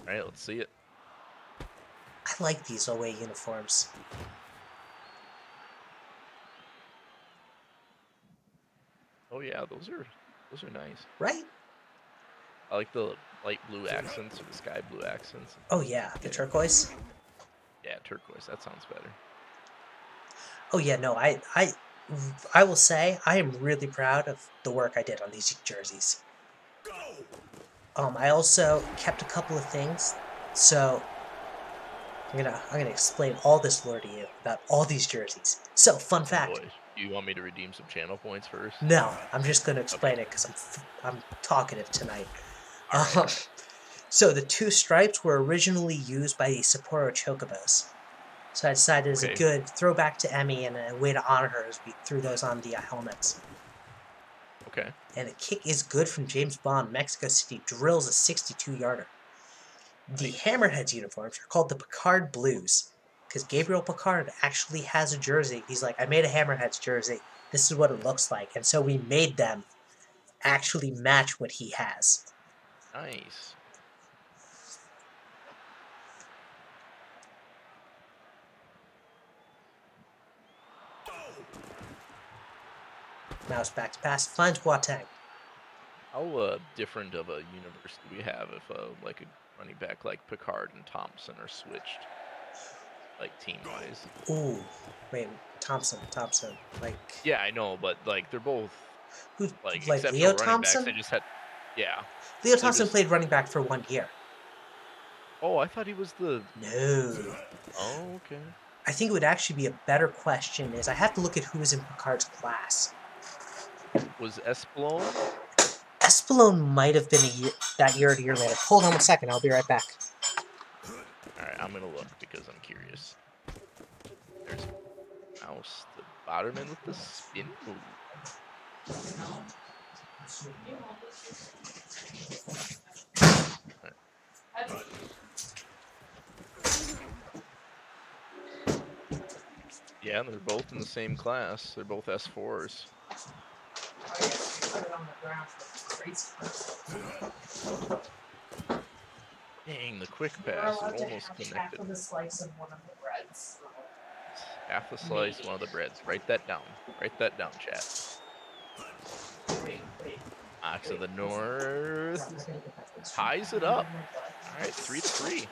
Alright, let's see it. I like these away uniforms. Oh yeah, those are nice. Right? I like the light blue accents or the sky blue accents. Oh yeah, the turquoise. Yeah, turquoise. That sounds better. Oh yeah, no, I will say I am really proud of the work I did on these jerseys. I also kept a couple of things, so I'm gonna explain all this lore to you about all these jerseys. So, fun Oh fact. boy. Do you want me to redeem some channel points first? No, I'm just gonna explain Okay. it because I'm talkative tonight. All right. So the two stripes were originally used by the Sapporo Chocobos. So I decided as a Okay. good throwback to Emmy and a way to honor her as we threw those on the helmets. Okay. And a kick is good from James Bond. Mexico City drills a 62-yarder. The Nice. Hammerheads uniforms are called the Picard Blues because Gabriel Picard actually has a jersey. He's like, I made a Hammerheads jersey. This is what it looks like. And so we made them actually match what he has. Nice. Mouse back to pass, finds Boateng. How different of a universe do we have if like a running back like Picard and Thompson are switched, like team-wise? Ooh, wait, Thompson. Like, Yeah, I know, but like they're both who's like like Leo exceptional running backs. They Thompson? just had, yeah, Leo they're Thompson just. played running back for 1 year. Oh, I thought he was the. No. Oh, okay. I think it would actually be a better question is I have to look at who was in Picard's class. Was Espelon? Espelon might have been that year or a year later. Hold on 1 second, I'll be right back. All right, I'm gonna look because I'm curious. There's Mouse, the Botterman with the spin move. Yeah, they're both in the same class. They're both S4s. Dang, the quick pass is almost connected. Half a slice, one of the breads. Write that down. Write that down, chat. Ox of the North ties it up. All right, 3-3.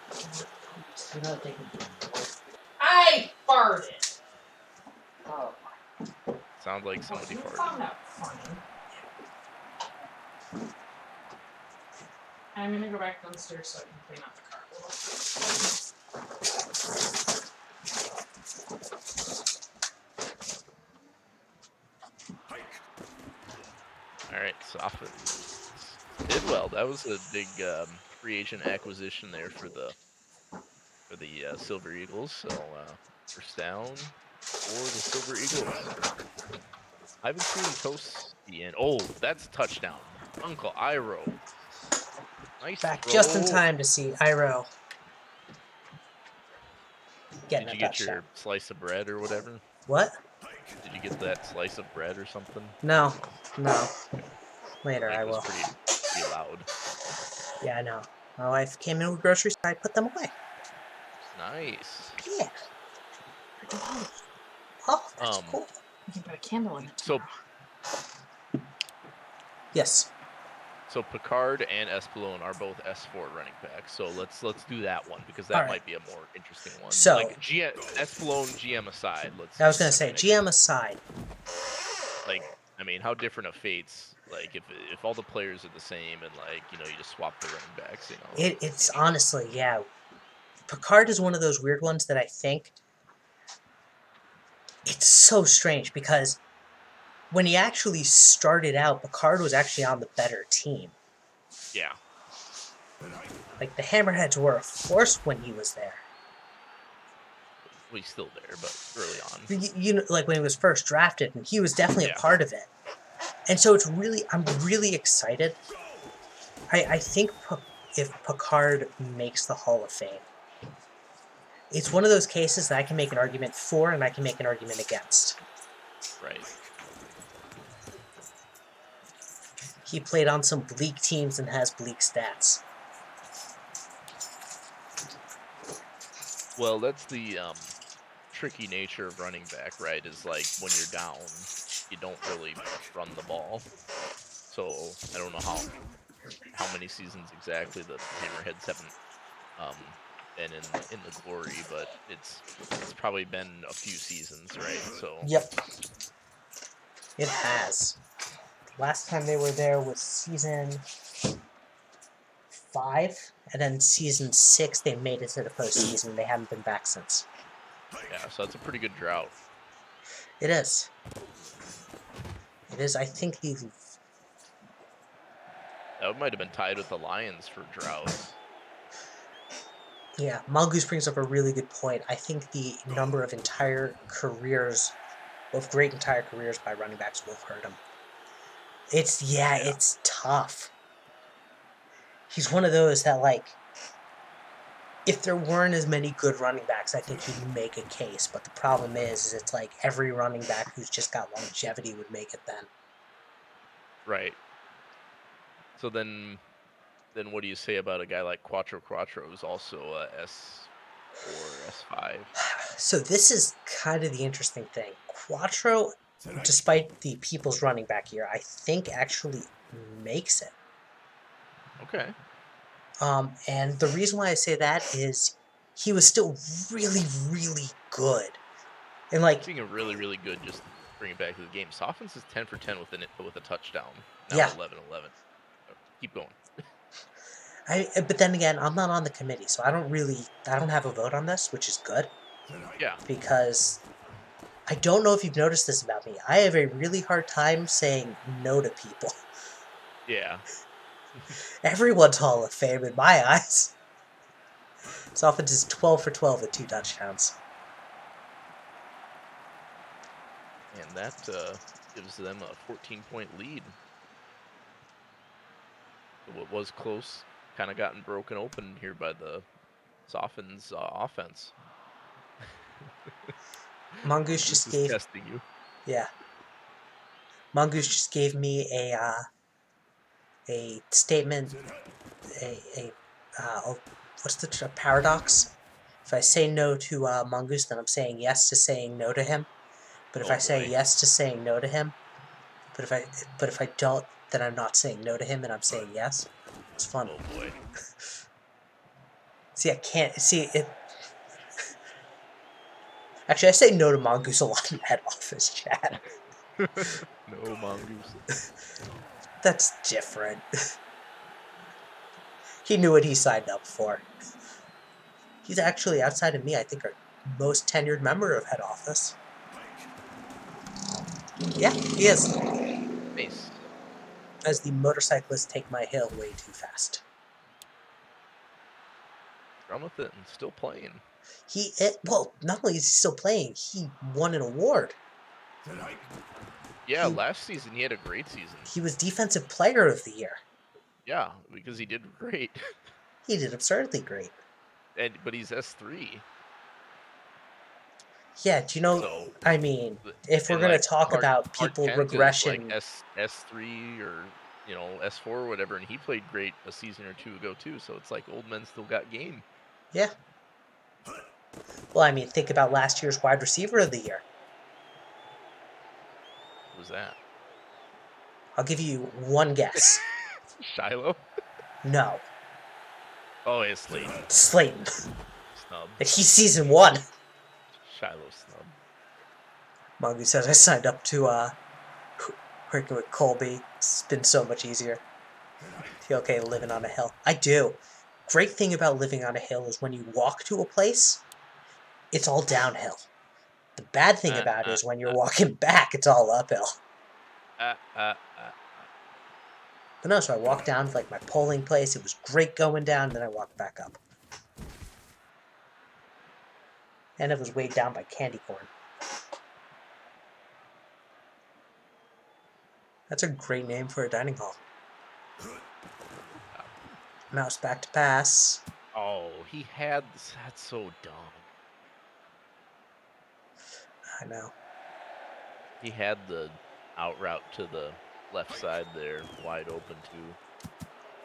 I farted! Oh. Sounds like somebody You farted. found that funny. I'm gonna go back downstairs so I can clean up the car a little. All right, Soften did well. That was a big free agent acquisition there for the Silver Eagles. So first down for the Silver Eagles. I haven't seen Toasty in. Oh, that's a touchdown. Uncle Iro. Nice Back throw. just in time to see Iro getting Did a you get touchdown. your slice of bread or whatever? What? Did you get that slice of bread or something? No. Later Like I it was will. pretty loud. Yeah, I know. My wife came in with groceries, so I put them away. Nice. Yeah. Oh, that's cool. We can put a candle in it So tomorrow. Yes. So Picard and Espelon are both S4 running backs. So let's do that one because that Alright. might be a more interesting one. So- like Espelon GM aside, let's. I was gonna say, GM aside, Like, I mean, how different of fates? Like, if all the players are the same and like you just swap the running backs, it's honestly, yeah. Picard is one of those weird ones that I think it's so strange because when he actually started out, Picard was actually on the better team. Yeah. Like the Hammerheads were a force when he was there. Well, he's still there, but early on. You know, like when he was first drafted, and he was definitely Yeah. a part of it. And so I'm really excited. I think if Picard makes the Hall of Fame, it's one of those cases that I can make an argument for and I can make an argument against. Right. He played on some bleak teams and has bleak stats. Well, that's the tricky nature of running back, right? Is like when you're down, you don't really run the ball. So I don't know how many seasons exactly the Hammerheads haven't been in the glory, but it's probably been a few seasons, right? So Yep, it has. Last time they were there was season 5, and then season 6 they made it to the postseason. They haven't been back since. yeah, so that's a pretty good drought. It is. It is. I think the That might have been tied with the Lions for droughts. yeah, Mongoose brings up a really good point. I think the number of great entire careers by running backs will hurt him. It's tough. He's one of those that, like, if there weren't as many good running backs, I think he'd make a case. But the problem is it's like every running back who's just got longevity would make it then. Right. So then what do you say about a guy like Quattro, who's also a S4, S5? So this is kind of the interesting thing. Quattro, despite the people's running back year, I think actually makes it. Okay. And the reason why I say that is he was still really, really good. And like, Being a really, really good, just to bring it back to the game. Softens is 10 for 10 with a touchdown. Now yeah. 11-11. Keep going. But then again, I'm not on the committee, so I don't have a vote on this, which is good. Yeah. Because I don't know if you've noticed this about me. I have a really hard time saying no to people. Yeah. Everyone's Hall of Fame in my eyes. His offense is 12 for 12 with 2 touchdowns. And that gives them a 14-point lead. What was close kind of gotten broken open here by the Softens offense. Mongoose just is gave testing you. Yeah. Mongoose just gave me a statement, what's the paradox? If I say no to Mongoose, then I'm saying yes to saying no to him. But if Oh I say boy. yes to saying no to him, but if I don't, then I'm not saying no to him, and I'm saying yes. It's fun. Oh boy. See, I can't see it. Actually, I say no to Mongoose a lot in head office chat. No Mongoose. That's different. He knew what he signed up for. He's actually, outside of me, I think our most tenured member of head office. Yeah, he is. Nice. As the motorcyclists take my hill way too fast. Run with it and still playing. Well, not only is he still playing, he won an award. Yeah, last season he had a great season. He was Defensive Player of the Year. Yeah, because he did great. He did absurdly great. But he's S3. Yeah, do you know, So, I mean, if we're and going to like talk about Clark people Kent is like regression... S3 or S4 or whatever, and he played great a season or two ago too. So it's like old men still got game. Yeah. Well, I mean, think about last year's Wide Receiver of the Year. What was that? I'll give you one guess. Shiloh? No. Oh, it's Slayton. Slayton. Snub. He's season 1. Shiloh snub. Mongoose says I signed up to working with Colby. It's been so much easier. Feel okay living on a hill. I do. Great thing about living on a hill is when you walk to a place, it's all downhill. The bad thing about it is when you're walking back, it's all uphill. But no, so I walked down to like my polling place. It was great going down, then I walked back up. And it was weighed down by candy corn. That's a great name for a dining hall. Mouse back to pass. Oh, he had this. That's so dumb. I know. He had the out route to the left side there wide open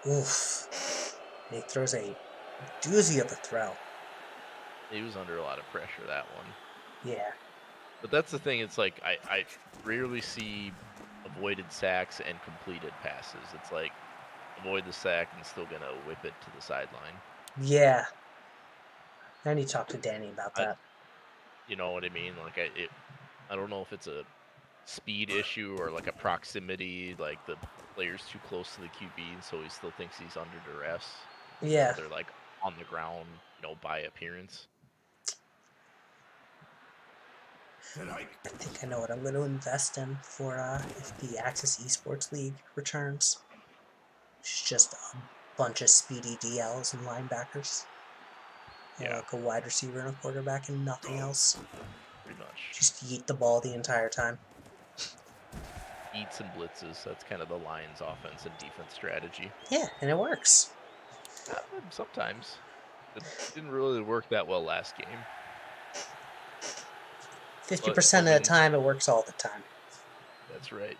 too. Oof. And he throws a doozy of a throw. He was under a lot of pressure that one. Yeah. But that's the thing. It's like I rarely see avoided sacks and completed passes. It's like avoid the sack and still gonna whip it to the sideline. Yeah. I need to talk to Danny about that. You know what I mean? Like I don't know if it's a speed issue or like a proximity, like the player's too close to the QB, so he still thinks he's under duress. Yeah. They're like on the ground, by appearance. I think I know what I'm going to invest in for if the Axis Esports League returns. It's just a bunch of speedy DLs and linebackers. Yeah. Like a wide receiver and a quarterback and nothing else. Pretty much. Just yeet the ball the entire time. Eats and blitzes. That's kind of the Lions' offense and defense strategy. Yeah, and it works. Sometimes. It didn't really work that well last game. 50% of the time, it works all the time. That's right.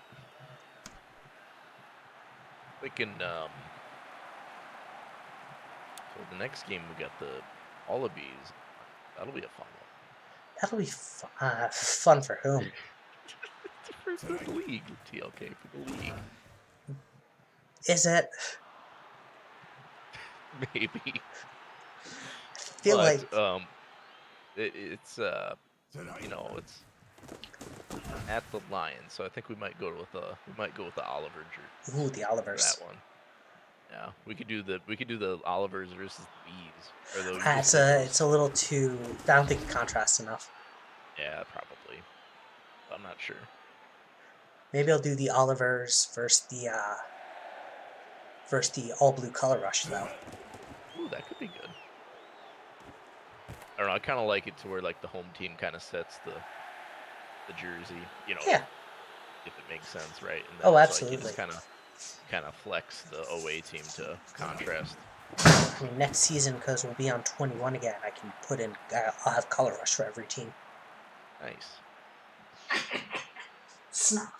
Thinking, so the next game we got the Wallabies. That'll be a fun one. That'll be fun for whom? for the league, TLK, for the league. Is it? Maybe. I feel like it's it's at the Lions, so I think we might go with the Oliver jersey. Ooh, the Olivers. That one. Yeah, we could do the Olivers versus the Bees. It's a little too. I don't think it contrasts enough. Yeah, probably. I'm not sure. Maybe I'll do the Olivers versus the all blue color rush though. Ooh, that could be good. I don't know. I kind of like it to where like the home team kind of sets the jersey. Yeah. If it makes sense, right? And then absolutely. Like you just kind of flex the away team to contrast. I mean, next season, because we'll be on 21 again, I can put in. I'll have color rush for every team. Nice. Snap.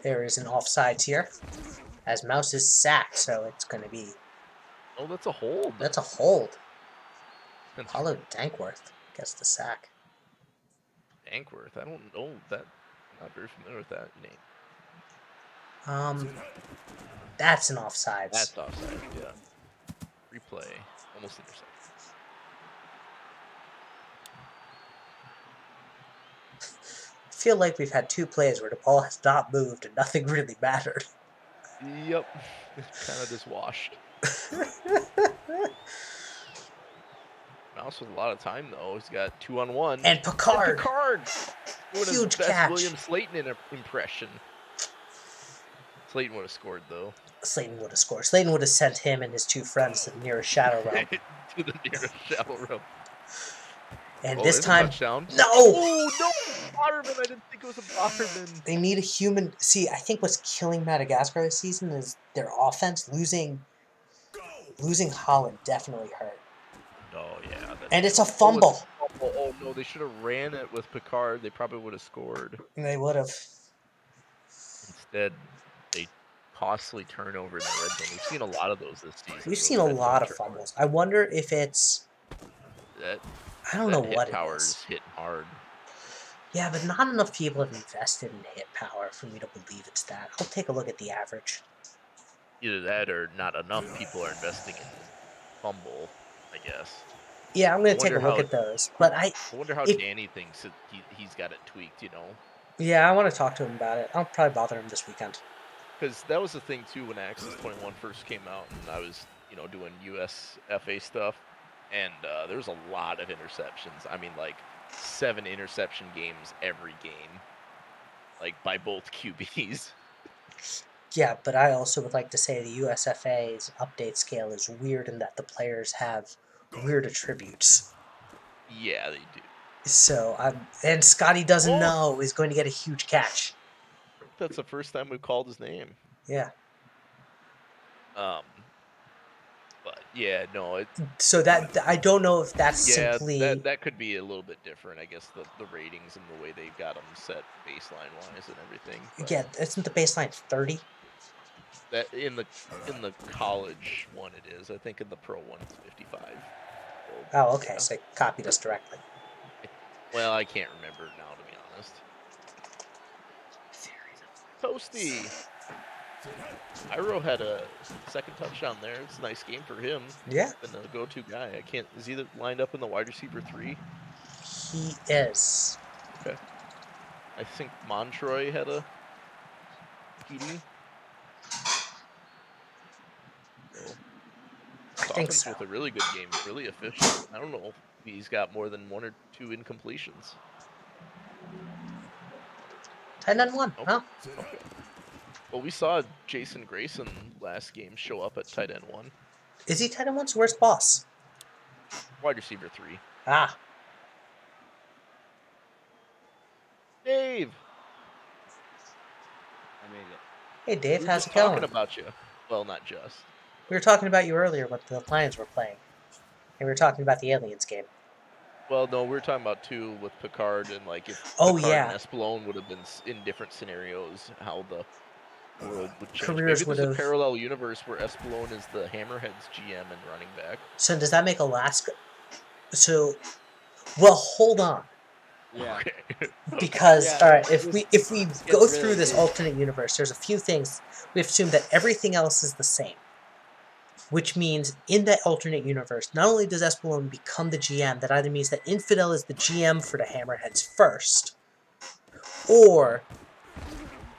There is an offsides here, as Mouse is sacked, so it's going to be. Oh, that's a hold. That's a hold. Paulo Dankworth gets the sack. Dankworth? I don't know that. I'm not very familiar with that name. That's an offsides. That's offsides, yeah. Replay. Almost intercepted. I feel like we've had two plays where the ball has not moved and nothing really mattered. Yep. Kind of just washed. Mouse with a lot of time, though. He's got 2-on-1. And Picard! Doing Huge his best catch. William Slayton impression. Slayton would have scored, though. Slayton would have scored. Slayton would have sent him and his two friends to the nearest shadow realm. To the nearest shadow realm. And this time, touchdown. No! Oh, no! Botterman! I didn't think it was a Botterman. They need a human. See, I think what's killing Madagascar this season is their offense. Losing Holland definitely hurt. Oh, yeah. And it's a fumble. Oh, no, they should have ran it with Picard. They probably would have scored. They would have. Instead, they costly turnover in the red zone. We've seen a lot of those this season. We've seen a lot of fumbles. I wonder if it's... I don't know what it is. Hitting hard. Yeah, but not enough people have invested in hit power for me to believe it's that. I'll take a look at the average. Either that or not enough people are investing in fumble, I guess. Yeah, I'm going to take a look at those. But I wonder how Danny thinks he's got it tweaked, Yeah, I want to talk to him about it. I'll probably bother him this weekend. Because that was the thing, too, when Axis 21 first came out and I was, doing USFA stuff. And there was a lot of interceptions. I mean, like 7 interception games every game, like by both QBs. Yeah, but I also would like to say the USFA's update scale is weird in that the players have weird attributes. Yeah, they do. So and Scotty doesn't know is going to get a huge catch. That's the first time we've called his name. Yeah. But yeah, no. So that I don't know if that's simply. That could be a little bit different. I guess the ratings and the way they got them set baseline wise and everything. But yeah, isn't the baseline 30? That in the college one it is. I think in the pro one it's 55. So, oh, okay. Yeah. So they copied us directly. Well, I can't remember now, to be honest. Toasty. Iro had a second touchdown there. It's a nice game for him. Yeah, Been a go-to guy. I can't. Is he lined up in the wide receiver 3? he is. Okay. I think Montroy had a TD. So I this think offense so. with a really good game, really efficient. I don't know if he's got more than 1 or 2 incompletions. 10-1. Nope. Huh? Okay. Well, we saw Jason Grayson last game show up at tight end 1. Is he 10-1? So where's Boss? Wide receiver 3. Ah, Dave! I made it. hey Dave, We were how's just it going? talking about you. Well, not just. We were talking about you earlier when the Lions were playing. And we were talking about the Aliens game. Well, no, we were talking about too with Picard and like if Oh, Picard and yeah. Espelon would have been in different scenarios, how the world would change. Careers Maybe would there's a have. parallel universe where Espelon is the Hammerheads GM and running back. So does that make Alaska? So, well, hold on. Yeah. Okay. Because Yeah, all right, this- if we this go gets through really this deep. alternate universe, there's a few things we have to assume that everything else is the same. Which means in that alternate universe, not only does Espelon become the GM, that either means that Infidel is the GM for the Hammerheads first, or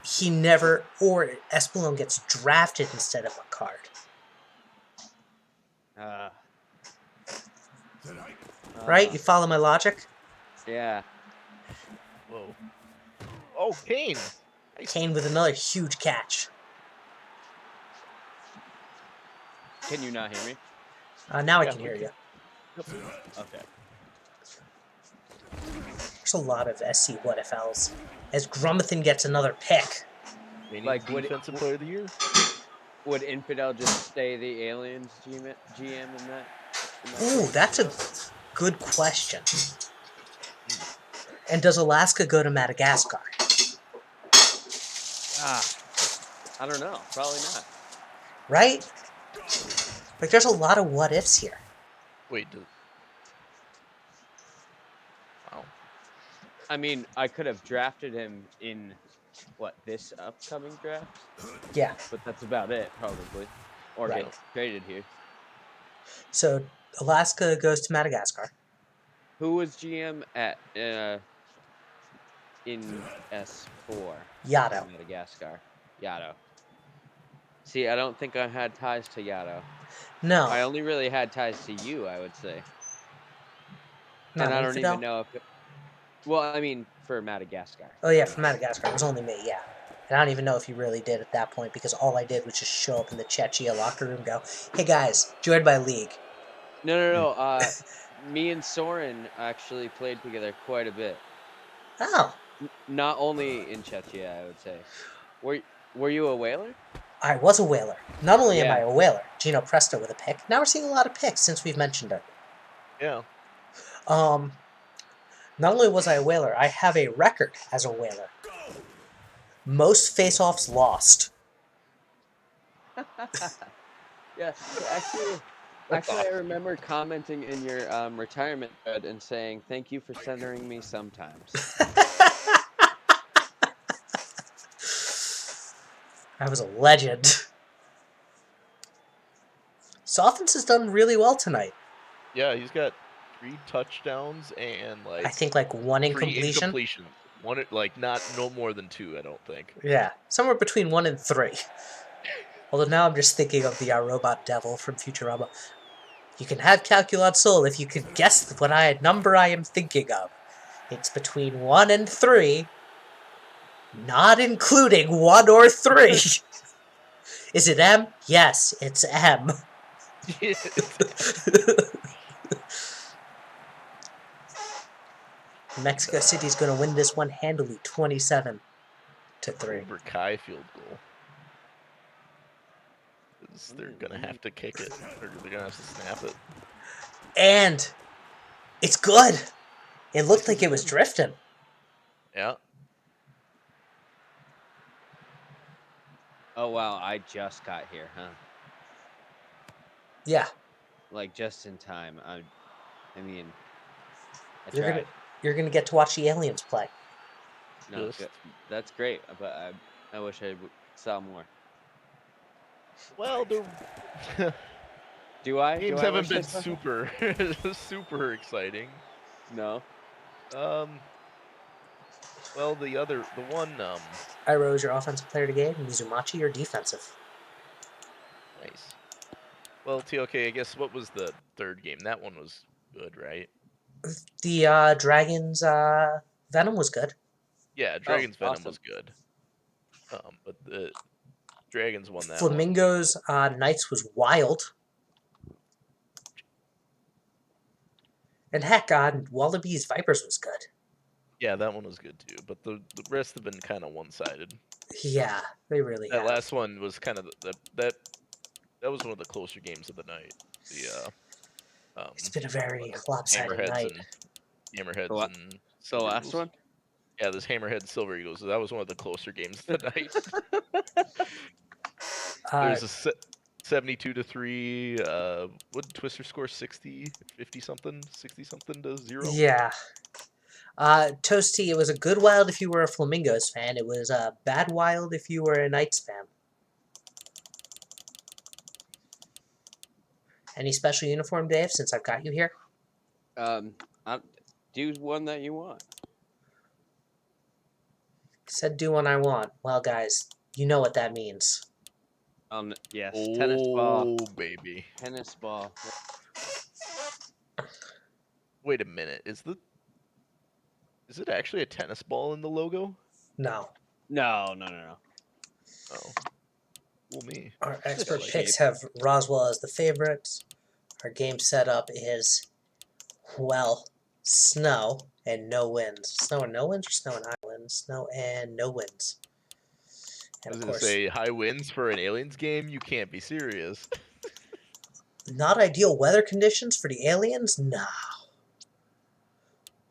Espelon gets drafted instead of Picard. Right? You follow my logic? Yeah. Whoa. Oh, Kane. Nice. Kane with another huge catch. Can you not hear me? Now I Yeah, can we hear you. Okay. There's a lot of SC what if else. As Grumathan gets another pick. They need Like, would it- defensive player of the year. Would Infidel just stay the Aliens GM in that? Ooh, that's a good question. And does Alaska go to Madagascar? I don't know. Probably not. Right? Like, there's a lot of what ifs here. Wait, wow. I mean, I could have drafted him in this upcoming draft, Yeah. but that's about it, probably. Or Right. get traded here. So, Alaska goes to Madagascar. Who was GM at in S4? Yato. In Madagascar. Yato. See, I don't think I had ties to Yato. No. I only really had ties to you, I would say. Not And I don't Infidel? even know if well, I mean, for Madagascar. Oh, yeah, for Madagascar. It was only me, yeah. And I don't even know if you really did at that point, because all I did was just show up in the Chechia locker room and go, hey guys, joined my league. No. Me and Soren actually played together quite a bit. Oh. Not only in Czechia, I would say. Were you a whaler? I was a whaler. Not only am Yeah. I a whaler, Gino Presto with a pick. Now we're seeing a lot of picks since we've mentioned it. Yeah. Not only was I a whaler, I have a record as a whaler. Most face-offs lost. Yeah, actually, I remember commenting in your retirement thread and saying, "Thank you for centering me sometimes." I was a legend. So offense has done really well tonight. Yeah, he's got 3 touchdowns and I think like 1 3 incompletion. incompletions. No more than 2, I don't think. Yeah, somewhere between 1 and 3. Although now I'm just thinking of the robot devil from Futurama. You can have Calculon Soul if you can guess what number I am thinking of. It's between 1 and 3, not including 1 or 3. Is it M? Yes, it's M. Mexico City's going to win this one handily, 27-3. Over Kai field goal. They're gonna have to kick it. They're gonna have to snap it. And it's good. It looked like it was drifting. Yeah. Oh wow, I just got here, huh? Yeah. Like just in time. I mean, I You're tried. gonna get to watch the aliens play. No, Just- that's great, but I wish I saw more. Well, the Do I? games Do I haven't wish I been saw- super super exciting. No. Well, the one, Iro is your offensive player of the game. Mizumachi, your defensive. nice. Well, TOK, I guess what was the third game? That one was good, right? The Dragons Venom was good. Yeah, Dragon's Venom awesome. was good. But the Dragons won that one. Flamingos Knights was wild. And heck, Wallabies Vipers was good. Yeah, that one was good too. But the rest have been kind of one-sided. Yeah, they really That have. last one was kind of that was one of the closer games of the night. The It's been a very what, lopsided night. Hammerheads The and The Silver last Eagles. one. Yeah, this Hammerhead Silver Eagles. That was one of the closer games of the night. There's a 72-3. What did Twister score? 60 something to 0. Yeah. Toasty, it was a good wild if you were a Flamingos fan. It was a bad wild if you were a Knights fan. Any special uniform, Dave, since I've got you here? Do one that you want. Said do one I want. Well, guys, you know what that means. Yes, tennis ball. Oh, baby. Tennis ball. Wait a minute. Is it actually a tennis ball in the logo? No. No. Oh. Well, me. Our It's just expert a picks shape. have Roswell as the favorite. Our game setup is, well, snow and no winds. Snow and no winds or snow and high winds? Snow and no winds. I And was of gonna course, say high winds for an Aliens game. You can't be serious. not ideal weather conditions for the aliens? No.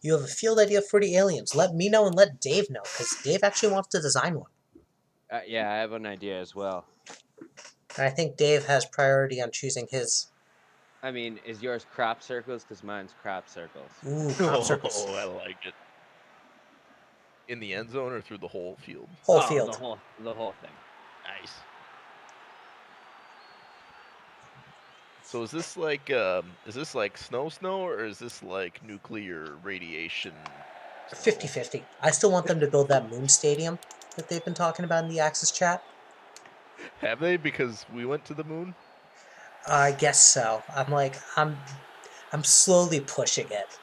You have a field idea for the aliens. Let me know and let Dave know, because Dave actually wants to design one. Yeah, I have an idea as well. And I think Dave has priority on choosing his. I mean, is yours crop circles? Because mine's crop circles. Ooh, crop circles. Oh, I like it. In the end zone or through the whole field? Whole field. The whole thing. Nice. So is this like snow or is this like nuclear radiation? 50-50. I still want them to build that moon stadium that they've been talking about in the Axis chat. Have they? Because we went to the moon. I guess so. I'm slowly pushing it.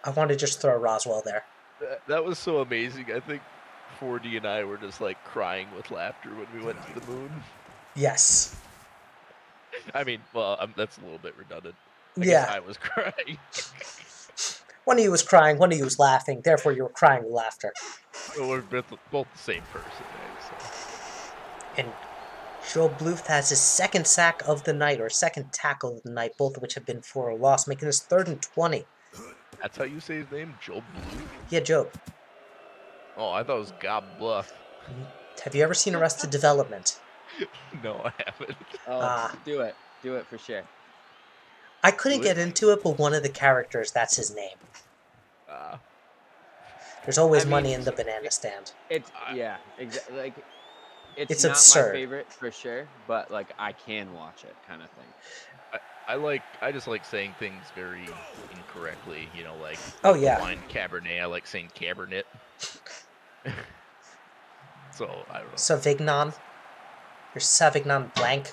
I want to just throw Roswell there. That was so amazing. I think 4D and I were just like crying with laughter when we went to the moon. Yes. I mean, well, that's a little bit redundant. I Yeah. guess I was crying. One of you was crying, one of you was laughing. Therefore, you were crying with laughter. Well, we're both the same person, right? So. And Joe Bluth has his second sack of the night, or second tackle of the night, both of which have been for a loss, making this 3rd and 20. That's how you say his name, Joe Blue? Yeah, Joe. Oh, I thought it was God Bluff. Have you ever seen Arrested Development? No, I haven't. Oh, do it for sure. I couldn't get into it, but one of the characters, that's his name. There's always money in the banana stand. It's exactly. Like, It's not absurd. my favorite for sure, but like I can watch it, kind of thing. I just like saying things very incorrectly, like Oh, yeah. wine Cabernet. I like saying Cabernet. So I don't know. Savignon. Your Savignon blank.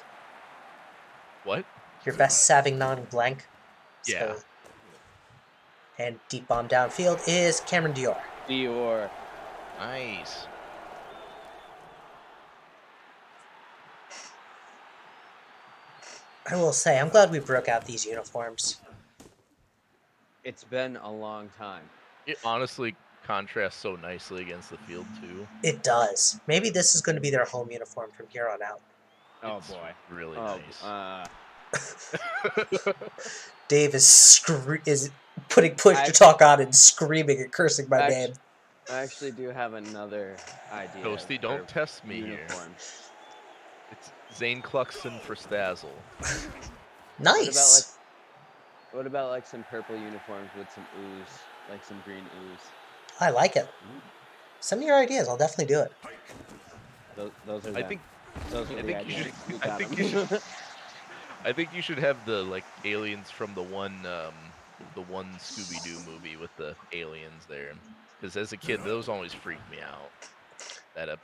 What? Your best Savignon blank. Yeah. And deep bomb downfield is Cameron Dior. Dior. Nice. I will say, I'm glad we broke out these uniforms. It's been a long time. It honestly contrasts so nicely against the field too. It does. Maybe this is going to be their home uniform from here on out. Oh It's boy. really nice. Dave is putting push to talk on and screaming and cursing my name. I actually do have another idea. Toasty, don't test me uniform. here. It's Zane Cluxton for Stazzle. Nice. What about like some purple uniforms with some ooze, like some green ooze? I like it. Send me your ideas. I'll definitely do it. Those are. I think Those are I the think you ideas. should. We I got think 'em. you should. I think you should have the like aliens from the one Scooby Doo movie with the aliens there. Because as a kid, those always freaked me out.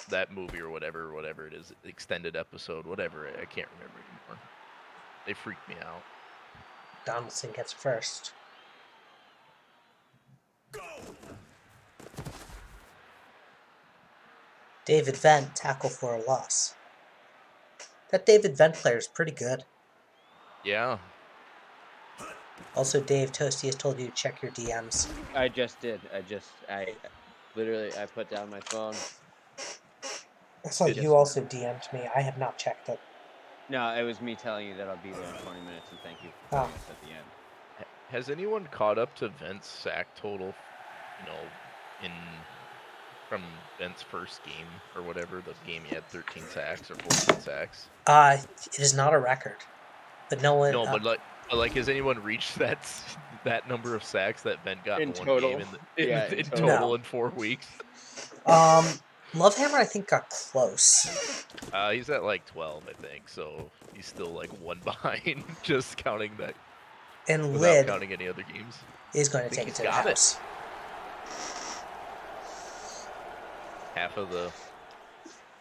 That movie or whatever it is, extended episode, whatever. I can't remember anymore. They freaked me out. Donaldson gets first. David Vent, tackle for a loss. That David Vent player is pretty good. Yeah. Also, Dave, Toasty has told you to check your DMs. I just did. I literally, I put down my phone. I saw Just you also DM'd me. I have not checked it. No, it was me telling you that I'll be there in 20 minutes, and thank you for Oh. joining us at the end. Has anyone caught up to Vent's sack total? From Vent's first game or whatever, the game he had 13 sacks or 14 sacks. It is not a record, but no one. No, but like, has anyone reached that number of sacks that Vent got in one total. game In in total. total No. in 4 weeks? Lovehammer, I think, got close. He's at like 12, I think, so he's still like one behind, just counting that And without Lid counting any other games. is going I to think take it he's to the got it. house. Half of the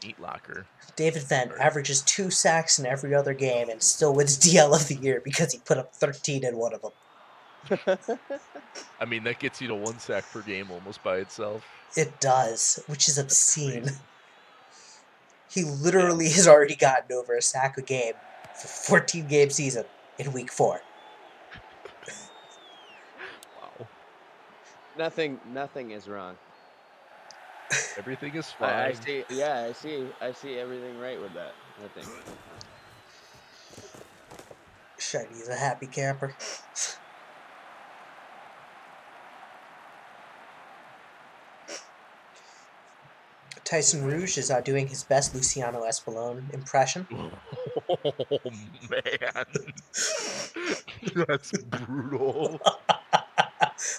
meat locker. David Vent Sorry. averages 2 sacks in every other game and still wins DL of the year because he put up 13 in one of them. I mean, that gets you to 1 sack per game almost by itself. It does, which is That's obscene. crazy. He literally has already gotten over a sack a game for 14-game season in week 4. Wow. Nothing is wrong. Everything is fine. I see. Yeah, I see everything right with that. I think. Shiny's a happy camper. Tyson Rouge is doing his best Luciano Espolón impression. Oh man, that's brutal.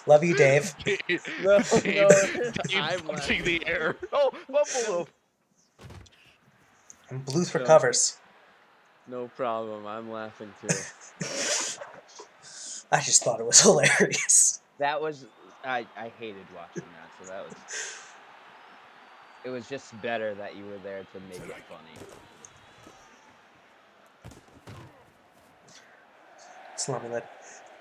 Love you, Dave. No, Dave I'm punching laughing. the air. Oh, fumble though. And Bluth No. recovers. No problem. I'm laughing too. I just thought it was hilarious. That was I hated watching that. So that was. It was just better that you were there to make it funny. Slummy Lid.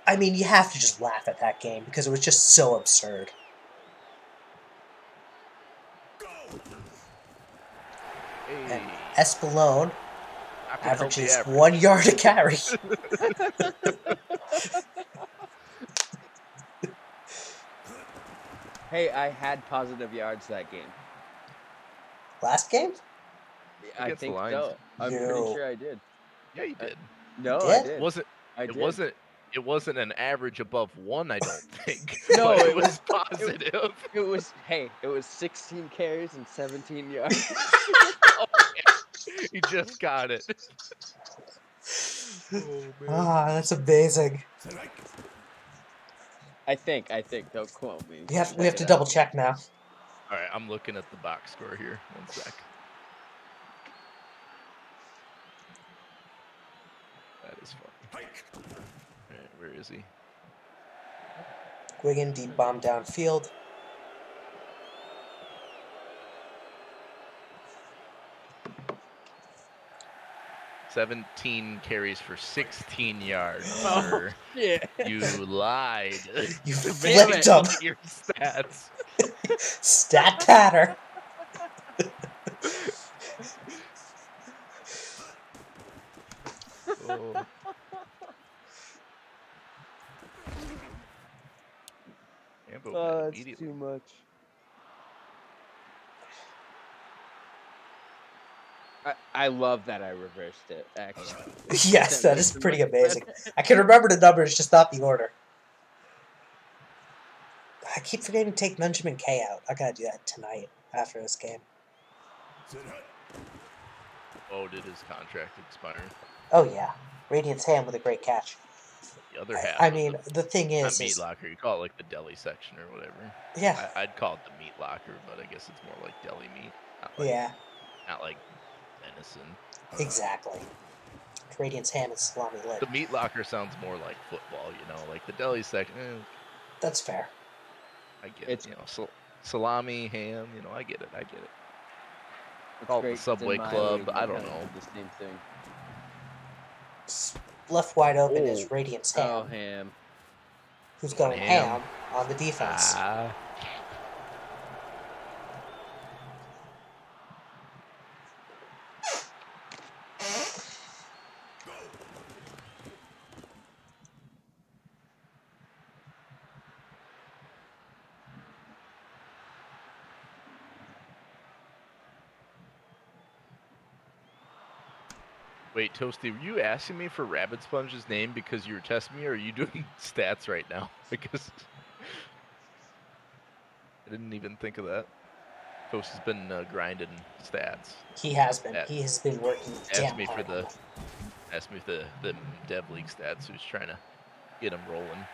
I mean, you have to just laugh at that game because it was just so absurd. And Hey, Espolón not gonna help the averages average. 1 yard a carry. Hey, I had positive yards that game. Last game? I Against the think Lions. so. I'm No. pretty sure I did. Yeah, you did. No, You I did? did. It wasn't an average above 1, I don't think. No, but it it was positive. It was 16 carries and 17 yards. He just got it. Oh man. That's amazing. I think. Don't quote me. We have Check to it double out. check now. All right, I'm looking at the box score here. 1 sec. That is fun. All right, where is he? Guigan deep bomb downfield. "17 carries for 16 yards, Oh, sir. yeah. You lied. You Make flipped up him. your stats. Stat patter. Oh. Ambo got Oh, that's immediately. too much. I love that I reversed it, actually. Yes, that is makes it pretty much amazing. better. I can remember the numbers, just not the order. I keep forgetting to take Benjamin K out. I gotta do that tonight after this game. Oh, did his contract expire? Oh yeah, Radiant's Ham with a great catch. The other half. I of mean, the thing not is, meat locker. You call it like the deli section or whatever. yeah, I'd call it the meat locker, but I guess it's more like deli meat. Not like, yeah. Not like venison. Exactly. Radiant's ham and salami lit. The meat locker sounds more like football, you know, like the deli section. That's fair. I get it, you know, salami, ham, you know, I get it. It's Call it the great 'cause Subway in my Club, league, I I don't kinda know. did the same thing. Left wide open Oh. is Radiant's Oh, ham, ham. who's Going going ham. ham on the defense. Ah. Wait, Toasty, were you asking me for Rabbit Sponge's name because you were testing me, or are you doing stats right now? Because I didn't even think of that. Toasty's been grinding stats. He has been. At- He has been working damn Asked me for hard on the Dev League stats. Who's trying to get him rolling?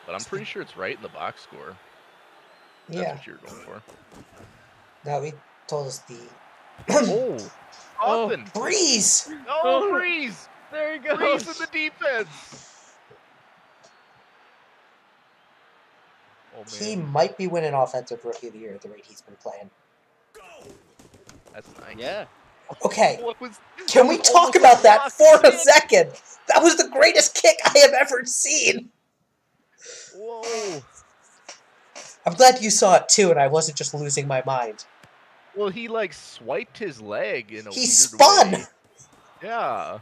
But I'm pretty sure it's right in the box score. That's Yeah. what you were going for. No, he told us the Oh, Austin! Breeze. Oh, Breeze! There he goes. Breeze in the defense. Oh He man, might be winning Offensive Rookie of the Year at the rate he's been playing. that's nice. Yeah. Okay, What was? can that we was talk almost about that blocked for a kick. second? That was the greatest kick I have ever seen. Whoa! I'm glad you saw it too, and I wasn't just losing my mind. Well, he like swiped his leg in a He weird spun. way. Yeah.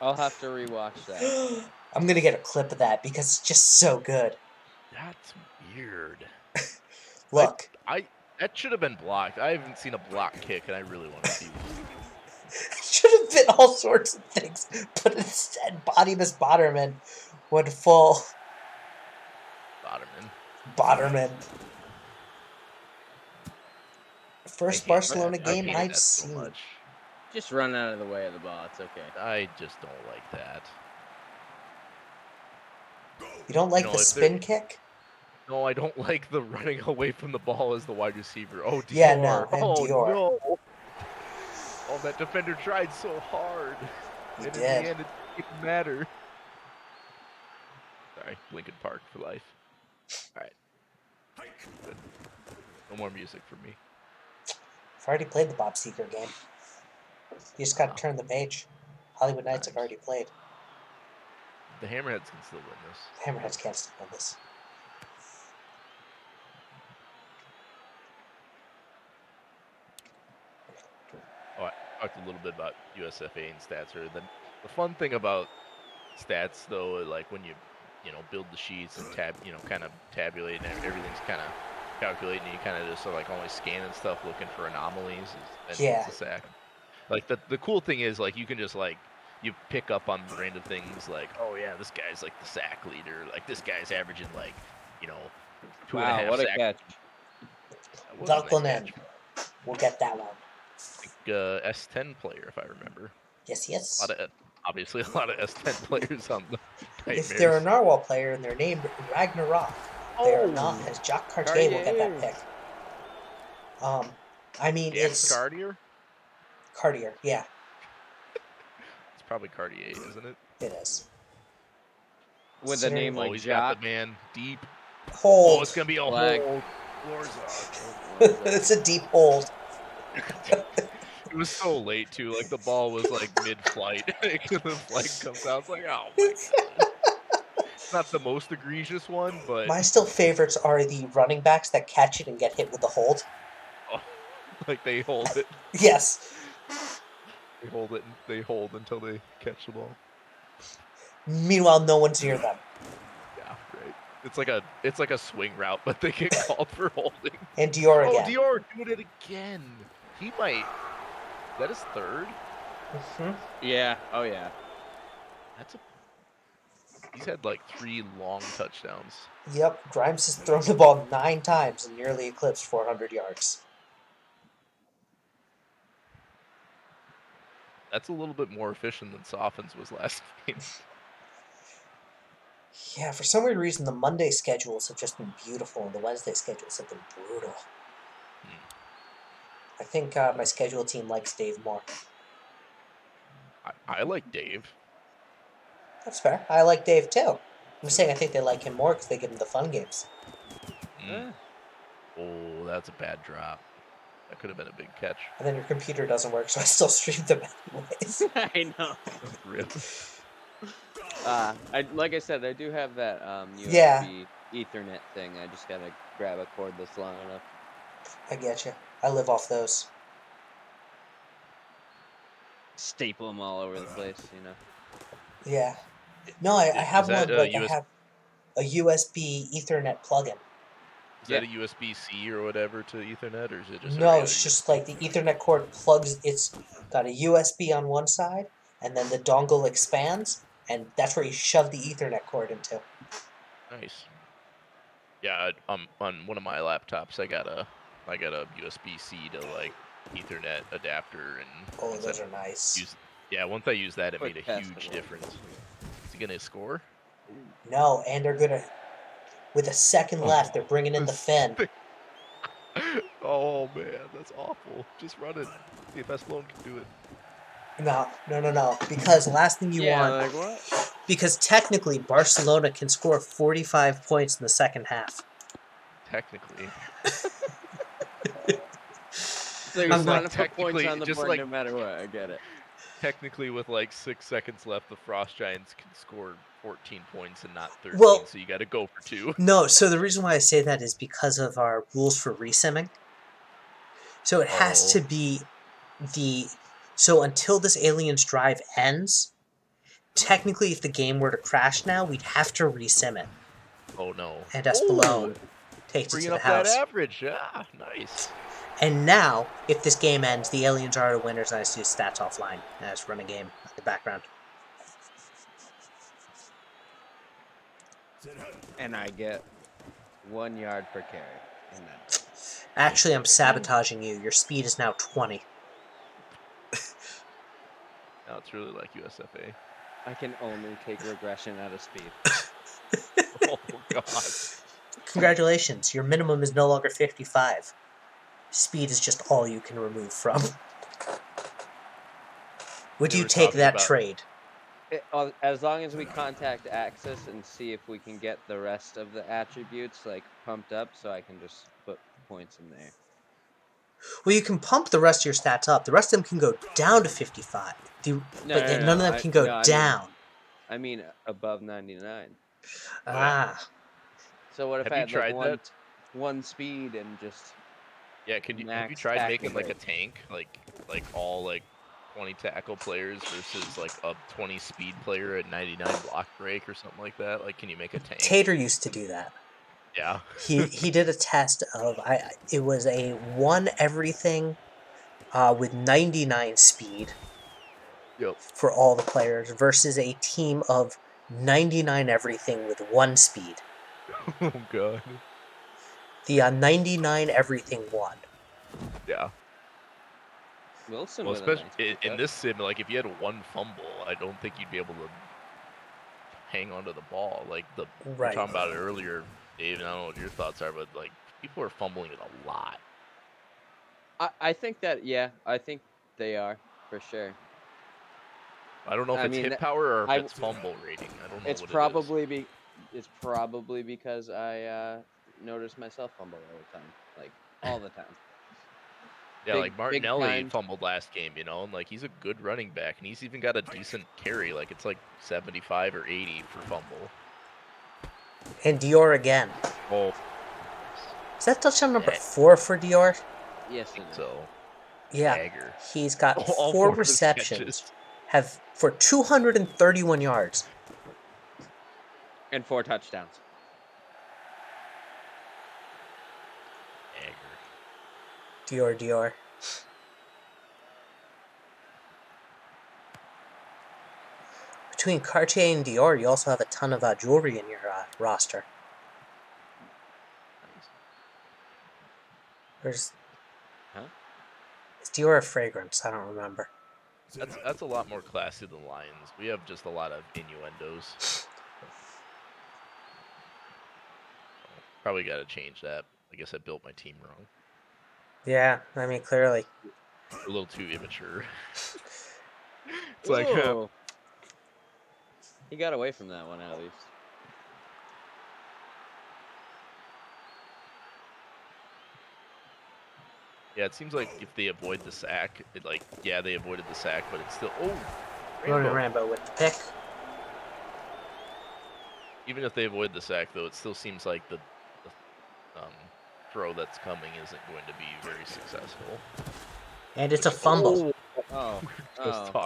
I'll have to rewatch that. I'm gonna get a clip of that because it's just so good. That's weird. Look, That should have been blocked. I haven't seen a block kick, and I really want to see one. it should have been all sorts of things, but instead, Bodimus Botterman went full Botterman. Botterman. First I hate Barcelona that. I game hated I've that so seen. much. Just run out of the way of the ball. It's okay. I just don't like that. You don't like You know, the if spin kick? No, I don't like the running away from the ball as the wide receiver. Oh, Dior. Yeah, no, and Oh, Dior. no. Oh, that defender tried so hard. He and did. in the end, it didn't matter. Sorry, Lincoln Park for life. All right. Good. No more music for me. I've already played the Bob Seeker game. You just gotta Wow. turn the page. Hollywood Knights have Nice. already played. The Hammerheads can still win this. Hammerheads can't still win this. Oh, I talked a little bit about USFA and stats earlier. The fun thing about stats, though, like when you build the sheets and kind of tabulate and everything's kind of calculating, and you kind of just like always scanning stuff, looking for anomalies, and Yeah. it's a sack. Like the cool thing is like you can just like you pick up on random things like, oh yeah, this guy's like the sack leader, like this guy's averaging like 2.5 Wow, what a sacks. catch. That was a nice Ducklin' catch. We'll get that one. S10 player, if I remember. Yes. Obviously a lot of S10 players on the Nightmares. If they're a Narwhal player and they're named Ragnarok, they are Oh! not, as Jacques Cartier will get that pick. I mean, Jack it's Cartier? Cartier, yeah, It's probably Cartier, isn't it? it is. With a name Oh, like he's got Jock. the man deep. Hold. Oh, it's gonna be a Flag. hold. Warzone. It's a deep hold. It was so late too. Like the ball was like mid-flight. The flag comes out. It's like, oh my god. It's not the most egregious one, but My still favorites are the running backs that catch it and get hit with the hold. like they hold it. Yes. They hold it and they hold until they catch the ball. Meanwhile, no one's near them. Yeah, right. It's like a swing route, but they get called for holding. And Dior Oh, again. Dior doing it again. He might. Is that his third? Mm-hmm. Yeah. Oh, yeah. He's had like 3 long touchdowns. Yep, Grimes has thrown the ball 9 times and nearly eclipsed 400 yards. That's a little bit more efficient than Soffin's was last game. Yeah, for some weird reason, the Monday schedules have just been beautiful, and the Wednesday schedules have been brutal. I think my schedule team likes Dave more. I like Dave. That's fair. I like Dave too. I'm just saying I think they like him more because they give him the fun games. Mm. Oh, that's a bad drop. That could have been a big catch. And then your computer doesn't work, so I still stream them anyways. I know. Really? Like I said, I do have that Yeah. USB Ethernet thing. I just gotta grab a cord that's long enough. I get you. I live off those. Staple them all over the place, you know. Yeah. No, I have Is that one, like, I US? have a USB Ethernet plug-in. Is that a USB-C or whatever to Ethernet, or is it just a No, regular it's just USB? like the Ethernet cord plugs, it's got a USB on one side, and then the dongle expands, and that's where you shove the Ethernet cord into. Nice. Yeah, on one of my laptops, I got a USB-C to like Ethernet adapter, and Oh, once those I are nice. once I used that, it Quick made a test huge of it. difference. Is he gonna score? No, and they're gonna, with a second left, they're bringing in the fin. Oh man, that's awful. Just run it. SCFSL can do it. No. Because last thing you want, like what? because technically Barcelona can score 45 points in the second half. Technically, So you I'm just not- want to put points on the just board like no matter what. I get it. technically with like 6 seconds left, the Frost Giants can score 14 points and not 13. Well- So you got to go for 2. No, so the reason why I say that is because of our rules for resimming. So it has to be so until this alien's drive ends, technically if the game were to crash now, we'd have to resim it. Oh no. And Espelone takes it to Bringing the up that house. average. Yeah, nice. And now, if this game ends, the aliens are the winners, and I just do stats offline. And I just run a game in the background. And I get 1 yard per carry. And that's Actually, I'm sabotaging you. Your speed is now 20. Now it's really like USFA. I can only take regression out of speed. Oh god. Congratulations, your minimum is no longer 55. Speed is just all you can remove from. Would They you were take talking that about- trade? As long as we contact Axis and see if we can get the rest of the attributes like pumped up, so I can just put points in there. Well, you can pump the rest of your stats up. The rest of them can go down to 55. None of them can go down. I mean above 99. Ah. So what if Have I you had tried like that? one speed and just Yeah, have you max tried tackle making like a rate? tank, like all like 20 tackle players versus like a 20 speed player at 99 block break or something like that? Like, can you make a tank? Tater used to do that. Yeah. He did a test of it was a 1 everything with 99 speed Yep. for all the players versus a team of 99 everything with 1 speed. Oh god. The 99 everything won. Yeah. Wilson Well, with a nice especially in pickup. this sim, like if you had one fumble, I don't think you'd be able to hang onto the ball. Like we were Right. talking about it earlier, Dave, and I don't know what your thoughts are, but like people are fumbling it a lot. I think that I think they are for sure. I don't know if I it's mean, hit power or if I- it's fumble rating. I don't know It's what probably because I notice myself fumble all the time, like all the time. Yeah, Big- like big Martinelli time. fumbled last game, you know, and like he's a good running back, and he's even got a decent carry. Like it's like 75 or 80 for fumble. And Dior again. Oh, Is that touchdown number 4 for Dior? Yes, I think it is. so. Yeah. Dagger. He's got All 4 4 of his receptions. catches. Have for 231 yards. And 4 touchdowns. Dagger. Dior. Between Cartier and Dior, you also have a ton of jewelry in your roster. There's... Huh? Is Dior a fragrance? I don't remember. That's a lot more classy than Lions. We have just a lot of innuendos. Probably got to change that. I guess I built my team wrong. Yeah, I mean, clearly. A little too immature. It's Ooh. He got away from that one at least. yeah, it seems like if they avoid the sack, they avoided the sack, but it's still Ronan Rambo. Rambo with the pick. Even if they avoid the sack, though, it still seems like the throw that's coming isn't going to be very successful. And it's a fumble.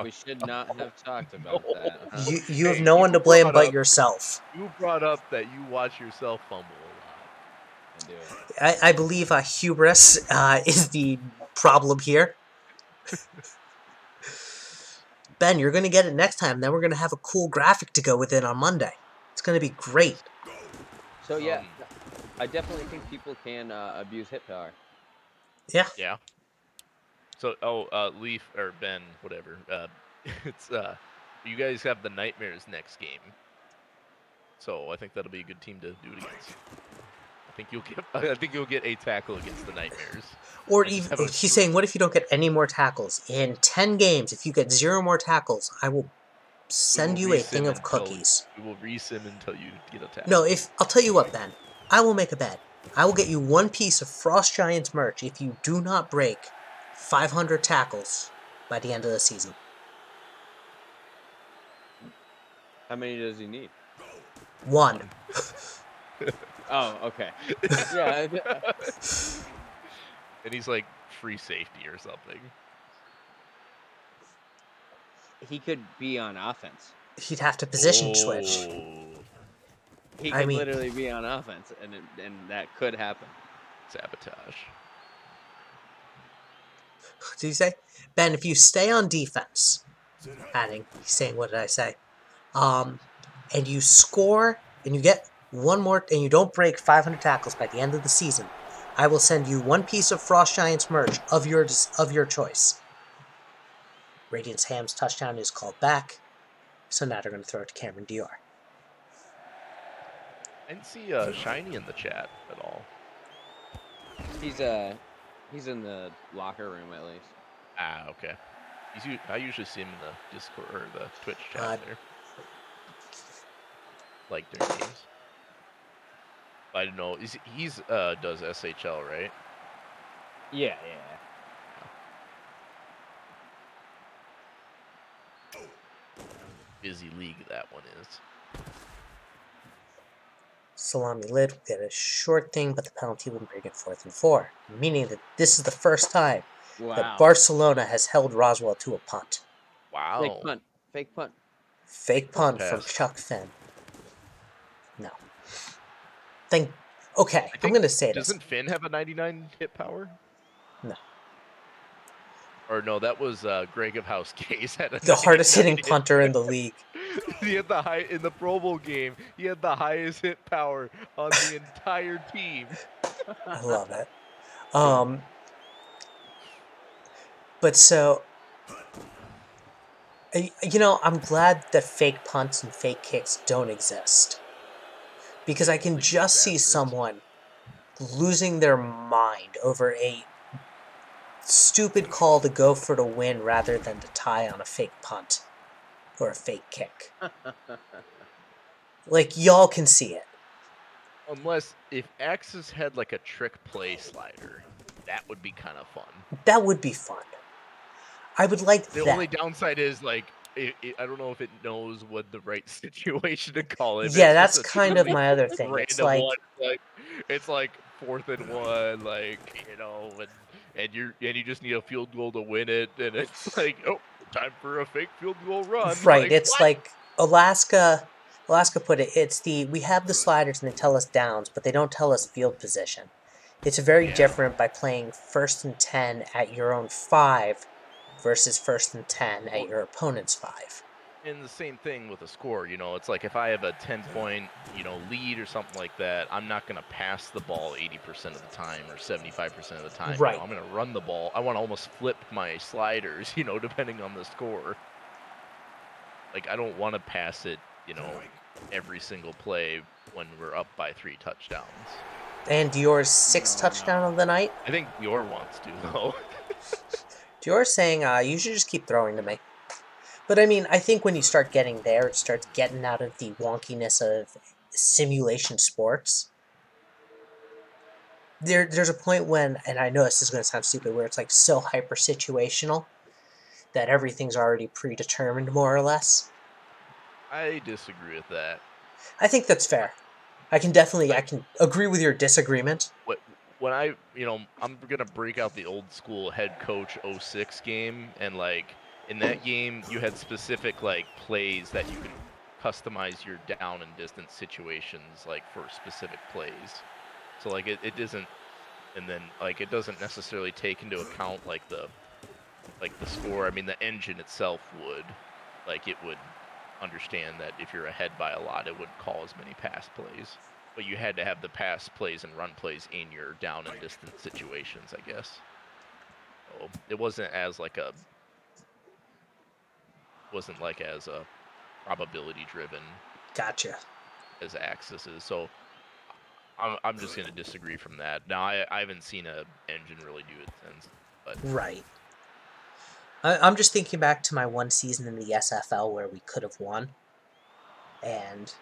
We should not have talked about that. Huh? You have Hey, no one to blame brought but up- yourself. You brought up that you watch yourself fumble a lot. I do. I believe hubris is the problem here. Ben, you're going to get it next time. Then we're going to have a cool graphic to go with it on Monday. It's going to be great. So yeah, I definitely think people can abuse hit power. Yeah. Yeah. So, Leaf or Ben, whatever. It's you guys have the Nightmares next game, so I think that'll be a good team to do it against. I think you'll get a tackle against the Nightmares. Or even he's saying, what if you don't get any more tackles in 10 games? If you get 0 more tackles, I will send you a thing of cookies. We will resim until you get a tackle. No, I'll tell you what, Ben. I will make a bet. I will get you one piece of Frost Giants merch if you do not break 500 tackles by the end of the season. How many does he need? 1. Oh, okay. Yeah. And he's like free safety or something. He could be on offense. He'd have to position switch. He could literally be on offense, and that could happen. Sabotage. What did he say? Ben, if you stay on defense, he's saying, what did I say? And you score, and you get one more, and you don't break 500 tackles by the end of the season, I will send you one piece of Frost Giants merch of your choice. Radiance Ham's touchdown is called back, so now they're going to throw it to Cameron Dior. I didn't see Shiny in the chat at all. He's in the locker room at least. Ah, okay. I usually see him in the Discord or the Twitch chat there. Like during games. I don't know. He's does SHL, right? Yeah. Busy league that one is. Salami Lid will get a short thing, but the penalty will bring it 4th and 4, meaning that this is the first time that Barcelona has held Roswell to a punt. Wow. Fake punt. Fake punt from Chuck Finn. No. I'm going to say this. Doesn't Finn have a 99 hit power? No. Or no, that was Greg of House Case had the hardest hitting punter in the league. He had in the Pro Bowl game. He had the highest hit power on the entire team. I love it. But so, I'm glad that fake punts and fake kicks don't exist, because I can just see someone losing their mind over a stupid call to go for the win rather than to tie on a fake punt or a fake kick. Like, y'all can see it. Unless if Axis had like a trick play slider, that would be kind of fun. That would be fun. I would like that. The only downside is like I don't know if it knows what the right situation to call it. Yeah, that's kind of my other thing. It's like it's like 4th and 1, like, and you just need a field goal to win it, and it's like, oh, time for a fake field goal run. Right, like, it's what? like Alaska put it, we have the sliders and they tell us downs, but they don't tell us field position. It's very different by playing 1st and 10 at your own 5 versus 1st and 10 at your opponent's 5. And the same thing with a score, it's like if I have a 10-point, lead or something like that, I'm not going to pass the ball 80% of the time or 75% of the time. Right. I'm going to run the ball. I want to almost flip my sliders, depending on the score. Like, I don't want to pass it, every single play when we're up by 3 touchdowns. And Dior's sixth touchdown of the night. I think Dior wants to, though. Dior's saying, you should just keep throwing to me. But I mean, I think when you start getting there, it starts getting out of the wonkiness of simulation sports. There's a point when, and I know this is going to sound stupid, where it's like so hyper situational that everything's already predetermined, more or less. I disagree with that. I think that's fair. I can agree with your disagreement. When I'm gonna break out the old school head coach 06 game, and like in that game you had specific like plays that you could customize your down and distance situations like for specific plays. So like it isn't, and then like it doesn't necessarily take into account like the score. I mean the engine itself would, like it would understand that if you're ahead by a lot, it wouldn't call as many pass plays. But you had to have the pass plays and run plays in your down and distance situations, I guess. So it wasn't as probability driven Gotcha. as Axis is. So I'm just gonna disagree from that. Now I haven't seen a engine really do it since, but Right. I'm just thinking back to my one season in the SFL where we could have won. And,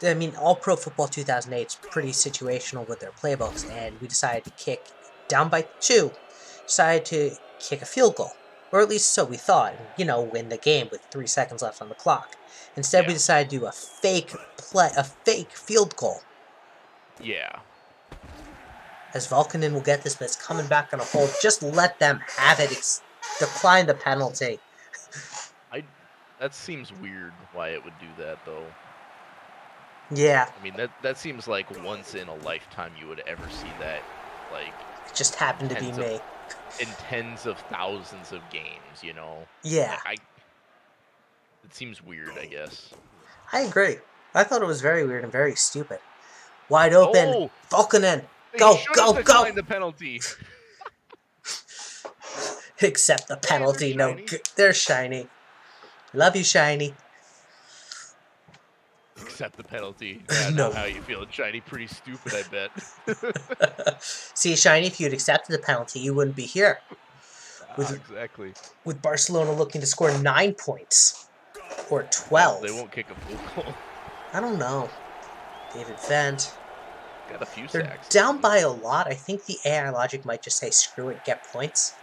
I mean, all Pro Football 2008 is pretty situational with their playbooks, and we decided to kick down by 2, decided to kick a field goal. Or at least so we thought, and, win the game with 3 seconds left on the clock. Instead, we Yeah. decided to do a fake field goal. Yeah. As Vulcanen will get this, but it's coming back on a hold. Just let them have it. Decline the penalty. That seems weird why it would do that though. Yeah. I mean that seems like once in a lifetime you would ever see that, like It just happened to be me. In tens of thousands of games, Yeah. It seems weird, I guess. I agree. I thought it was very weird and very stupid. Wide open. Oh! Vulcanen. They Go, should go, have go. declined the penalty. Accept the penalty. Hey, they're shiny. Love you, Shiny. Accept the penalty. Yeah, No. How you feeling, Shiny? Pretty stupid, I bet. See, Shiny, if you'd accepted the penalty, you wouldn't be here. Exactly. With Barcelona looking to score 9 points. Or 12. They won't kick a field goal. I don't know. David Vent. Got a few They're sacks. down by a lot. I think the AI logic might just say, screw it, get points.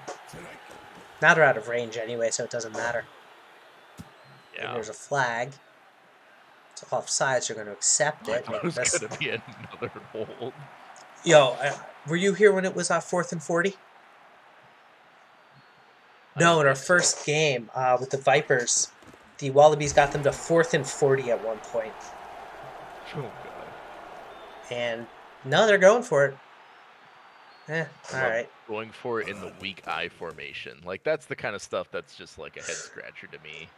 Now they're out of range anyway, so it doesn't matter. Yeah. And there's a flag. It's offsides. They're going to accept it. It was going to be another hold. Yo, were you here when it was 4th and 40? No, in our first game with the Vipers, the Wallabies got them to 4th and 40 at one point. Oh, God. And no, they're going for it. All right. Going for it in the weak eye formation. Like, that's the kind of stuff that's just like a head scratcher to me.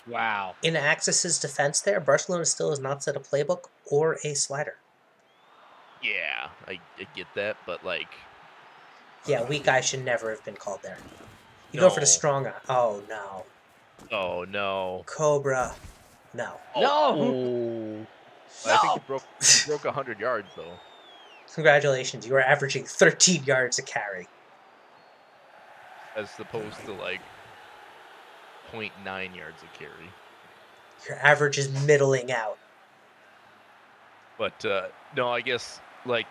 Wow. In Axis's defense there, Barcelona still has not set a playbook or a slider. Yeah, I get that, but like... Yeah, weak eye should never have been called there. You go for the strong eye. Oh, no. Oh, no. Cobra. No. No! I think he broke 100 yards, though. Congratulations, you are averaging 13 yards a carry. As opposed to, like, 0.9 yards a carry. Your average is middling out. But, no, I guess, they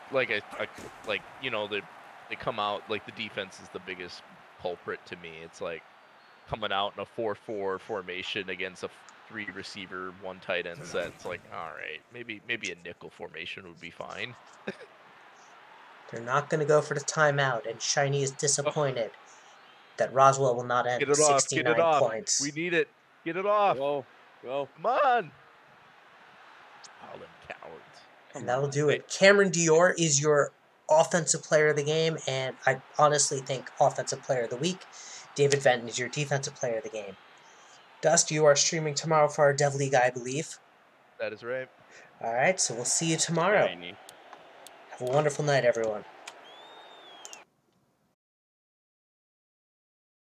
come out, like, the defense is the biggest culprit to me. It's like coming out in a 4-4 formation against a 3-receiver, 1 tight end set. It's like, all right, maybe a nickel formation would be fine. They're not going to go for the timeout, and Shiny is disappointed that Roswell will not end with 69 points. We need it. Get it off. Go. Come on. Oh, them cowards. And that'll do it. Cameron Dior is your offensive player of the game, and I honestly think offensive player of the week. David Venton is your defensive player of the game. Dust, you are streaming tomorrow for our Dev League, I believe. That is right. All right, so we'll see you tomorrow. Have a wonderful night, everyone.